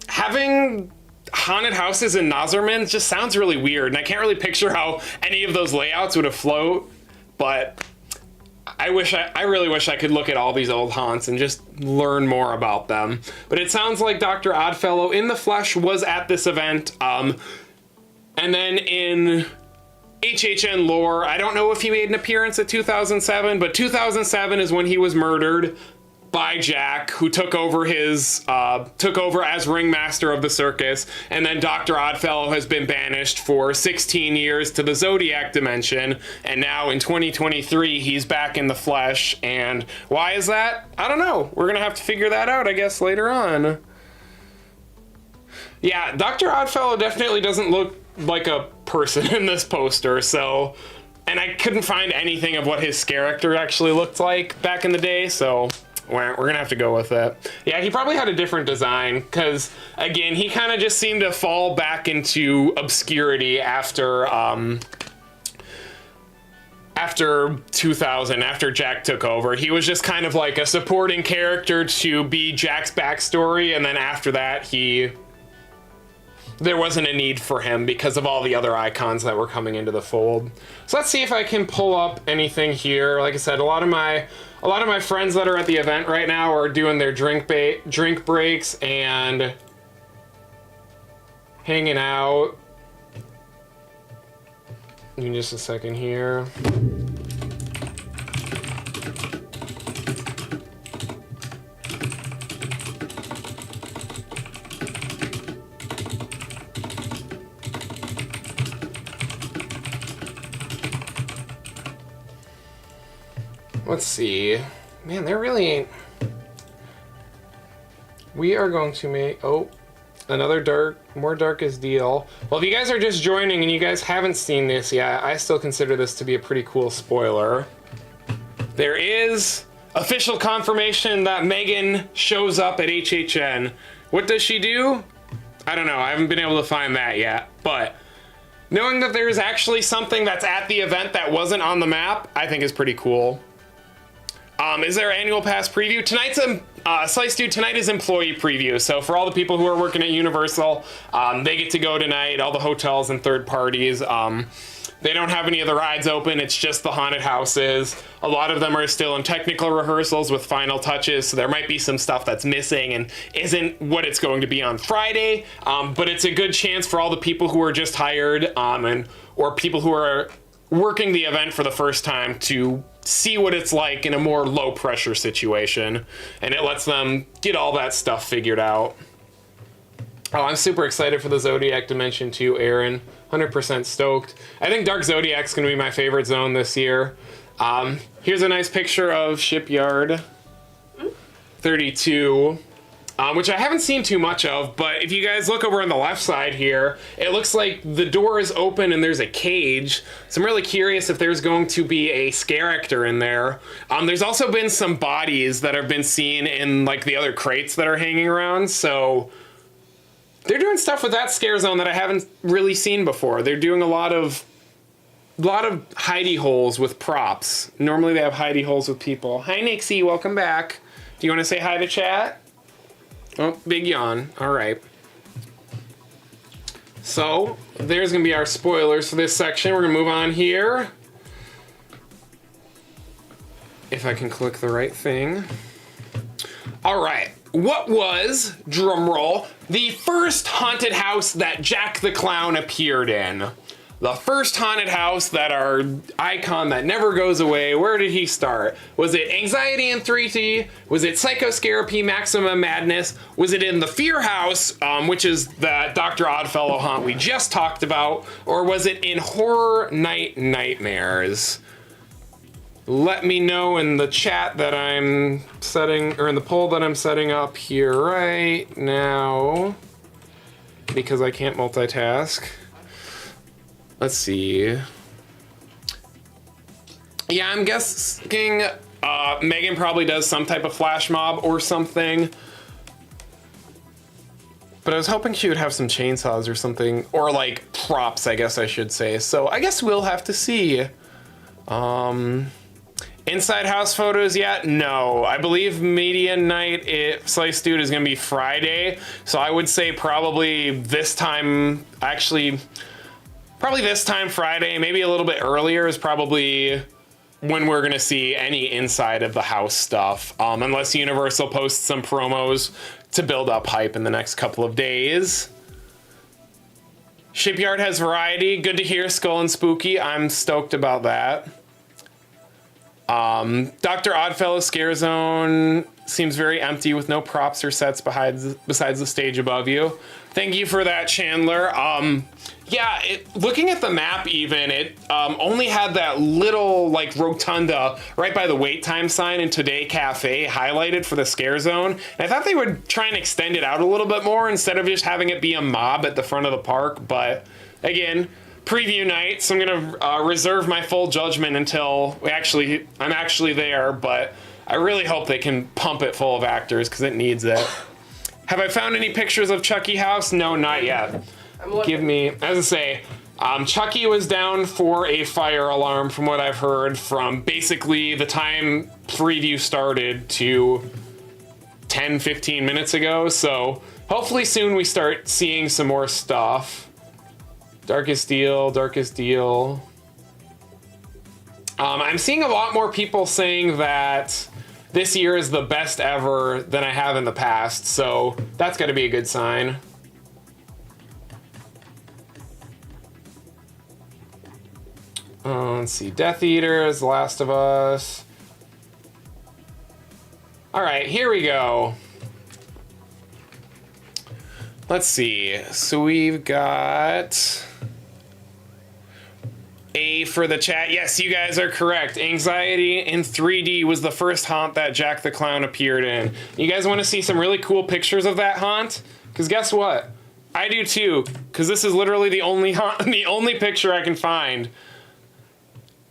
Having haunted houses in Nazarman just sounds really weird, and I can't really picture how any of those layouts would afloat, but I really wish I could look at all these old haunts and just learn more about them. But it sounds like Dr. Oddfellow in the flesh was at this event. And then in HHN lore, I don't know if he made an appearance at 2007, but 2007 is when he was murdered by Jack, who took over as ringmaster of the circus, and then Dr. Oddfellow has been banished for 16 years to the Zodiac dimension, and now in 2023 he's back in the flesh. And why is that? I don't know. We're gonna have to figure that out, I guess, later on. Yeah, Dr. Oddfellow definitely doesn't look like a person in this poster, so, and I couldn't find anything of what his character actually looked like back in the day, so we're gonna have to go with it. Yeah, he probably had a different design, because again, he kind of just seemed to fall back into obscurity after 2000, after Jack took over. He was just kind of like a supporting character to be Jack's backstory, and then after that there wasn't a need for him because of all the other icons that were coming into the fold. So let's see if I can pull up anything here. Like I said, a lot of my friends that are at the event right now are doing their drink breaks and hanging out. Give me just a second here. Let's see. Man, there really ain't. We are going to make, another more darkest deal. Well, if you guys are just joining and you guys haven't seen this yet, I still consider this to be a pretty cool spoiler. There is official confirmation that Megan shows up at HHN. What does she do? I don't know. I haven't been able to find that yet, but knowing that there's actually something that's at the event that wasn't on the map, I think is pretty cool. Is there an annual pass preview? Tonight's Slice Dude, tonight is employee preview. So for all the people who are working at Universal, they get to go tonight, all the hotels and third parties. They don't have any of the rides open, it's just the haunted houses. A lot of them are still in technical rehearsals with final touches, so there might be some stuff that's missing and isn't what it's going to be on Friday. But it's a good chance for all the people who are just hired or people who are working the event for the first time to see what it's like in a more low pressure situation, and it lets them get all that stuff figured out. Oh, I'm super excited for the Zodiac Dimension too, Aaron. 100% stoked. I think Dark Zodiac's gonna be my favorite zone this year. Here's a nice picture of Shipyard 32. Which I haven't seen too much of, but if you guys look over on the left side here, it looks like the door is open and there's a cage. So I'm really curious if there's going to be a scare actor in there. There's also been some bodies that have been seen in like the other crates that are hanging around. So they're doing stuff with that scare zone that I haven't really seen before. They're doing a lot of hidey holes with props. Normally they have hidey holes with people. Hi Nixie, welcome back. Do you want to say hi to chat? Oh, big yawn. All right. So, there's going to be our spoilers for this section. We're going to move on here. If I can click the right thing. All right. What was, drumroll, the first haunted house that Jack the Clown appeared in? The first haunted house that our icon that never goes away, where did he start? Was it Anxiety in 3D? Was it Psychoscarapy Maximum Madness? Was it in the Fear House, which is the Dr. Oddfellow haunt we just talked about? Or was it in Horror Night Nightmares? Let me know in the chat that I'm setting, or in the poll that I'm setting up here right now, because I can't multitask. Let's see. Yeah, I'm guessing Megan probably does some type of flash mob or something. But I was hoping she would have some chainsaws or something, or like props, I guess I should say. So I guess we'll have to see. Inside house photos yet? No. I believe media night at Slice Dude is gonna be Friday. So I would say probably this time, actually, probably this time Friday, maybe a little bit earlier is probably when we're gonna see any inside of the house stuff. Unless Universal posts some promos to build up hype in the next couple of days. Shipyard has variety. Good to hear, Skull and Spooky. I'm stoked about that. Dr. Oddfellow Scare Zone seems very empty with no props or sets besides the stage above you. Thank you for that, Chandler. Yeah, looking at the map even, it only had that little like rotunda right by the wait time sign in Today Cafe highlighted for the scare zone. And I thought they would try and extend it out a little bit more instead of just having it be a mob at the front of the park. But again, preview night, so I'm gonna reserve my full judgment until I'm actually there. But I really hope they can pump it full of actors because it needs it. Have I found any pictures of Chucky House? No, not yet. Give me, as I say, Chucky was down for a fire alarm from what I've heard from basically the time preview started to 10-15 minutes ago. So hopefully soon we start seeing some more stuff. Darkest Deal, Darkest Deal. I'm seeing a lot more people saying that this year is the best ever than I have in the past, so that's gotta be a good sign. Let's see, Death Eaters, The Last of Us. All right, here we go. Let's see, so we've got A for the chat. Yes, you guys are correct. Anxiety in 3D was the first haunt that Jack the Clown appeared in. You guys want to see some really cool pictures of that haunt? Because guess what? I do too, because this is literally the only picture I can find.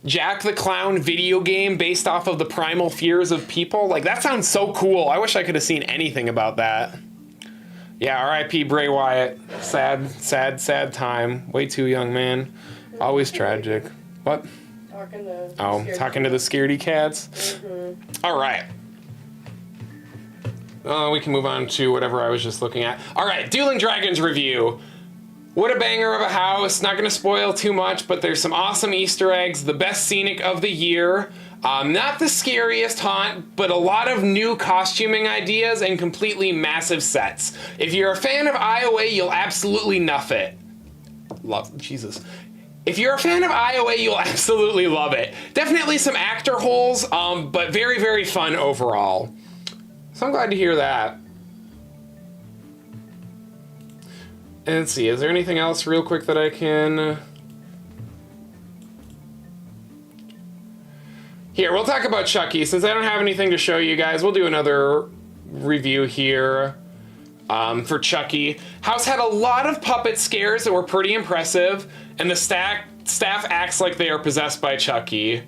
Jack the Clown video game based off of the primal fears of people. Like, that sounds so cool. I wish I could have seen anything about that. Yeah, R.I.P. Bray Wyatt. Sad, sad, sad time. Way too young, man. Always tragic. What?
Talking to
talking to the scaredy cats?
Mm-hmm.
All right. We can move on to whatever I was just looking at. All right, Dueling Dragons review. What a banger of a house. Not going to spoil too much, but there's some awesome Easter eggs. The best scenic of the year. Not the scariest haunt, but a lot of new costuming ideas and completely massive sets. If you're a fan of Iowa, you'll absolutely nuff it. Jesus. If you're a fan of Iowa, you'll absolutely love it. Definitely some actor holes, but very, very fun overall. So I'm glad to hear that. And let's see, is there anything else real quick that I can... Here, we'll talk about Chucky. Since I don't have anything to show you guys, we'll do another review here for Chucky. House had a lot of puppet scares that were pretty impressive, and the staff acts like they are possessed by Chucky.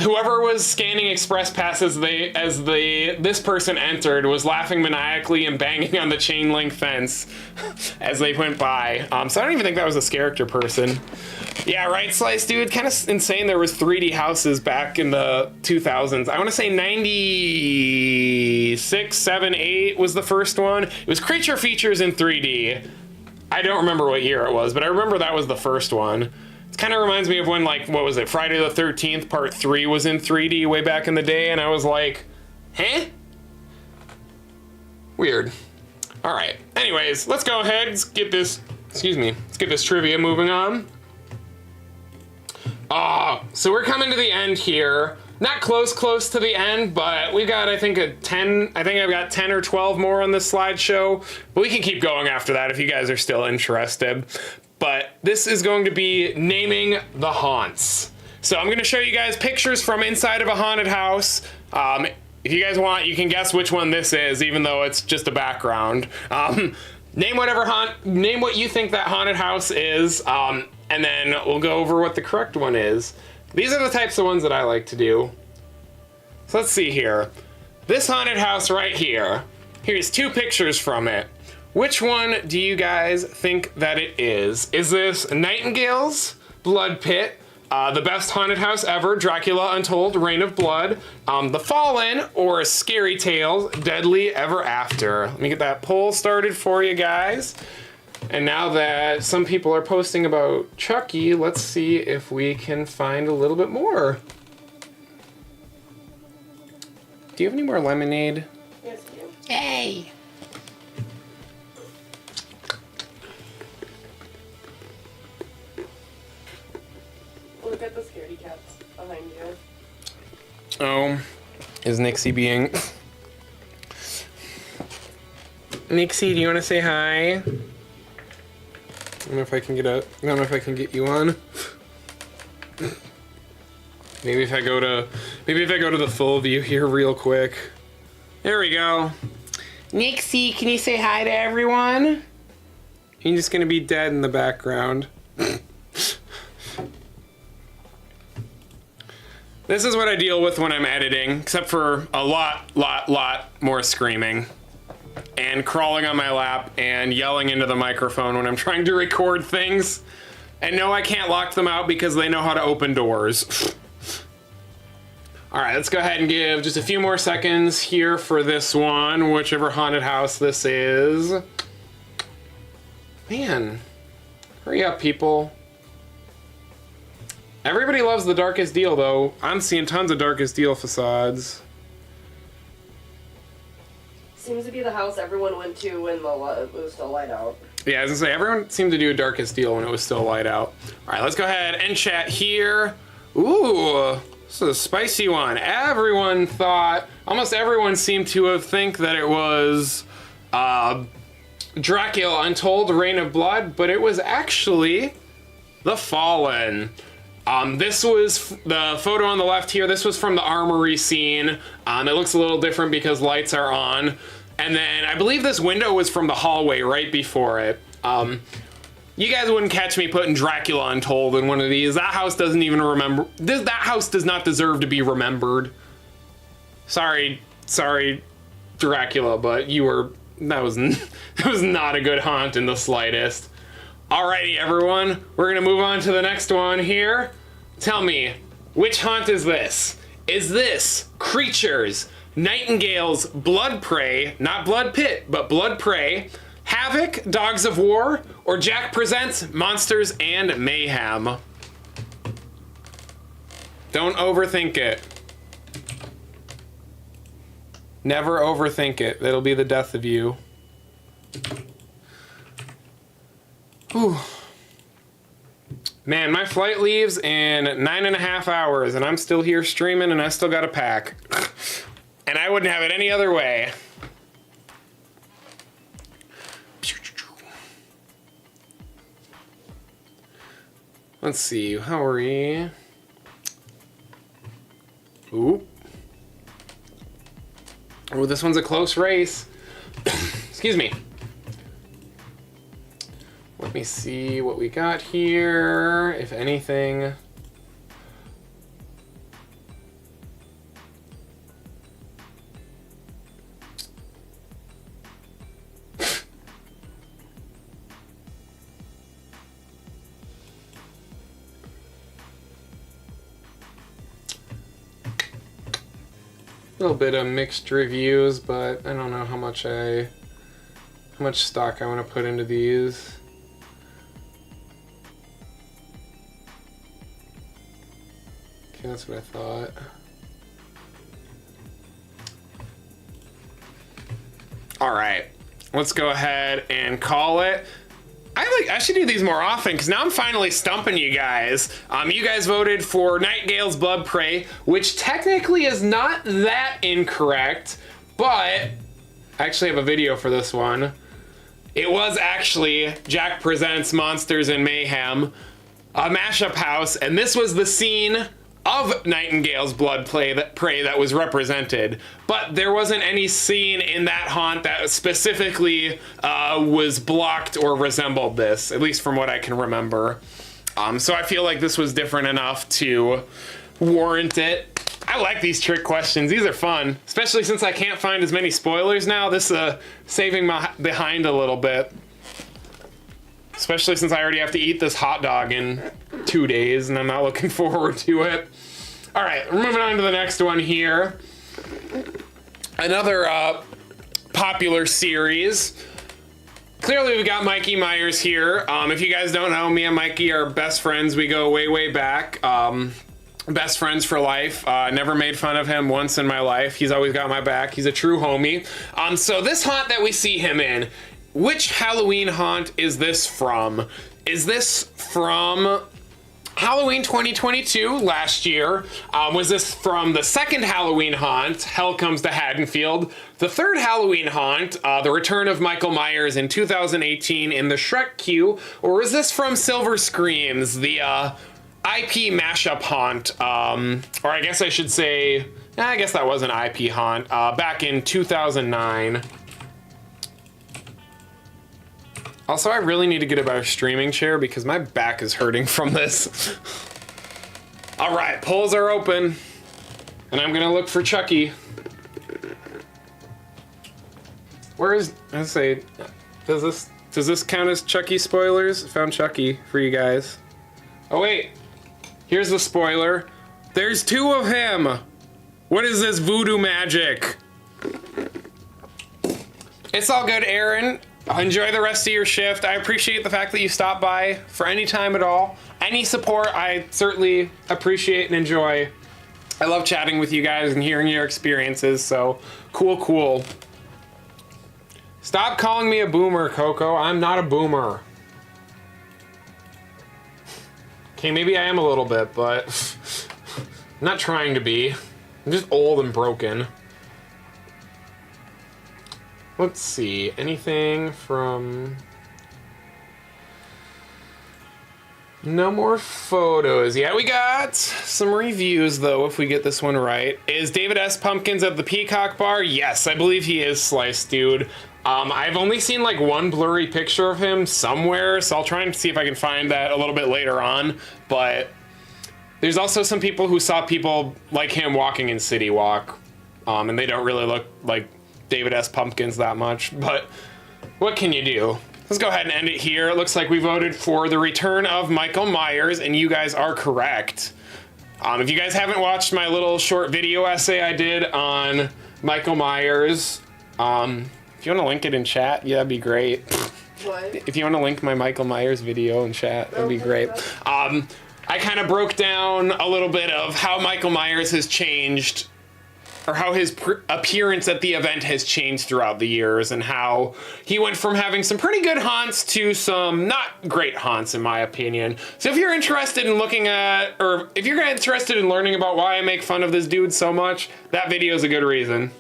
Whoever was scanning express passes this person entered was laughing maniacally and banging on the chain link fence as they went by. So I don't even think that was a character person. Yeah, right, Slice, dude. Kind of insane there was 3D houses back in the 2000s. I want to say 96, 7, 8 was the first one. It was creature features in 3D. I don't remember what year it was, but I remember that was the first one. It kind of reminds me of when, like, what was it, Friday the 13th Part 3 was in 3D way back in the day, and I was like, huh? Weird. All right. Anyways, let's go ahead. Let's get this trivia moving on. So we're coming to the end here. Not close to the end, but we got, I think, I've got 10 or 12 more on this slideshow, but we can keep going after that if you guys are still interested. But this is going to be naming the haunts. So I'm going to show you guys pictures from inside of a haunted house. If you guys want, you can guess which one this is, even though it's just a background. Name what you think that haunted house is, and then we'll go over what the correct one is. These are the types of ones that I like to do. So let's see here. This haunted house right here. Here's 2 pictures from it. Which one do you guys think that it is? Is this Nightingale's Blood Pit, The Best Haunted House Ever, Dracula Untold, Reign of Blood, The Fallen, or Scary Tales, Deadly Ever After? Let me get that poll started for you guys. And now that some people are posting about Chucky, let's see if we can find a little bit more. Do you have any more lemonade?
Yes, I do.
Yay!
Look at the scaredy cats behind you.
Oh, is Nixie being... Nixie, do you want to say hi? I don't know if I can get you on. Maybe if I go to the full view here real quick. There we go. Nixie, can you say hi to everyone? You're just gonna be dead in the background. This is what I deal with when I'm editing, except for a lot more screaming. And crawling on my lap and yelling into the microphone when I'm trying to record things. And no, I can't lock them out because they know how to open doors. All right, let's go ahead and give just a few more seconds here for this one, whichever haunted house this is. Man, hurry up, people. Everybody loves the Darkest Deal, though. I'm seeing tons of Darkest Deal facades.
Seems to be the house everyone went to when it was still light out.
Yeah, I was gonna say, everyone seemed to do a Darkest Deal when it was still light out. All right, let's go ahead and chat here. Ooh, this is a spicy one. Almost everyone seemed to have think that it was Dracula Untold, Reign of Blood, but it was actually The Fallen. This was the photo on the left here. This was from the armory scene. It looks a little different because lights are on. And then I believe this window was from the hallway right before it. You guys wouldn't catch me putting Dracula Untold in one of these. That house doesn't even remember. That house does not deserve to be remembered. Sorry, Dracula, but that was not a good haunt in the slightest. Alrighty, everyone, we're gonna move on to the next one here. Tell me, which haunt is this? Is this Creatures, Nightingale's Blood Prey, not Blood Pit, but Blood Prey, Havoc, Dogs of War, or Jack Presents Monsters and Mayhem? Don't overthink it. Never overthink it. It'll be the death of you. Whew. Man, my flight leaves in 9.5 hours, and I'm still here streaming, and I still got to pack. And I wouldn't have it any other way. Let's see, how are we? Ooh. Oh, this one's a close race. Excuse me. Let me see what we got here, if anything. A little bit of mixed reviews, but I don't know how much stock I want to put into these. Okay, that's what I thought. All right, let's go ahead and call it. I should do these more often because now I'm finally stumping you guys. You guys voted for Nightingale's Blood Prey, which technically is not that incorrect, but I actually have a video for this one. It was actually Jack Presents Monsters and Mayhem, a mashup house, and this was the scene of Nightingale's Blood Prey that was represented, but there wasn't any scene in that haunt that specifically was blocked or resembled this, at least from what I can remember. So I feel like this was different enough to warrant it. I like these trick questions. These are fun, especially since I can't find as many spoilers now. This is saving my behind a little bit. Especially since I already have to eat this hot dog in 2 days, and I'm not looking forward to it. All right, we're moving on to the next one here. Another popular series. Clearly, we've got Mikey Myers here. If you guys don't know, me and Mikey are best friends. We go way, way back. Best friends for life. Never made fun of him once in my life. He's always got my back. He's a true homie. So this haunt that we see him in, which Halloween haunt is this from? Is this from Halloween 2022, last year? Was this from the second Halloween haunt, Hell Comes to Haddonfield? The third Halloween haunt, the return of Michael Myers in 2018 in the Shrek queue? Or is this from Silver Screams, the IP mashup haunt? Or I guess I should say, I guess that was an IP haunt, back in 2009. Also, I really need to get a better streaming chair because my back is hurting from this. All right, polls are open, and I'm gonna look for Chucky. Where is, let's say, does this count as Chucky spoilers? I found Chucky for you guys. Oh wait, here's the spoiler. There's 2 of him. What is this voodoo magic? It's all good, Aaron. Enjoy the rest of your shift. I appreciate the fact that you stopped by for any time at all. Any support, I certainly appreciate and enjoy. I love chatting with you guys and hearing your experiences, so cool. Stop calling me a boomer, Coco. I'm not a boomer. Okay, maybe I am a little bit, but I'm not trying to be. I'm just old and broken. Let's see, anything from... No more photos. Yeah, we got some reviews, though, if we get this one right. Is David S. Pumpkins at the Peacock Bar? Yes, I believe he is Slice Dude. I've only seen, like, one blurry picture of him somewhere, so I'll try and see if I can find that a little bit later on. But there's also some people who saw people like him walking in City Walk, and they don't really look like David S. Pumpkins that much, but what can you do? Let's go ahead and end it here. It looks like we voted for the return of Michael Myers, and you guys are correct. If you guys haven't watched my little short video essay I did on Michael Myers, if you want to link it in chat, yeah, that'd be great.
What?
If you want to link my Michael Myers video in chat, that'd be great. I kind of broke down a little bit of how Michael Myers has changed his appearance at the event has changed throughout the years, and how he went from having some pretty good haunts to some not great haunts, in my opinion. So if you're interested in looking at, or if you're interested in learning about why I make fun of this dude so much, that video is a good reason.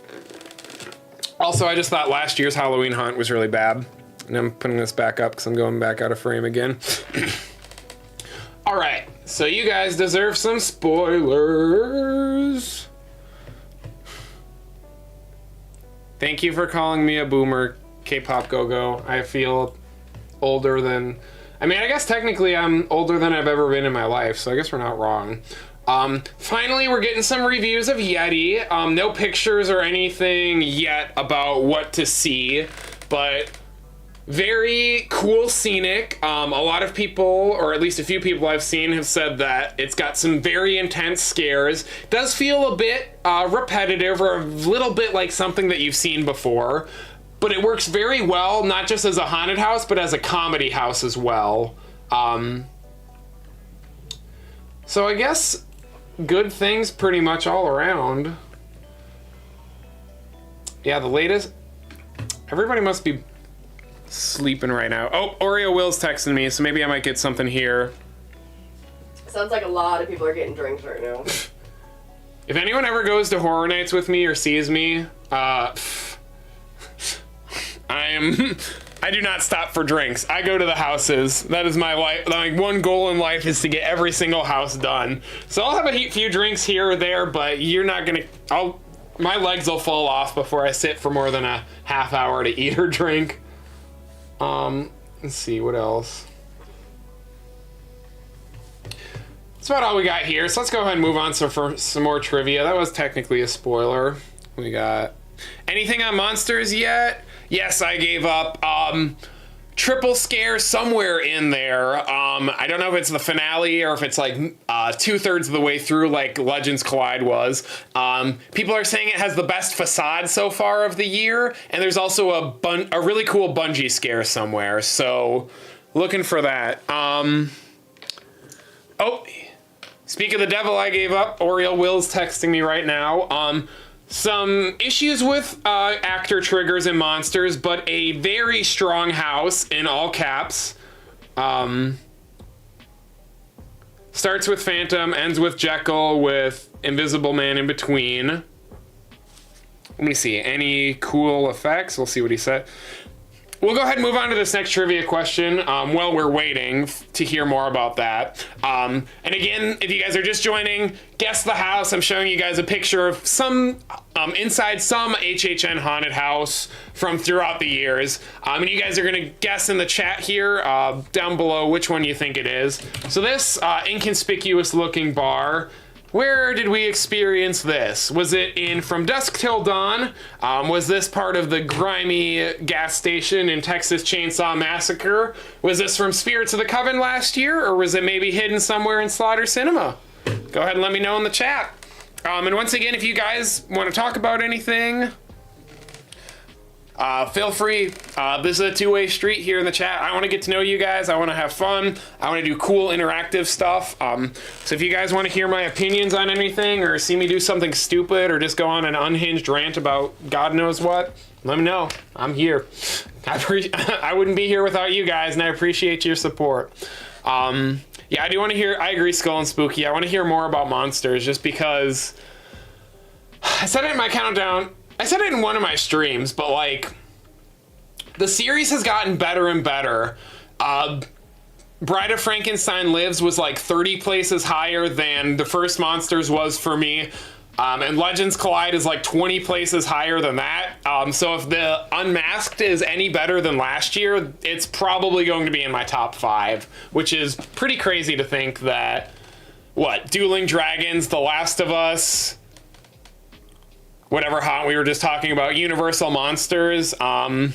Also, I just thought last year's Halloween haunt was really bad. And I'm putting this back up because I'm going back out of frame again. All right, so you guys deserve some spoilers. Thank you for calling me a boomer, K-pop go-go. I feel older than, I mean, I guess technically I'm older than I've ever been in my life, so I guess we're not wrong. Finally, we're getting some reviews of Yeti. No pictures or anything yet about what to see, but very cool Scenic. A lot of people, or at least a few people I've seen, have said that it's got some very intense scares. Does feel a bit repetitive, or a little bit like something that you've seen before, but it works very well, not just as a haunted house, but as a comedy house as well. So I guess good things pretty much all around. Yeah, the latest, everybody must be sleeping right now. Oh, Oreo Will's texting me, so maybe I might get something here.
Sounds like a lot of people are getting drinks right now.
If anyone ever goes to horror nights with me or sees me, I do not stop for drinks. I go to the houses. That is my life. Like, one goal in life is to get every single house done. So I'll have a few drinks here or there, but you're not gonna, my legs will fall off before I sit for more than a half hour to eat or drink. Let's see, what else? That's about all we got here, so let's go ahead and move on for some more trivia. That was technically a spoiler. We got anything on monsters yet? Yes, I gave up. Triple scare somewhere in there. I don't know if it's the finale or if it's like 2/3 of the way through, like Legends Collide was. People are saying it has the best facade so far of the year, and there's also a really cool bungee scare somewhere. So looking for that. Oh, speak of the devil, I gave up. Oriel Will's texting me right now. Some issues with actor triggers and monsters, but a very strong house in all caps. Starts with Phantom, ends with Jekyll, with Invisible Man in between. Let me see, any cool effects? We'll see what he said. We'll go ahead and move on to this next trivia question while we're waiting to hear more about that. And again, if you guys are just joining, guess the house. I'm showing you guys a picture of some inside some HHN haunted house from throughout the years. And you guys are gonna guess in the chat here down below which one you think it is. So this inconspicuous looking bar, where did we experience this? Was it in From Dusk Till Dawn? Was this part of the grimy gas station in Texas Chainsaw Massacre? Was this from Spirits of the Coven last year? Or was it maybe hidden somewhere in Slaughter Cinema? Go ahead and let me know in the chat. And once again, if you guys want to talk about anything, feel free. This is a two-way street here in the chat. I want to get to know you guys. I want to have fun. I want to do cool interactive stuff. So if you guys want to hear my opinions on anything, or see me do something stupid, or just go on an unhinged rant about God knows what, let me know. I'm here. I wouldn't be here without you guys, and I appreciate your support. Yeah, I do want to hear, I agree, Skull and Spooky. I want to hear more about monsters, just because I said it in my countdown. I said it in one of my streams, but like, the series has gotten better and better. Bride of Frankenstein Lives was like 30 places higher than the first Monsters was for me. And Legends Collide is like 20 places higher than that. So if the Unmasked is any better than last year, it's probably going to be in my top 5, which is pretty crazy to think that, what, Dueling Dragons, The Last of Us, whatever haunt we were just talking about, Universal Monsters, and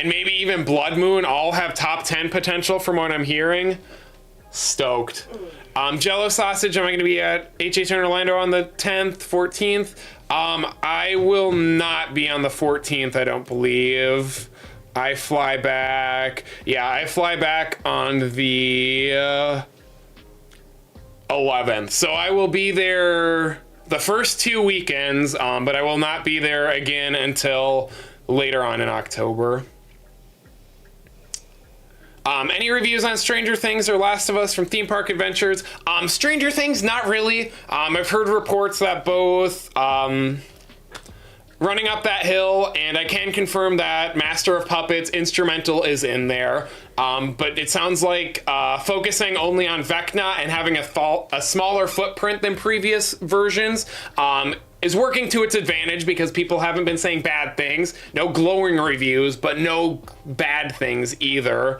maybe even Blood Moon all have top 10 potential from what I'm hearing. Stoked. Jello Sausage, am I going to be at HHN Orlando on the 10th, 14th? I will not be on the 14th, I don't believe. I fly back. Yeah, I fly back on the 11th. So I will be there the first 2 weekends, but I will not be there again until later on in October. Any reviews on Stranger Things or Last of Us from Theme Park Adventures? Stranger Things, not really. I've heard reports that both Running Up That Hill and I can confirm that Master of Puppets Instrumental is in there. But it sounds like focusing only on Vecna and having a smaller footprint than previous versions is working to its advantage because people haven't been saying bad things. No glowing reviews, but no bad things either.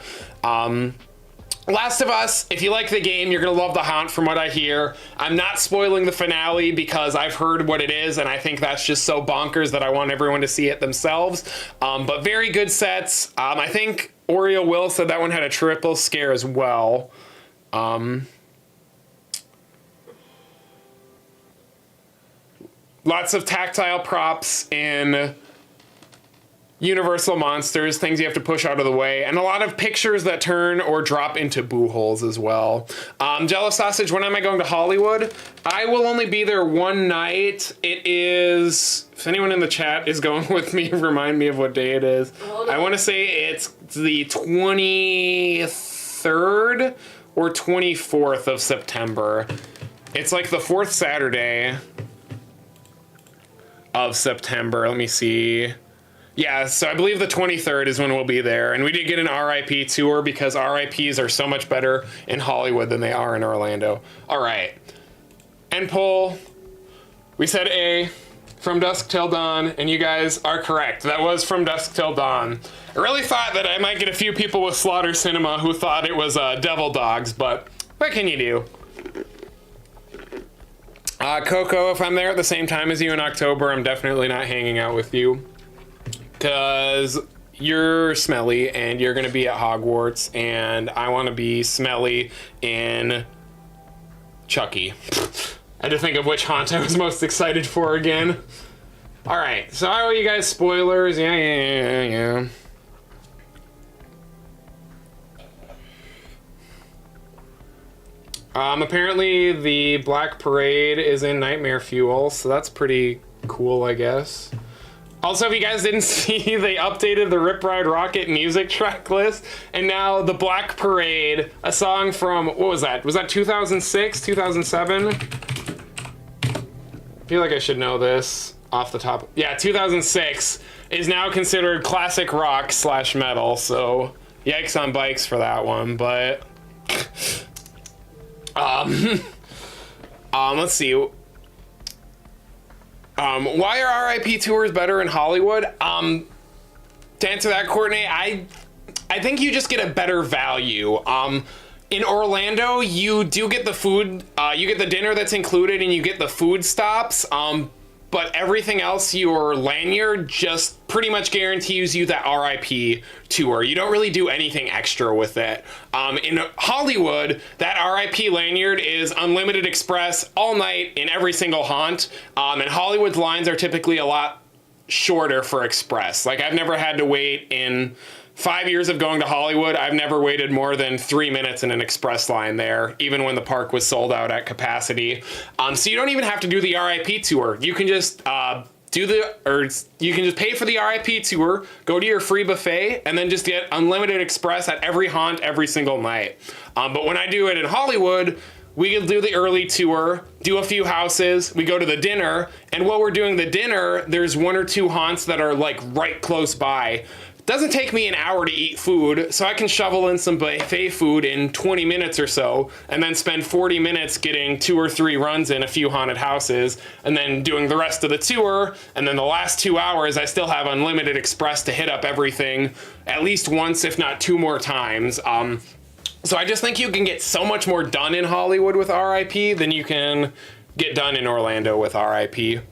Last of Us, if you like the game, you're going to love the haunt from what I hear. I'm not spoiling the finale because I've heard what it is, and I think that's just so bonkers that I want everyone to see it themselves. But very good sets. I think Oreo Will said that one had a triple scare as well. Lots of tactile props in Universal Monsters, things you have to push out of the way, and a lot of pictures that turn or drop into boo holes as well. Jello Sausage, when am I going to Hollywood? I will only be there one night. It is, if anyone in the chat is going with me, remind me of what day it is. I want to say it's the 23rd or 24th of September. It's like the fourth Saturday of September. Let me see. Yeah, so I believe the 23rd is when we'll be there. And we did get an RIP tour because RIPs are so much better in Hollywood than they are in Orlando. All right. End poll. We said A, From Dusk Till Dawn, and you guys are correct. That was From Dusk Till Dawn. I really thought that I might get a few people with Slaughter Cinema who thought it was Devil Dogs, but what can you do? Coco, if I'm there at the same time as you in October, I'm definitely not hanging out with you. Because you're smelly and you're going to be at Hogwarts, and I want to be smelly in Chucky. I had to think of which haunt I was most excited for again. All right, so I owe you guys spoilers. Yeah. Apparently the Black Parade is in Nightmare Fuel, so that's pretty cool, I guess. Also, if you guys didn't see, they updated the Rip Ride Rockit music track list, and now the Black Parade, a song from, what was that? Was that 2006, 2007? I feel like I should know this off the top. Yeah, 2006 is now considered classic rock / metal, so yikes on bikes for that one, but let's see. Why are RIP tours better in Hollywood? To answer that, Courtney, I think you just get a better value. In Orlando, you do get the food, you get the dinner that's included, and you get the food stops. But everything else, your lanyard just pretty much guarantees you that RIP tour. You don't really do anything extra with it. In Hollywood, that RIP lanyard is unlimited express all night in every single haunt. And Hollywood's lines are typically a lot shorter for express. Like, I've never had to wait in 5 years of going to Hollywood, I've never waited more than 3 minutes in an express line there, even when the park was sold out at capacity. So you don't even have to do the RIP tour. You can just you can just pay for the RIP tour, go to your free buffet, and then just get unlimited express at every haunt every single night. But when I do it in Hollywood, we can do the early tour, do a few houses, we go to the dinner, and while we're doing the dinner, there's 1 or 2 haunts that are like right close by. Doesn't take me an hour to eat food, so I can shovel in some buffet food in 20 minutes or so, and then spend 40 minutes getting 2 or 3 runs in a few haunted houses, and then doing the rest of the tour, and then the last 2 hours I still have unlimited express to hit up everything at least once, if not 2 more times. So I just think you can get so much more done in Hollywood with RIP than you can get done in Orlando with RIP.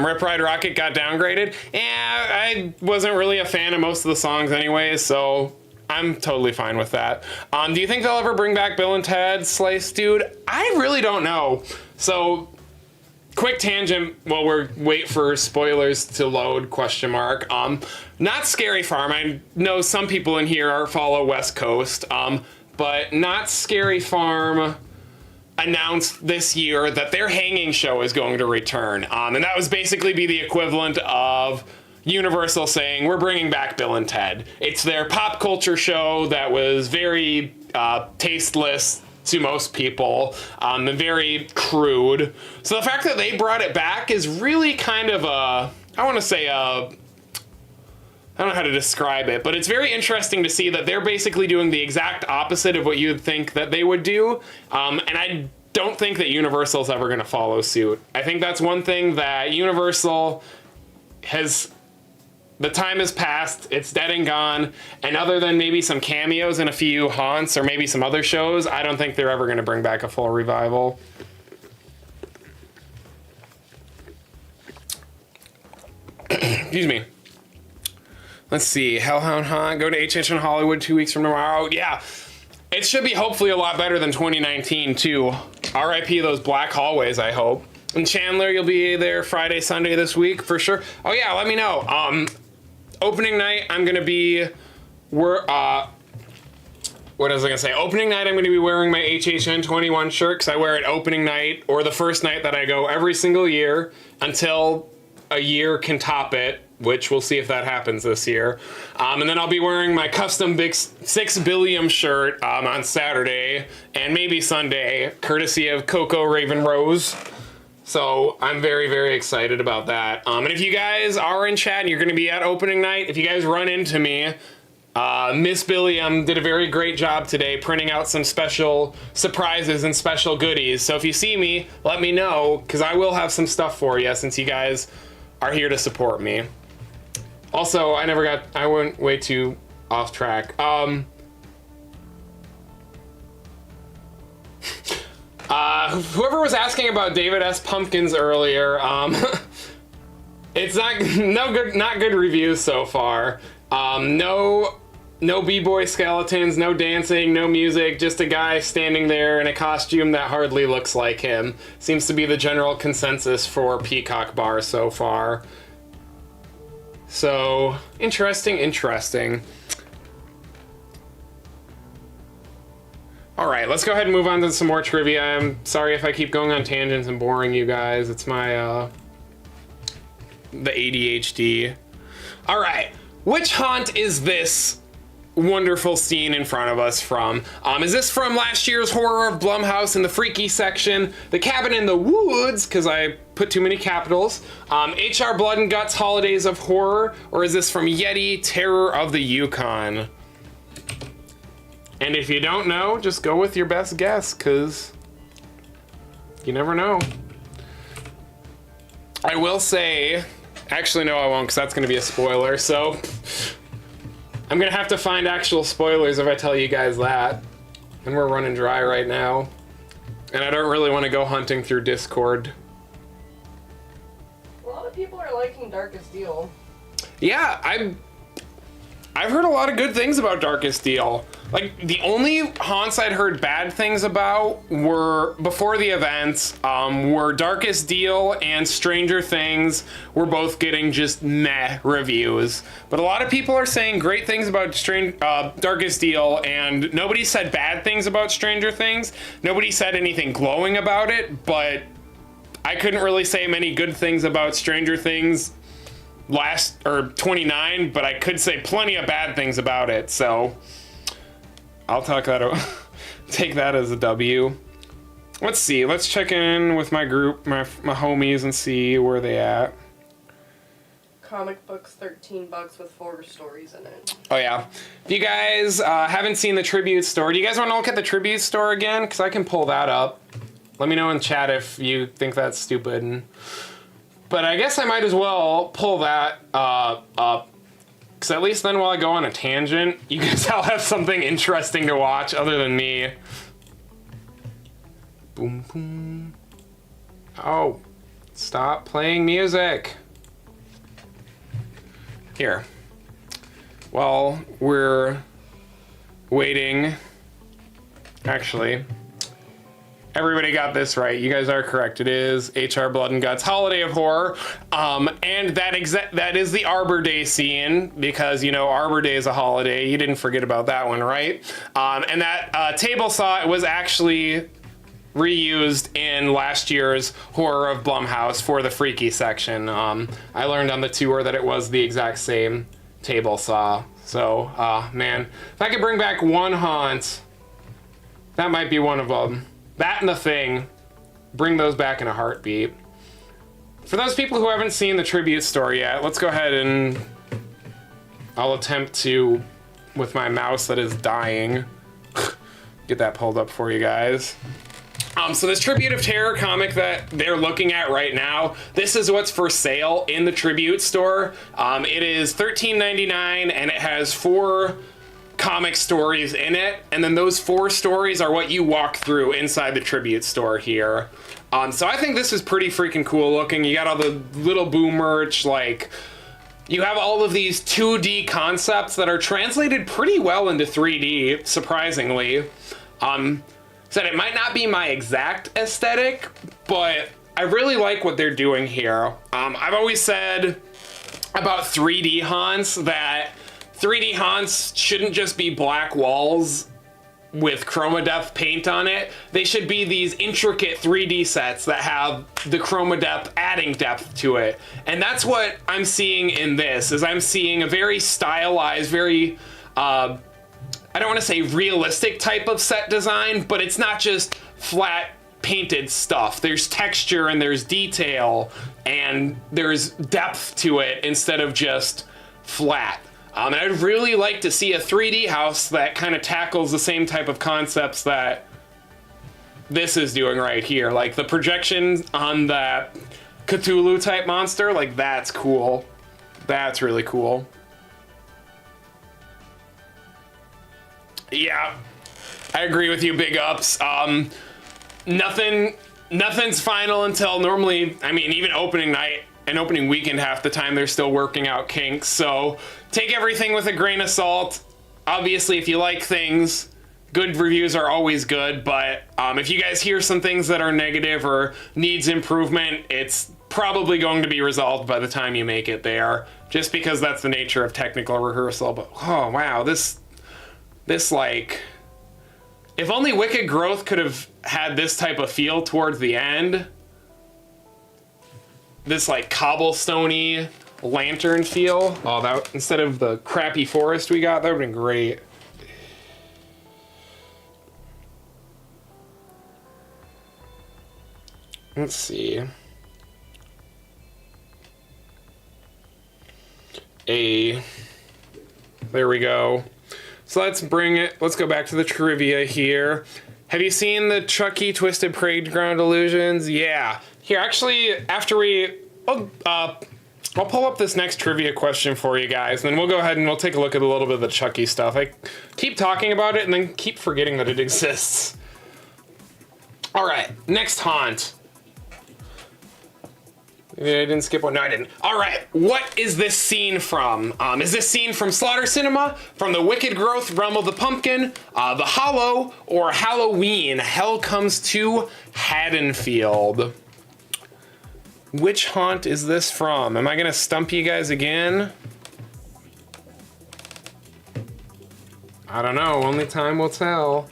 Rip Ride Rockit got downgraded. Yeah, I wasn't really a fan of most of the songs anyways, so I'm totally fine with that. Do you think they'll ever bring back Bill and Ted Slice Dude? I really don't know. So, quick tangent while we wait for spoilers to load, question mark. Not Scary Farm. I know some people in here follow West Coast, but Not Scary Farm announced this year that their hanging show is going to return. And that was basically be the equivalent of Universal saying, we're bringing back Bill and Ted. It's their pop culture show that was very tasteless to most people, and very crude. So the fact that they brought it back is really kind of I want to say I don't know how to describe it, but it's very interesting to see that they're basically doing the exact opposite of what you'd think that they would do. And I don't think that Universal's ever going to follow suit. I think that's one thing that Universal has... The time has passed, it's dead and gone, and other than maybe some cameos in a few haunts or maybe some other shows, I don't think they're ever going to bring back a full revival. Excuse me. Let's see, Hellhound Hunt, go to HH in Hollywood 2 weeks from tomorrow. Yeah, it should be hopefully a lot better than 2019 too. RIP those black hallways, I hope. And Chandler, you'll be there Friday, Sunday this week for sure. Oh yeah, let me know. Opening night, I'm gonna be, what was I gonna say? Opening night, I'm gonna be wearing my HHN 21 shirt because I wear it opening night or the first night that I go every single year until a year can top it, which we'll see if that happens this year. And then I'll be wearing my custom big 6 Billiam shirt on Saturday and maybe Sunday, courtesy of Coco Raven Rose. So I'm very, very excited about that. And if you guys are in chat and you're going to be at opening night, if you guys run into me, Miss Billiam did a very great job today printing out some special surprises and special goodies. So if you see me, let me know, because I will have some stuff for you since you guys are here to support me. Also, I went way too off track. Whoever was asking about David S. Pumpkins earlier, it's not good reviews so far. No b-boy skeletons, no dancing, no music, just a guy standing there in a costume that hardly looks like him. Seems to be the general consensus for Peacock Bar so far. So, interesting. All right, let's go ahead and move on to some more trivia. I'm sorry if I keep going on tangents and boring you guys. It's my, the ADHD. All right, which haunt is this wonderful scene in front of us from? Is this from last year's Horror of Blumhouse in the Freaky section, The Cabin in the Woods, because I put too many capitals, HR Blood and Guts Holidays of Horror, or is this from Yeti Terror of the Yukon? And if you don't know, just go with your best guess, because you never know. I will say, actually no I won't, because that's going to be a spoiler, so I'm going to have to find actual spoilers if I tell you guys that. And we're running dry right now. And I don't really want to go hunting through Discord.
A lot of people are liking Darkest Deal.
Yeah, I've heard a lot of good things about Darkest Deal. Like, the only haunts I'd heard bad things about were, before the events, were Darkest Deal and Stranger Things were both getting just meh reviews. But a lot of people are saying great things about Darkest Deal, and nobody said bad things about Stranger Things. Nobody said anything glowing about it, but I couldn't really say many good things about Stranger Things 29, but I could say plenty of bad things about it, so I'll take that as a W. Let's see, let's check in with my group, my homies, and see where they at.
Comic books, $13 with 4 stories in it.
Oh yeah. If you guys haven't seen the Tribute Store, do you guys want to look at the Tribute Store again? Because I can pull that up. Let me know in chat if you think that's stupid. But I guess I might as well pull that up. Because at least then while I go on a tangent, you guys all have something interesting to watch other than me. Boom, boom. Oh, stop playing music. Here. While we're waiting, actually, everybody got this right. You guys are correct. It is HR Blood and Guts Holiday of Horror. And that is the Arbor Day scene, because, you know, Arbor Day is a holiday. You didn't forget about that one, right? And that table saw, it was actually reused in last year's Horror of Blumhouse for the Freaky section. I learned on the tour that it was the exact same table saw. So, man, if I could bring back one haunt, that might be one of them. That and The Thing. Bring those back in a heartbeat. For those people who haven't seen the tribute store yet, let's go ahead and I'll attempt to, with my mouse that is dying, get that pulled up for you guys. So this Tribute of Terror comic that they're looking at right now, this is what's for sale in the Tribute store. It is $13.99 and it has 4 comic stories in it, and then those 4 stories are what you walk through inside the Tribute store here. So I think this is pretty freaking cool looking. You got all the little Boo merch, like, you have all of these 2D concepts that are translated pretty well into 3D, surprisingly. Said it might not be my exact aesthetic, but I really like what they're doing here. I've always said about 3D haunts that 3D haunts shouldn't just be black walls with chroma depth paint on it. They should be these intricate 3D sets that have the chroma depth adding depth to it. And that's what I'm seeing in this, is I'm seeing a very stylized, very, I don't want to say realistic type of set design, but it's not just flat painted stuff. There's texture and there's detail and there's depth to it instead of just flat. And I'd really like to see a 3D house that kind of tackles the same type of concepts that this is doing right here. Like the projection on that Cthulhu type monster, like that's cool. That's really cool. Yeah, I agree with you, big ups. Nothing's final until normally, I mean, even opening night and opening weekend, half the time they're still working out kinks. So take everything with a grain of salt. Obviously, if you like things, good reviews are always good. But if you guys hear some things that are negative or needs improvement, it's probably going to be resolved by the time you make it there, just because that's the nature of technical rehearsal. But oh wow, this like, if only Wicked Growth could have had this type of feel towards the end, this like cobblestone-y lantern feel. Oh, that instead of the crappy forest we got, that would have been great. Let's see. There we go. So let's go back to the trivia here. Have you seen the Chucky Twisted Playground Illusions? Yeah. Here, actually, after I'll pull up this next trivia question for you guys, and then we'll go ahead and we'll take a look at a little bit of the Chucky stuff. I keep talking about it and then keep forgetting that it exists. All right, next haunt. I didn't skip one. No, I didn't. All right, what is this scene from? Is this scene from Slaughter Cinema, from the Wicked Growth Realm of the Pumpkin, The Hollow, or Halloween, Hell Comes to Haddonfield? Which haunt is this from? Am I gonna stump you guys again? I don't know, only time will tell.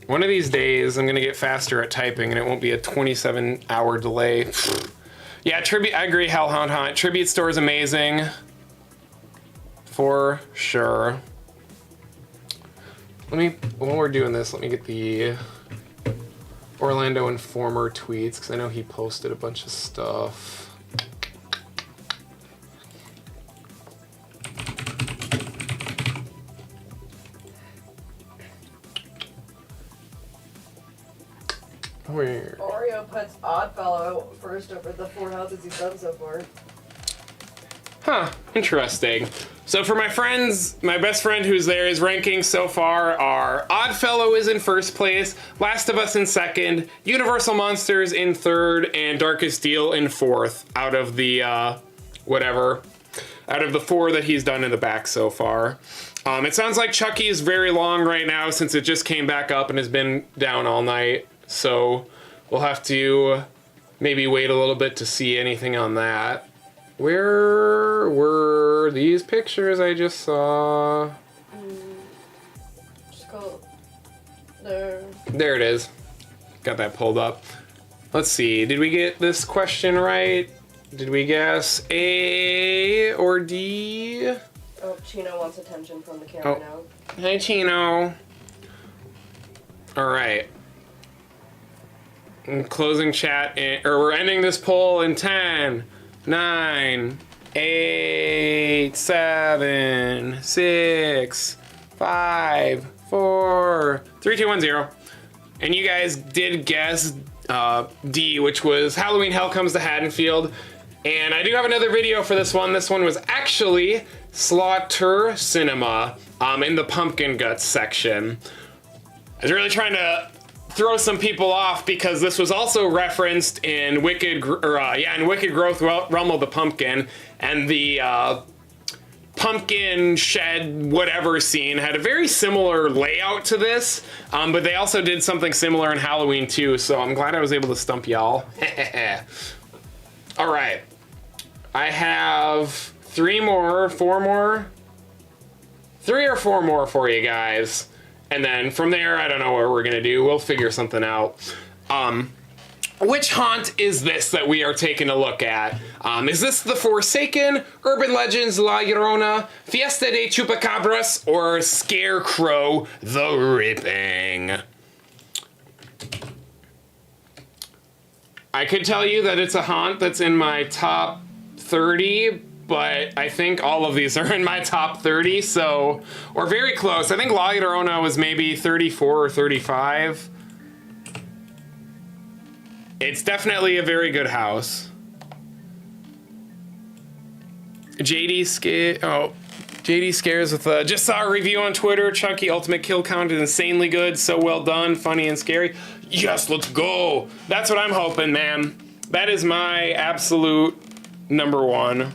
One of these days, I'm gonna get faster at typing and it won't be a 27-hour delay. Yeah, tribute, I agree, Hellhound Hunt. Tribute store is amazing. For sure. While we're doing this, let me get the Orlando Informer tweets, because I know he posted a bunch of stuff. Where?
Oreo puts Oddfellow first over the 4 houses he's done so far.
Huh, interesting. So for my friends, my best friend who's there, his rankings so far are Oddfellow is in first place, Last of Us in second, Universal Monsters in third, and Darkest Deal in fourth out of the, out of the 4 that he's done in the back so far. It sounds like Chucky is very long right now since it just came back up and has been down all night. So we'll have to maybe wait a little bit to see anything on that. Where were these pictures I just saw?
there.
There it is. Got that pulled up. Let's see. Did we get this question right? Did we guess A or D?
Oh, Chino wants attention from the camera now.
Hey, Chino. All right. I'm closing chat, or we're ending this poll in 10, 9, 8, 7, 6, 5, 4, 3, 2, 1, 0. And you guys did guess D, which was Halloween Hell Comes to Haddonfield. And I do have another video for this one. This one was actually Slaughter Cinema in the Pumpkin Guts section. I was really trying to throw some people off because this was also referenced in Wicked Growth Realm of the Pumpkin, and the pumpkin shed whatever scene had a very similar layout to this, but they also did something similar in Halloween too, so I'm glad I was able to stump y'all. All right, I have 3 or 4 more for you guys. And then from there, I don't know what we're gonna do. We'll figure something out. Which haunt is this that we are taking a look at? Is this the Forsaken, Urban Legends, La Llorona, Fiesta de Chupacabras, or Scarecrow the Ripping? I could tell you that it's a haunt that's in my top 30, but I think all of these are in my top 30, so, or very close. I think La Llorona was maybe 34 or 35. It's definitely a very good house. JD Scares with just saw a review on Twitter. Chunky Ultimate Kill Count is insanely good, so well done, funny and scary. Yes, let's go. That's what I'm hoping, man. That is my absolute number 1.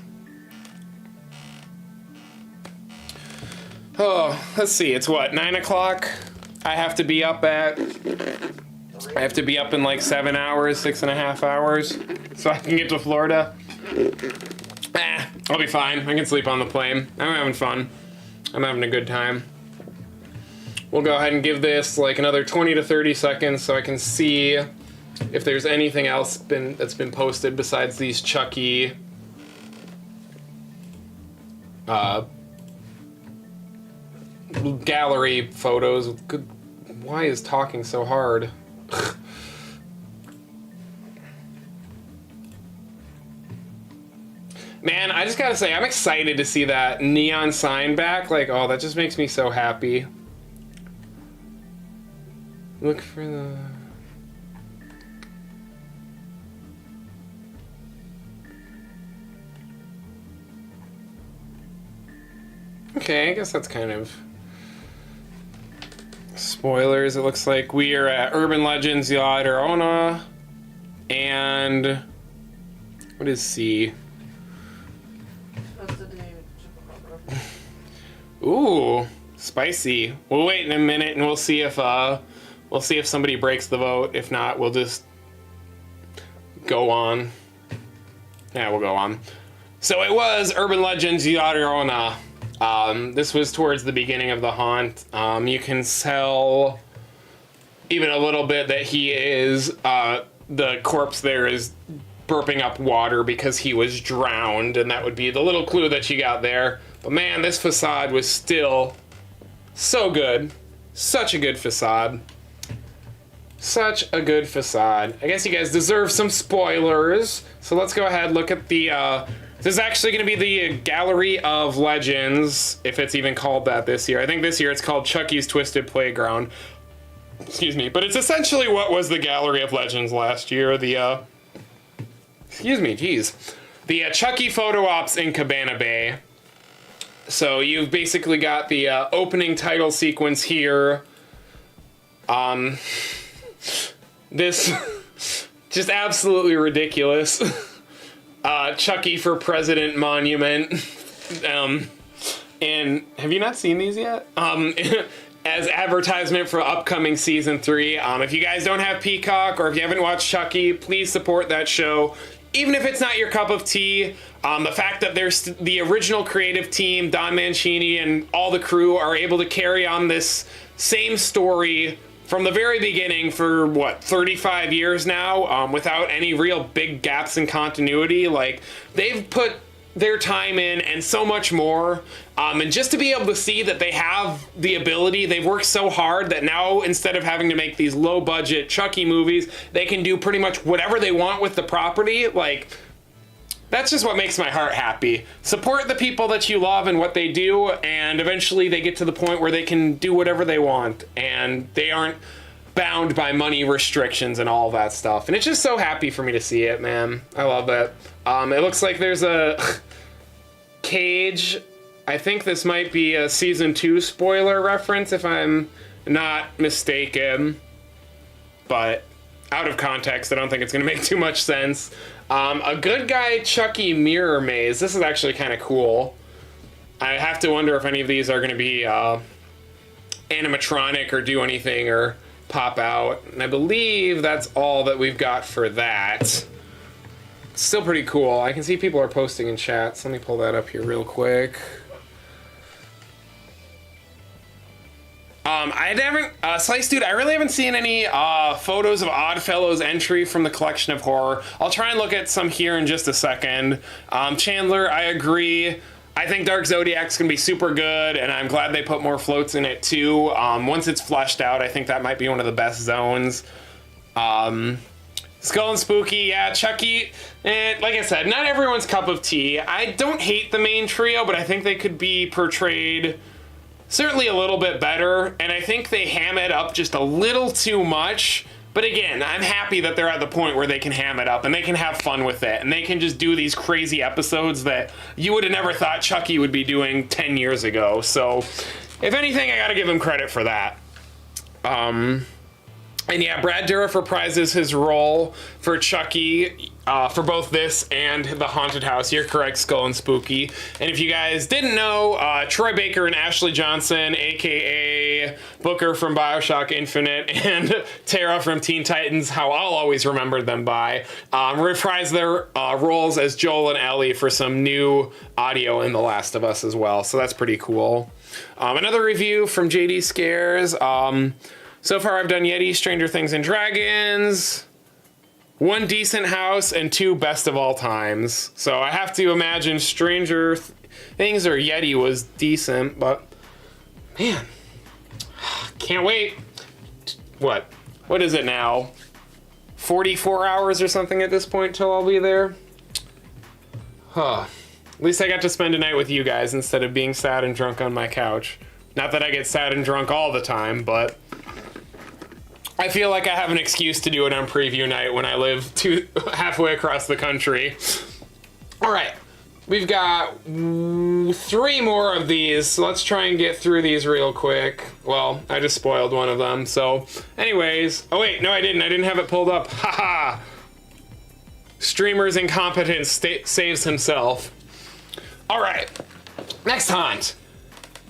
Oh, let's see, it's what, 9 o'clock? I have to be up in like 7 hours, 6.5 hours, so I can get to Florida. I'll be fine. I can sleep on the plane. I'm having fun. I'm having a good time. We'll go ahead and give this like another 20 to 30 seconds so I can see if there's anything else that's been posted besides these Chucky gallery photos. Good. Why is talking so hard? Man, I just gotta say, I'm excited to see that neon sign back. Like, oh, that just makes me so happy. Look for the... Okay, I guess that's kind of... spoilers. It looks like we are at Urban Legends La Llorona, and what is C? Ooh, spicy. We'll wait in a minute and we'll see if somebody breaks the vote. If not, we'll just go on. Yeah, we'll go on. So it was Urban Legends La Llorona. This was towards the beginning of the haunt. You can tell even a little bit that he is, the corpse there is burping up water because he was drowned, and that would be the little clue that you got there. But man, this facade was still so good. Such a good facade. Such a good facade. I guess you guys deserve some spoilers. So let's go ahead and look at the, this is actually going to be the Gallery of Legends, if it's even called that this year. I think this year it's called Chucky's Twisted Playground. Excuse me. But it's essentially what was the Gallery of Legends last year. The, excuse me, geez. The Chucky photo ops in Cabana Bay. So you've basically got the opening title sequence here. This just absolutely ridiculous. Chucky for President Monument. And have you not seen these yet? As advertisement for upcoming season 3. If you guys don't have Peacock or if you haven't watched Chucky, please support that show. Even if it's not your cup of tea, the fact that there's the original creative team, Don Mancini and all the crew are able to carry on this same story from the very beginning for, what, 35 years now, without any real big gaps in continuity. Like, they've put their time in and so much more. And just to be able to see that they have the ability, they've worked so hard that now instead of having to make these low budget Chucky movies, they can do pretty much whatever they want with the property. Like, that's just what makes my heart happy. Support the people that you love and what they do, and eventually they get to the point where they can do whatever they want and they aren't bound by money restrictions and all that stuff. And it's just so happy for me to see it, man. I love it. It looks like there's a cage. I think this might be a season 2 spoiler reference if I'm not mistaken, but out of context, I don't think it's gonna make too much sense. A good guy Chucky mirror maze. This is actually kind of cool. I have to wonder if any of these are gonna be animatronic or do anything or pop out. And I believe that's all that we've got for that. Still pretty cool. I can see people are posting in chat, so let me pull that up here real quick. I haven't, Slice Dude, I really haven't seen any photos of Oddfellow's entry from the collection of horror. I'll try and look at some here in just a second. Chandler, I agree. I think Dark Zodiac's gonna be super good, and I'm glad they put more floats in it too. Once it's fleshed out, I think that might be one of the best zones. Skull and Spooky, yeah, Chucky, like I said, not everyone's cup of tea. I don't hate the main trio, but I think they could be portrayed certainly a little bit better, and I think they ham it up just a little too much. But again, I'm happy that they're at the point where they can ham it up and they can have fun with it, and they can just do these crazy episodes that you would have never thought Chucky would be doing 10 years ago. So, if anything, I gotta give him credit for that. And yeah, Brad Dourif reprises his role for Chucky for both this and The Haunted House. You're correct, Skull and Spooky. And if you guys didn't know, Troy Baker and Ashley Johnson, aka Booker from Bioshock Infinite and Tara from Teen Titans, how I'll always remember them by, reprise their roles as Joel and Ellie for some new audio in The Last of Us as well. So that's pretty cool. Another review from JD Scares. So far I've done Yeti, Stranger Things and Dragons, 1 Decent House, and 2 Best of All Times. So I have to imagine Stranger Things or Yeti was decent, but man, can't wait. What is it now? 44 hours or something at this point till I'll be there? Huh. At least I got to spend a night with you guys instead of being sad and drunk on my couch. Not that I get sad and drunk all the time, but I feel like I have an excuse to do it on preview night when I live halfway across the country. All right, we've got 3 more of these, so let's try and get through these real quick. Well, I just spoiled one of them, so anyways. Oh wait, no I didn't have it pulled up. Haha. Streamer's incompetence saves himself. All right, next haunt.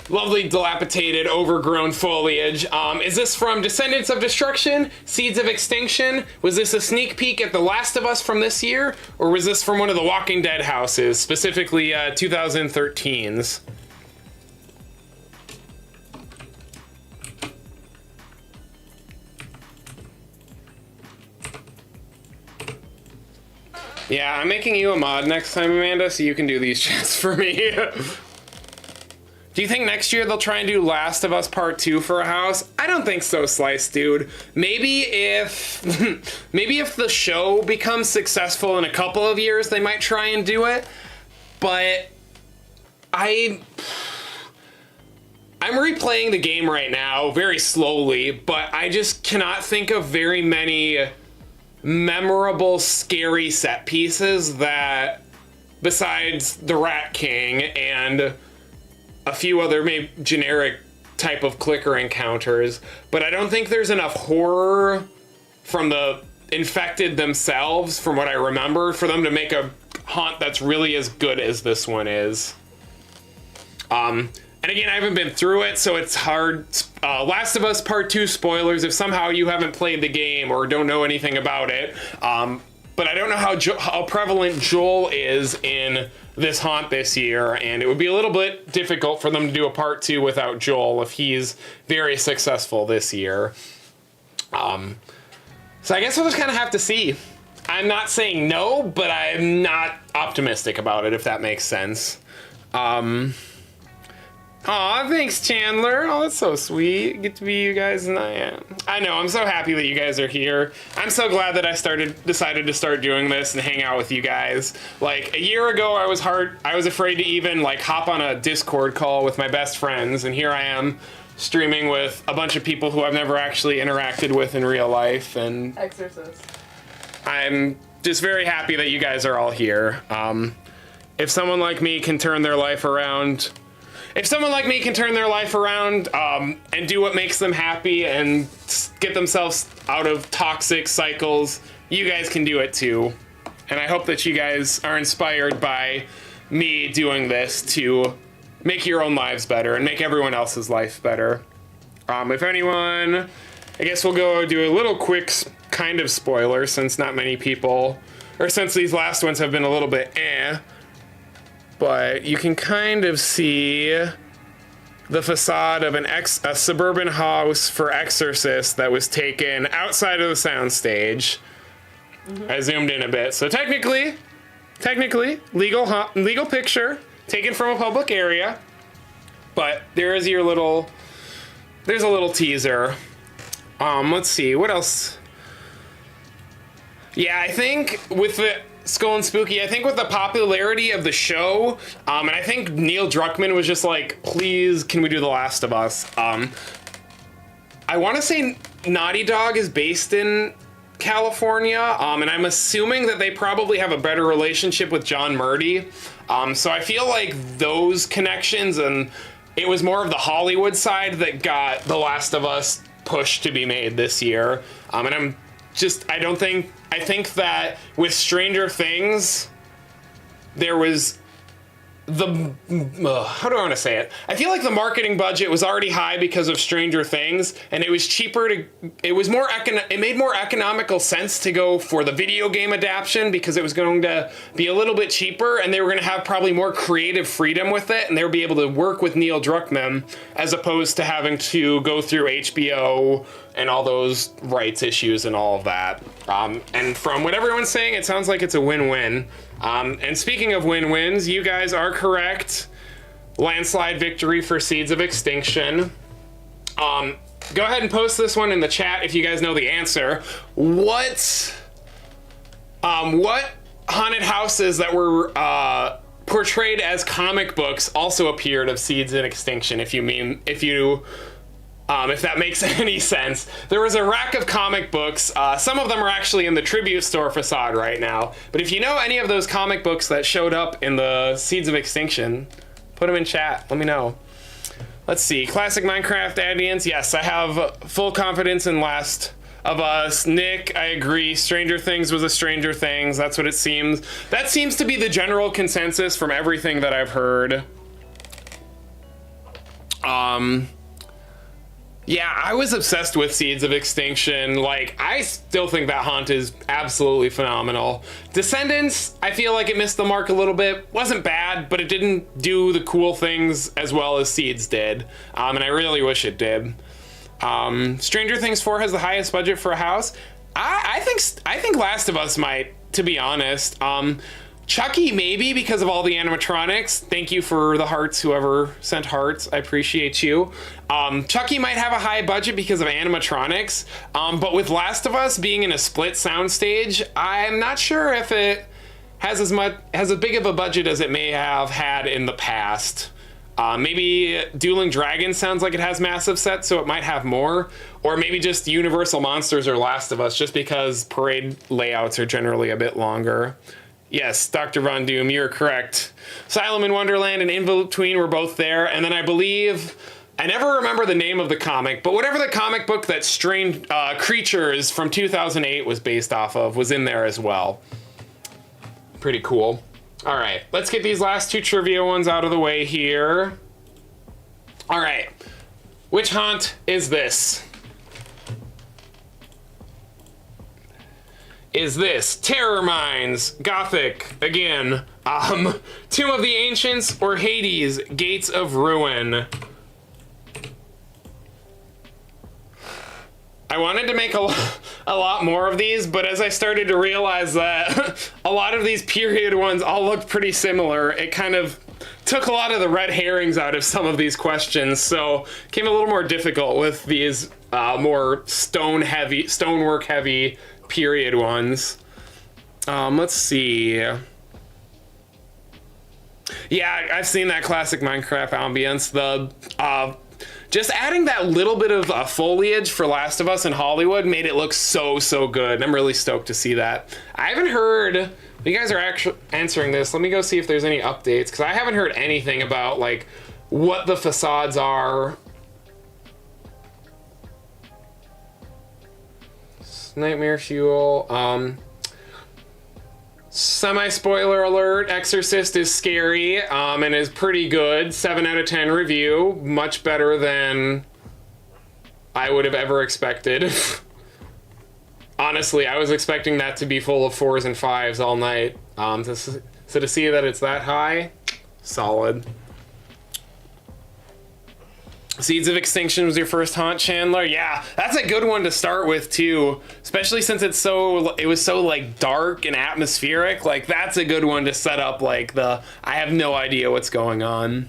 Lovely, dilapidated, overgrown foliage. Is this from Descendants of Destruction? Seeds of Extinction? Was this a sneak peek at The Last of Us from this year? Or was this from one of the Walking Dead houses, specifically 2013's? Yeah, I'm making you a mod next time, Amanda, so you can do these chats for me. Do you think next year they'll try and do Last of Us Part 2 for a house? I don't think so, Slice Dude. Maybe if the show becomes successful in a couple of years, they might try and do it. But I'm replaying the game right now very slowly, but I just cannot think of very many memorable, scary set pieces that, besides the Rat King and a few other maybe generic type of clicker encounters, but I don't think there's enough horror from the infected themselves, from what I remember, for them to make a haunt that's really as good as this one is. And again, I haven't been through it, so it's hard. Last of Us Part 2 spoilers if somehow you haven't played the game or don't know anything about it. But I don't know how prevalent Joel is in this haunt this year, and it would be a little bit difficult for them to do a part 2 without Joel if he's very successful this year. So I guess we'll just kind of have to see. I'm not saying no, but I'm not optimistic about it, if that makes sense. Aw, thanks, Chandler. Oh, that's so sweet. Get to be you guys, and I know. I'm so happy that you guys are here. I'm so glad that I decided to start doing this and hang out with you guys. Like a year ago, I was afraid to even like hop on a Discord call with my best friends, and here I am streaming with a bunch of people who I've never actually interacted with in real life, and
Exorcist.
I'm just very happy that you guys are all here. If someone like me can turn their life around. If someone like me can turn their life around and do what makes them happy and get themselves out of toxic cycles, you guys can do it too. And I hope that you guys are inspired by me doing this to make your own lives better and make everyone else's life better. If anyone, I guess we'll go do a little quick kind of spoiler since not many people, or since these last ones have been a little bit but you can kind of see the facade of a suburban house for exorcists that was taken outside of the soundstage. I zoomed in a bit. So technically, legal picture taken from a public area. But there's a little teaser. Let's see, what else? Yeah, I think with the Skull and Spooky, I think with the popularity of the show, and I think Neil Druckmann was just like, please, can we do The Last of Us? I want to say Naughty Dog is based in California, and I'm assuming that they probably have a better relationship with John Murdy. So I feel like those connections, and it was more of the Hollywood side that got The Last of Us pushed to be made this year. And I think that with Stranger Things, there was how do I want to say it? I feel like the marketing budget was already high because of Stranger Things, and it was cheaper it made more economical sense to go for the video game adaptation because it was going to be a little bit cheaper, and they were going to have probably more creative freedom with it, and they would be able to work with Neil Druckmann as opposed to having to go through HBO and all those rights issues and all of that. And from what everyone's saying, it sounds like it's a win-win. And speaking of win-wins, you guys are correct. Landslide victory for Seeds of Extinction. Go ahead and post this one in the chat if you guys know the answer. What haunted houses that were portrayed as comic books also appeared of Seeds in Extinction, if that makes any sense? There was a rack of comic books. Some of them are actually in the tribute store facade right now. But if you know any of those comic books that showed up in the Seeds of Extinction, put them in chat. Let me know. Let's see. Classic Minecraft audience. Yes, I have full confidence in Last of Us. Nick, I agree. Stranger Things was a Stranger Things. That's what it seems. That seems to be the general consensus from everything that I've heard. Yeah, I was obsessed with Seeds of Extinction. Like, I still think that haunt is absolutely phenomenal. Descendants, I feel like it missed the mark a little bit. Wasn't bad, but it didn't do the cool things as well as Seeds did. And I really wish it did. Stranger Things 4 has the highest budget for a house. I think Last of Us might, to be honest. Chucky, maybe, because of all the animatronics. Thank you for the hearts, whoever sent hearts. I appreciate you. Chucky might have a high budget because of animatronics, but with Last of Us being in a split soundstage, I'm not sure if it has as big of a budget as it may have had in the past. Maybe Dueling Dragons sounds like it has massive sets, so it might have more. Or maybe just Universal Monsters or Last of Us, just because parade layouts are generally a bit longer. Yes, Dr. Von Doom, you're correct. Asylum in Wonderland and In Between were both there, and then I believe, I never remember the name of the comic, but whatever the comic book that Strange Creatures from 2008 was based off of was in there as well. Pretty cool. All right, let's get these last two trivia ones out of the way here. All right, which haunt is this? Is this Terror Mines, Gothic, again, Tomb of the Ancients, or Hades, Gates of Ruin? I wanted to make a lot more of these, but as I started to realize that a lot of these period ones all look pretty similar, it kind of took a lot of the red herrings out of some of these questions, so it became a little more difficult with these more stonework heavy period ones. Let's see. Yeah, I've seen that classic Minecraft ambience. Just adding that little bit of foliage for Last of Us in Hollywood made it look so good. I'm really stoked to see that. I haven't heard, you guys are actually answering this. Let me go see if there's any updates, because I haven't heard anything about like what the facades are. Nightmare Fuel. Semi-spoiler alert, Exorcist is scary, and is pretty good. 7 out of 10 review. Much better than I would have ever expected. Honestly, I was expecting that to be full of 4s and 5s all night. So to see that it's that high, solid. Seeds of Extinction was your first haunt, Chandler? Yeah, that's a good one to start with too, especially since it was so like dark and atmospheric. Like that's a good one to set up like I have no idea what's going on.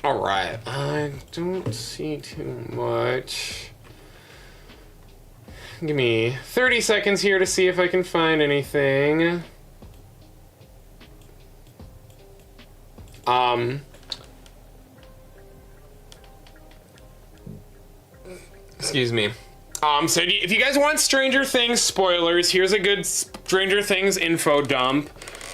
All right, I don't see too much. Give me 30 seconds here to see if I can find anything. Excuse me. So if you guys want Stranger Things spoilers, here's a good Stranger Things info dump.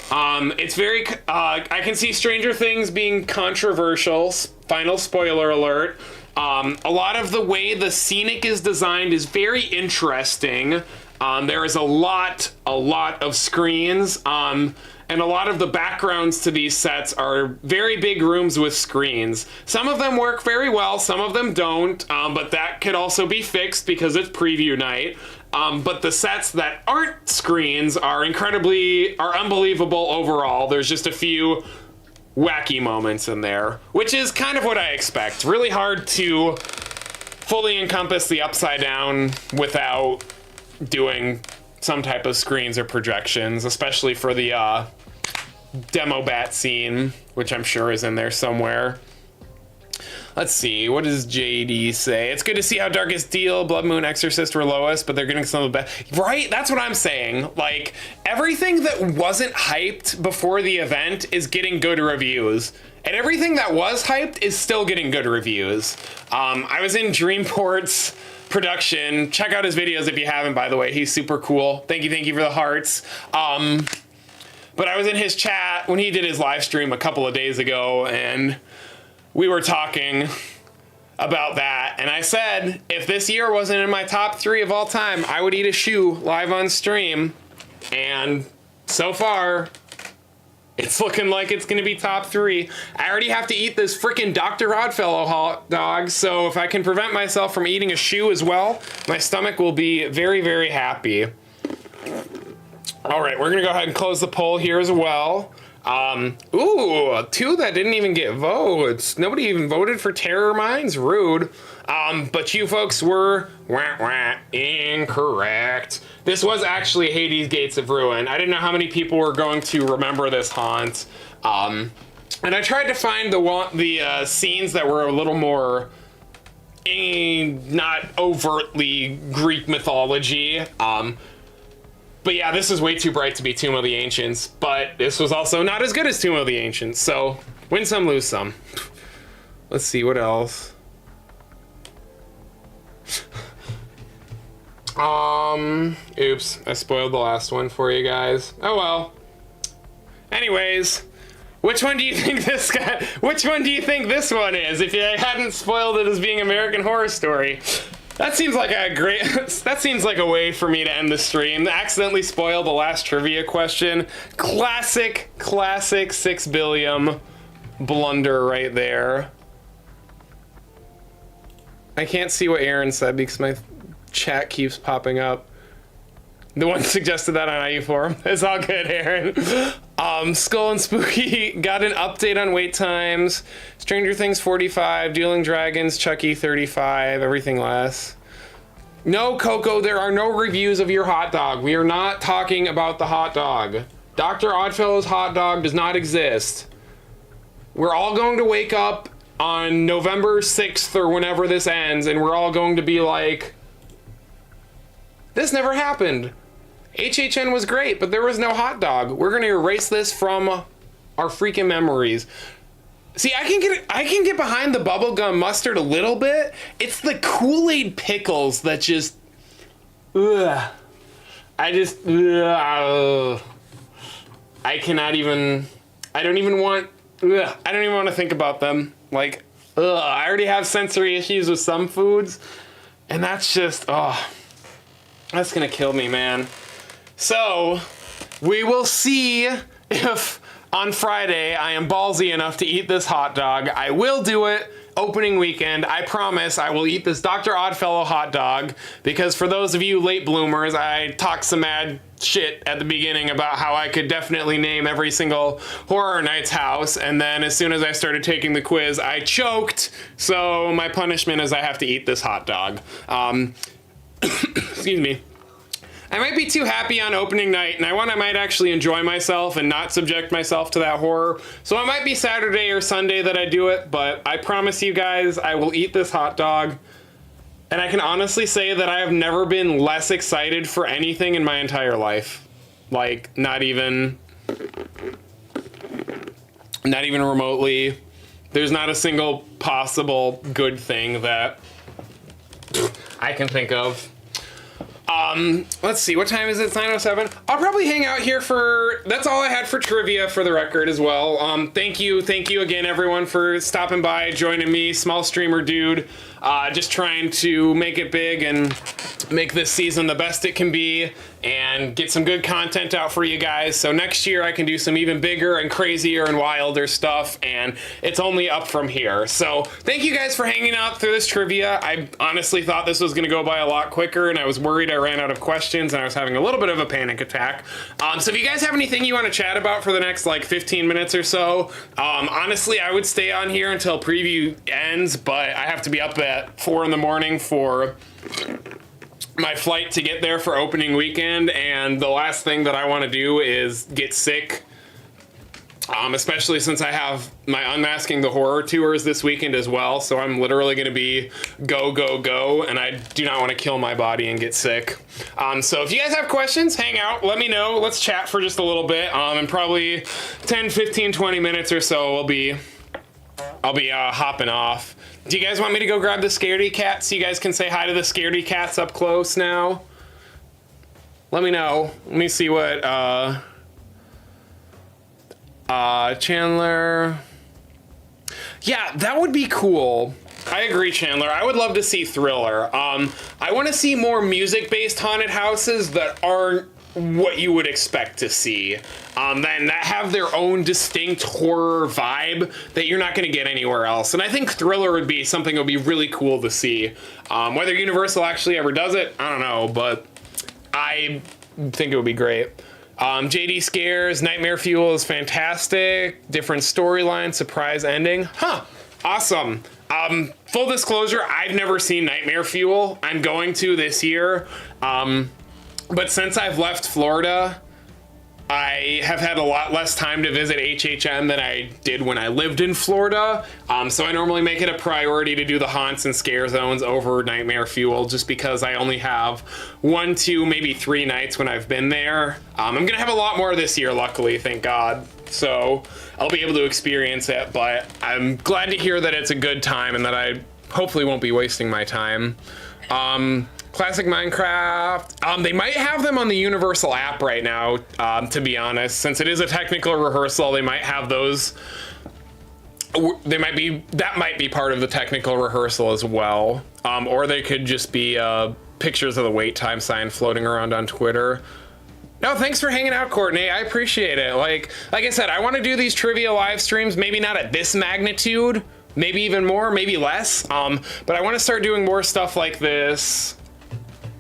It's very, I can see Stranger Things being controversial. Final spoiler alert. A lot of the way the Scenic is designed is very interesting. There is a lot of screens. And a lot of the backgrounds to these sets are very big rooms with screens. Some of them work very well, some of them don't, but that could also be fixed because it's preview night. But the sets that aren't screens are unbelievable overall. There's just a few wacky moments in there, which is kind of what I expect. Really hard to fully encompass the Upside Down without doing some type of screens or projections, especially for the demo bat scene, which I'm sure is in there somewhere. Let's see, what does JD say? It's good to see how Darkest Deal, Blood Moon, Exorcist were lowest, but they're getting some of the best. Right, that's what I'm saying. Like, everything that wasn't hyped before the event is getting good reviews. And everything that was hyped is still getting good reviews. I was in Dreamport's production. Check out his videos if you haven't, by the way. He's super cool. Thank you for the hearts. But I was in his chat when he did his live stream a couple of days ago, and we were talking about that. And I said, if this year wasn't in my top 3 of all time, I would eat a shoe live on stream. And so far, it's looking like it's gonna be top 3. I already have to eat this freaking Dr. Oddfellow hot dog, so if I can prevent myself from eating a shoe as well, my stomach will be very, very happy. All right, we're gonna go ahead and close the poll here as well. Ooh, 2 that didn't even get votes. Nobody even voted for Terror Mines, rude. But you folks were incorrect. This was actually Hades Gates of Ruin. I didn't know how many people were going to remember this haunt. And I tried to find the scenes that were a little more not overtly Greek mythology. But yeah, this is way too bright to be Tomb of the Ancients, but this was also not as good as Tomb of the Ancients, so win some, lose some. Let's see, what else? Oops, I spoiled the last one for you guys. Oh well. Anyways, which one do you think this one is, if you hadn't spoiled it as being American Horror Story? That seems like a way for me to end the stream. Accidentally spoil the last trivia question. Classic 6 billion blunder right there. I can't see what Aaron said because my chat keeps popping up. The one suggested that on IU forum. It's all good, Aaron. Skull and Spooky got an update on wait times. Stranger Things 45, Dueling Dragons, Chucky 35, everything less. No, Coco, there are no reviews of your hot dog. We are not talking about the hot dog. Dr. Oddfellow's hot dog does not exist. We're all going to wake up on November 6th or whenever this ends, and we're all going to be like, this never happened. HHN was great, but there was no hot dog. We're going to erase this from our freaking memories. See, I can get behind the bubblegum mustard a little bit. It's the Kool-Aid pickles that just, ugh. I cannot even, I don't even want to think about them. Like, I already have sensory issues with some foods, and that's just, that's gonna kill me, man. So, we will see if on Friday I am ballsy enough to eat this hot dog. I will do it opening weekend. I promise I will eat this Dr. Oddfellow hot dog, because for those of you late bloomers, I talked some mad shit at the beginning about how I could definitely name every single Horror Nights house, and then as soon as I started taking the quiz, I choked, so my punishment is I have to eat this hot dog. Excuse me. I might be too happy on opening night, and I might actually enjoy myself and not subject myself to that horror. So it might be Saturday or Sunday that I do it, but I promise you guys I will eat this hot dog. And I can honestly say that I have never been less excited for anything in my entire life. Like, not even remotely. There's not a single possible good thing that I can think of. Let's see, what time is it? It's 9:07. I'll probably hang out here that's all I had for trivia, for the record, as well. Thank you again, everyone, for stopping by, joining me, small streamer dude. Just trying to make it big and make this season the best it can be and get some good content out for you guys. So next year I can do some even bigger and crazier and wilder stuff, and it's only up from here. So thank you guys for hanging out through this trivia. I honestly thought this was gonna go by a lot quicker, and I was worried I ran out of questions and I was having a little bit of a panic attack. So if you guys have anything you want to chat about for the next like 15 minutes or so, honestly I would stay on here until preview ends, but I have to be up at 4 in the morning for my flight to get there for opening weekend, and the last thing that I want to do is get sick, especially since I have my Unmasking the Horror tours this weekend as well, so I'm literally going to be go, go, go, and I do not want to kill my body and get sick. So if you guys have questions, hang out, let me know, let's chat for just a little bit, and probably 10, 15, 20 minutes or so I'll be hopping off. Do you guys want me to go grab the scaredy cat so you guys can say hi to the scaredy cats up close now? Let me know. Let me see what, Chandler. Yeah, that would be cool. I agree, Chandler. I would love to see Thriller. I want to see more music-based haunted houses that aren't what you would expect to see, then that have their own distinct horror vibe that you're not going to get anywhere else. And I think Thriller would be something that would be really cool to see. Whether Universal actually ever does it, I don't know, but I think it would be great. JD Scares, Nightmare Fuel is fantastic. Different storyline, surprise ending. Huh, awesome. Full disclosure, I've never seen Nightmare Fuel. I'm going to this year. But since I've left Florida, I have had a lot less time to visit HHN than I did when I lived in Florida. So I normally make it a priority to do the haunts and scare zones over Nightmare Fuel, just because I only have 1, 2, maybe 3 nights when I've been there. I'm gonna have a lot more this year, luckily, thank God. So I'll be able to experience it, but I'm glad to hear that it's a good time and that I hopefully won't be wasting my time. Classic Minecraft. They might have them on the Universal app right now, to be honest. Since it is a technical rehearsal, they might have those. That might be part of the technical rehearsal as well. Or they could just be pictures of the wait time sign floating around on Twitter. No, thanks for hanging out, Courtney. I appreciate it. Like I said, I want to do these trivia live streams, maybe not at this magnitude, maybe even more, maybe less. But I want to start doing more stuff like this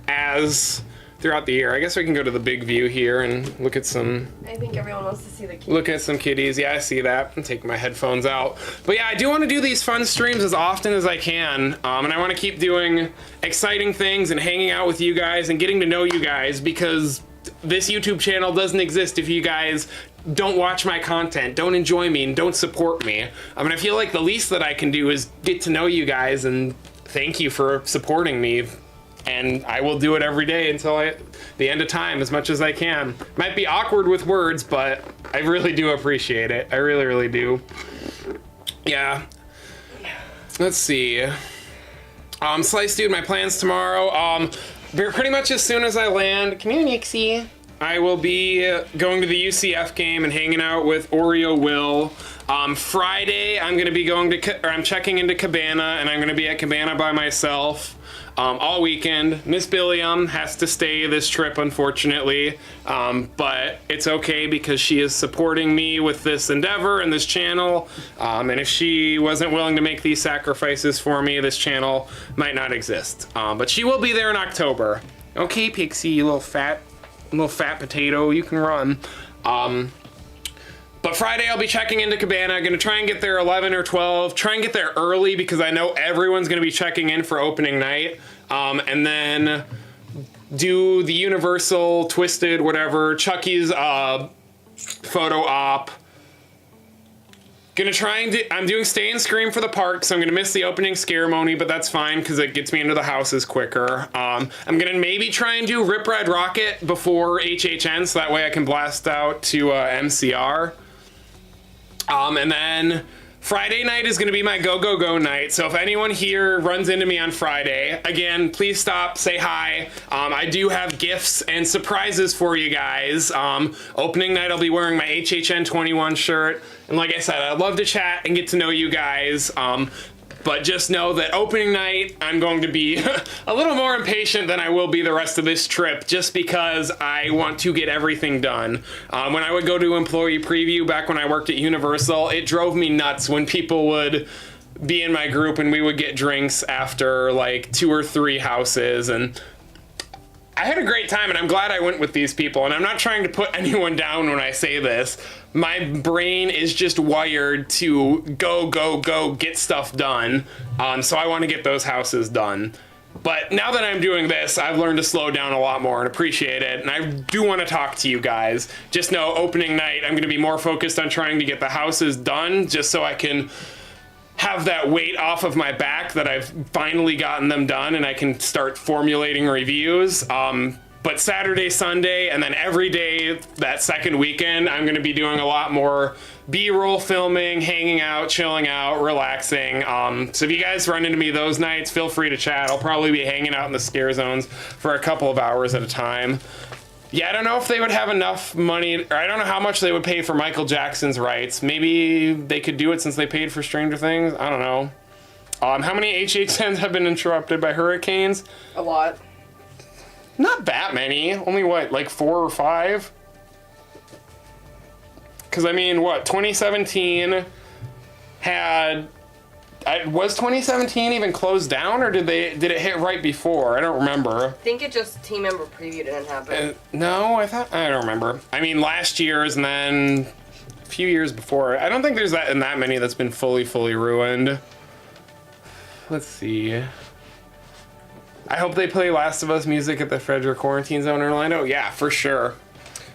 as throughout the year. I guess we can go to the big view here and look at some
I think everyone wants to see the kitties.
Looking at some kitties. Yeah, I see that. I'm taking my headphones out. But yeah, I do want to do these fun streams as often as I can. And I want to keep doing exciting things and hanging out with you guys and getting to know you guys, because this YouTube channel doesn't exist if you guys don't watch my content, don't enjoy me, and don't support me. I mean, I feel like the least that I can do is get to know you guys and thank you for supporting me. And I will do it every day until the end of time, as much as I can. Might be awkward with words, but I really do appreciate it. I really, really do. Yeah. Let's see. Slice Dude, my plans tomorrow. Pretty much as soon as I land, come here, Nixie. I will be going to the UCF game and hanging out with Oreo Will. Friday, I'm gonna be going to, I'm checking into Cabana, and I'm gonna be at Cabana by myself. All weekend. Miss Billiam has to stay this trip, unfortunately, but it's okay because she is supporting me with this endeavor and this channel, and if she wasn't willing to make these sacrifices for me, this channel might not exist. But she will be there in October. Okay, Pixie, you little fat potato, you can run. But Friday I'll be checking into Cabana. I'm gonna try and get there 11 or 12. Try and get there early because I know everyone's gonna be checking in for opening night. And then do the Universal, Twisted, whatever, Chucky's photo op. Gonna try and I'm doing Stay and Scream for the park, so I'm gonna miss the opening ceremony, but that's fine because it gets me into the houses quicker. I'm gonna maybe try and do Rip Red Rocket before HHN, so that way I can blast out to MCR. And then Friday night is gonna be my Go Go Go night, so if anyone here runs into me on Friday, again, please stop, say hi. I do have gifts and surprises for you guys. Opening night, I'll be wearing my HHN 21 shirt, and like I said, I'd love to chat and get to know you guys. But just know that opening night, I'm going to be a little more impatient than I will be the rest of this trip, just because I want to get everything done. When I would go to employee preview back when I worked at Universal, it drove me nuts when people would be in my group and we would get drinks after like 2 or 3 houses, and I had a great time, and I'm glad I went with these people, and I'm not trying to put anyone down when I say this. My brain is just wired to go, go, go, get stuff done, so I want to get those houses done. But now that I'm doing this, I've learned to slow down a lot more and appreciate it, and I do want to talk to you guys. Just know, opening night, I'm going to be more focused on trying to get the houses done, just so I can have that weight off of my back that I've finally gotten them done, and I can start formulating reviews. But Saturday, Sunday, and then every day that second weekend, I'm gonna be doing a lot more B-roll filming, hanging out, chilling out, relaxing. So if you guys run into me those nights, feel free to chat. I'll probably be hanging out in the scare zones for a couple of hours at a time. Yeah, I don't know if they would have enough money, or I don't know how much they would pay for Michael Jackson's rights. Maybe they could do it since they paid for Stranger Things. I don't know. How many HHNs have been interrupted by hurricanes?
A lot.
Not that many. Only what, like 4 or 5? Because I mean, what, 2017 had... was 2017 even closed down, or did it hit right before? I don't remember.
I think it just team member preview didn't happen.
No, I don't remember. I mean, last year's, and then a few years before. I don't think there's that many that's been fully ruined. Let's see. I hope they play Last of Us music at the Frederick Quarantine Zone in Orlando. Yeah, for sure.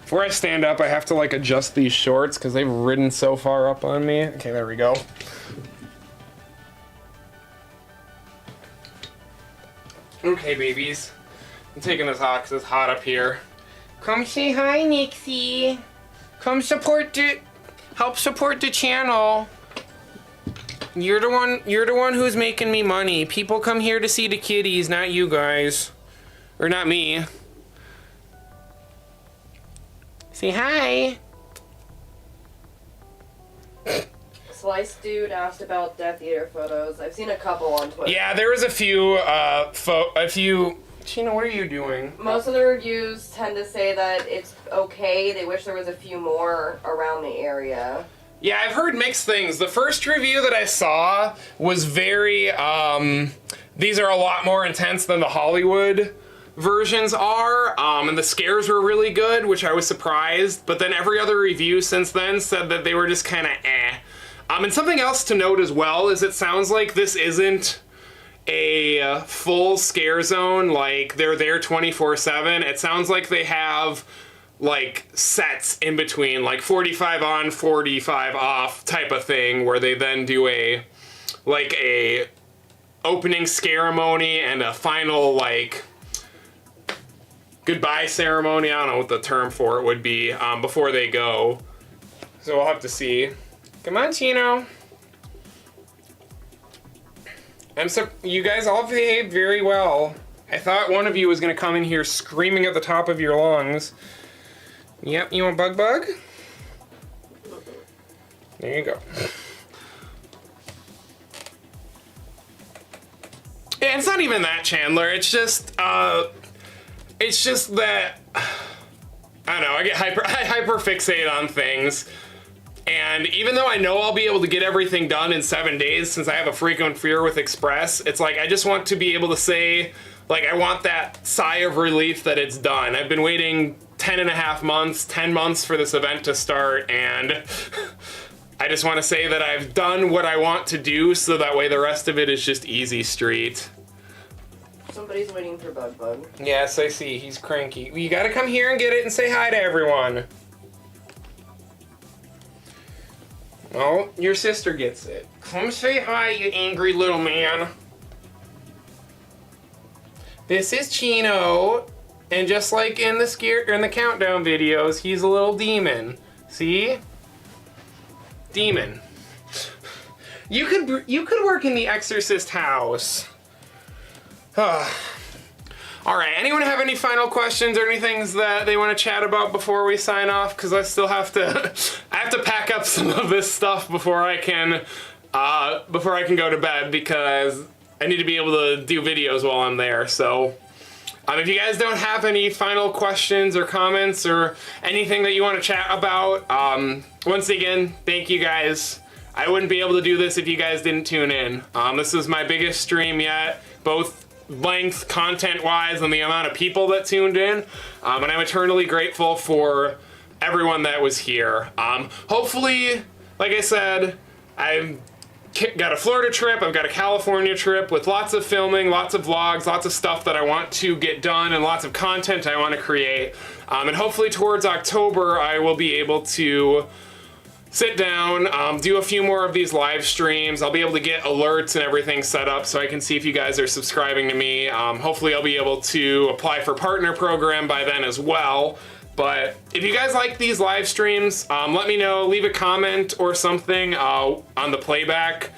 Before I stand up, I have to like adjust these shorts because they've ridden so far up on me. Okay, there we go. Okay, babies. I'm taking this hot because it's hot up here. Come say hi, Nixie. Come help support the channel. You're the one who's making me money. People come here to see the kitties, not you guys. Or not me. Say hi.
Slice Dude asked about Death Eater photos. I've seen a couple on Twitter.
Yeah, there was a few, Sheena, what are you doing?
Most of the reviews tend to say that it's okay. They wish there was a few more around the area.
Yeah, I've heard mixed things. The first review that I saw was very, these are a lot more intense than the Hollywood versions are, and the scares were really good, which I was surprised, but then every other review since then said that they were just kind of eh. And something else to note as well is it sounds like this isn't a full scare zone, like they're there 24/7. It sounds like they have like sets in between, like 45 on, 45 off type of thing, where they then do a opening ceremony and a final like goodbye ceremony. I don't know what the term for it would be, before they go. So we'll have to see. Come on, Chino. You guys all behaved very well. I thought one of you was gonna come in here screaming at the top of your lungs. Yep, you want bug? There you go. Yeah, it's not even that, Chandler. It's just that, I don't know, I get hyper fixate on things. And even though I know I'll be able to get everything done in 7 days, since I have a frequent fear with Express, it's like I just want to be able to say, like, I want that sigh of relief that it's done. I've been waiting 10 months for this event to start, and I just want to say that I've done what I want to do, so that way the rest of it is just easy street.
Somebody's waiting for Bug.
Yes, I see. He's cranky. You gotta come here and get it and say hi to everyone. Oh, your sister gets it. Come say hi, you angry little man. This is Chino, and just like in the countdown videos, he's a little demon. See? Demon. You could work in the Exorcist house. All right, anyone have any final questions or anything that they want to chat about before we sign off? Because I still have to, I have to pack up some of this stuff before I can go to bed, because I need to be able to do videos while I'm there. So, if you guys don't have any final questions or comments or anything that you want to chat about, once again, thank you guys. I wouldn't be able to do this if you guys didn't tune in. This is my biggest stream yet, both length, content-wise, and the amount of people that tuned in, and I'm eternally grateful for everyone that was here. Hopefully, like I said, I've got a Florida trip, I've got a California trip with lots of filming, lots of vlogs, lots of stuff that I want to get done, and lots of content I want to create, and hopefully towards October I will be able to sit down, do a few more of these live streams. I'll be able to get alerts and everything set up so I can see if you guys are subscribing to me. Hopefully I'll be able to apply for partner program by then as well. But if you guys like these live streams, let me know, leave a comment or something on the playback,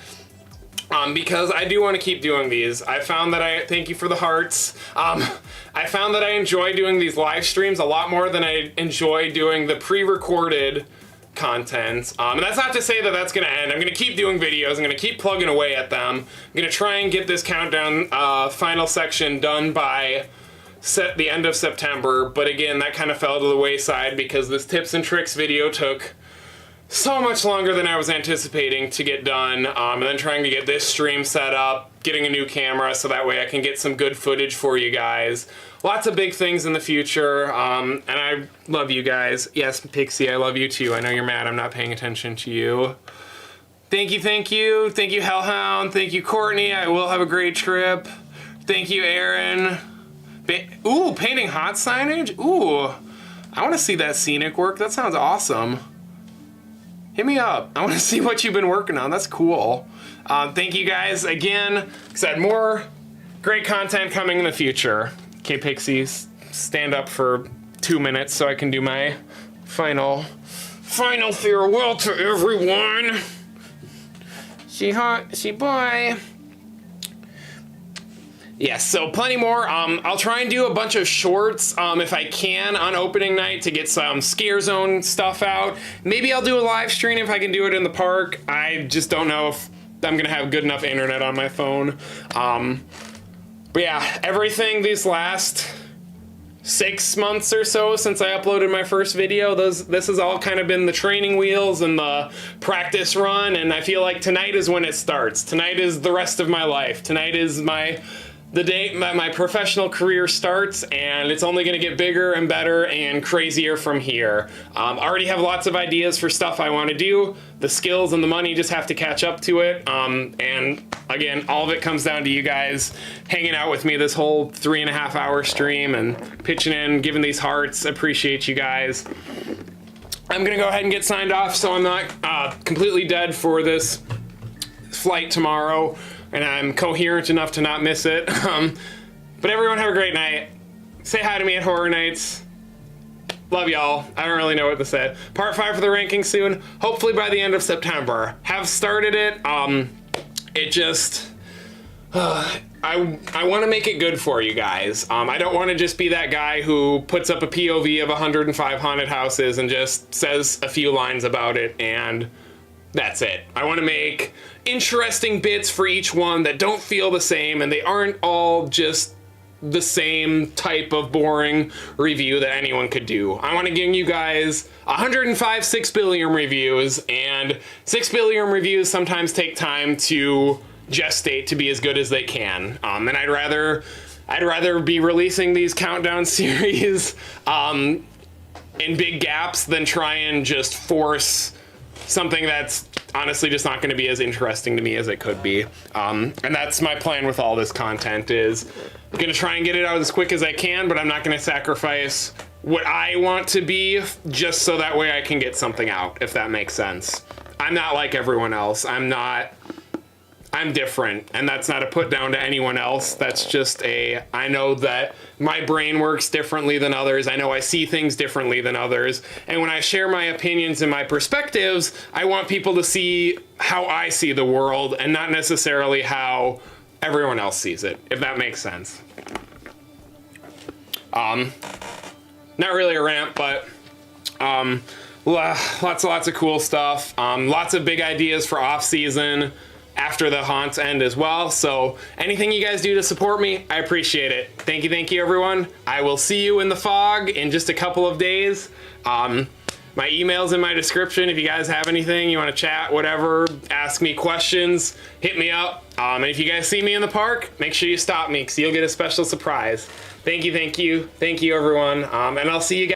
because I do want to keep doing these. I found that thank you for the hearts. I found that I enjoy doing these live streams a lot more than I enjoy doing the pre-recorded content, and that's not to say that that's gonna end. I'm gonna keep doing videos, I'm gonna keep plugging away at them. I'm gonna try and get this countdown final section done by the end of September, but again, that kind of fell to the wayside because this tips and tricks video took so much longer than I was anticipating to get done, and then trying to get this stream set up, getting a new camera so that way I can get some good footage for you guys. Lots of big things in the future, and I love you guys. Yes, Pixie, I love you too. I know you're mad I'm not paying attention to you. Thank you, thank you. Thank you, Hellhound. Thank you, Courtney. I will have a great trip. Thank you, Aaron. Ooh, painting hot signage? Ooh, I want to see that Scenic work. That sounds awesome. Hit me up. I want to see what you've been working on. That's cool. Thank you guys again. Said more great content coming in the future. Okay, Pixies, stand up for 2 minutes so I can do my final farewell to everyone. She hot, she boy. Yes, so plenty more. I'll try and do a bunch of shorts if I can on opening night to get some Scare Zone stuff out. Maybe I'll do a live stream if I can do it in the park. I just don't know if I'm gonna have good enough internet on my phone. But yeah, everything these last 6 months or so since I uploaded my first video, this has all kind of been the training wheels and the practice run, and I feel like tonight is when it starts. Tonight is the rest of my life. Tonight is my the day that my professional career starts, and it's only going to get bigger and better and crazier from here. I already have lots of ideas for stuff I want to do. The skills and the money just have to catch up to it. And again, all of it comes down to you guys hanging out with me this whole 3.5 hour stream and pitching in, giving these hearts. Appreciate you guys. I'm going to go ahead and get signed off so I'm not completely dead for this flight tomorrow, and I'm coherent enough to not miss it. But everyone have a great night. Say hi to me at Horror Nights. Love y'all. I don't really know what to say. Part 5 for the ranking soon. Hopefully by the end of September. Have started it. It just... I want to make it good for you guys. I don't want to just be that guy who puts up a POV of 105 haunted houses and just says a few lines about it and that's it. I want to make interesting bits for each one that don't feel the same, and they aren't all just the same type of boring review that anyone could do. I want to give you guys 105 6 billion reviews, and 6 billion reviews sometimes take time to gestate to be as good as they can. And I'd rather be releasing these countdown series in big gaps than try and just force something that's honestly just not going to be as interesting to me as it could be. And that's my plan with all this content, is I'm going to try and get it out as quick as I can, but I'm not going to sacrifice what I want to be just so that way I can get something out, if that makes sense. I'm not like everyone else. I'm different, and that's not a put down to anyone else. That's just I know that my brain works differently than others. I know I see things differently than others. And when I share my opinions and my perspectives, I want people to see how I see the world and not necessarily how everyone else sees it, if that makes sense. Not really a rant, but lots of cool stuff. Lots of big ideas for off season after the haunts end as well. So anything you guys do to support me, I appreciate it. Thank you everyone. I will see you in the fog in just a couple of days. My email's in my description. If you guys have anything, you want to chat, whatever, ask me questions, hit me up. And if you guys see me in the park, make sure you stop me, because you'll get a special surprise. Thank you everyone. And I'll see you guys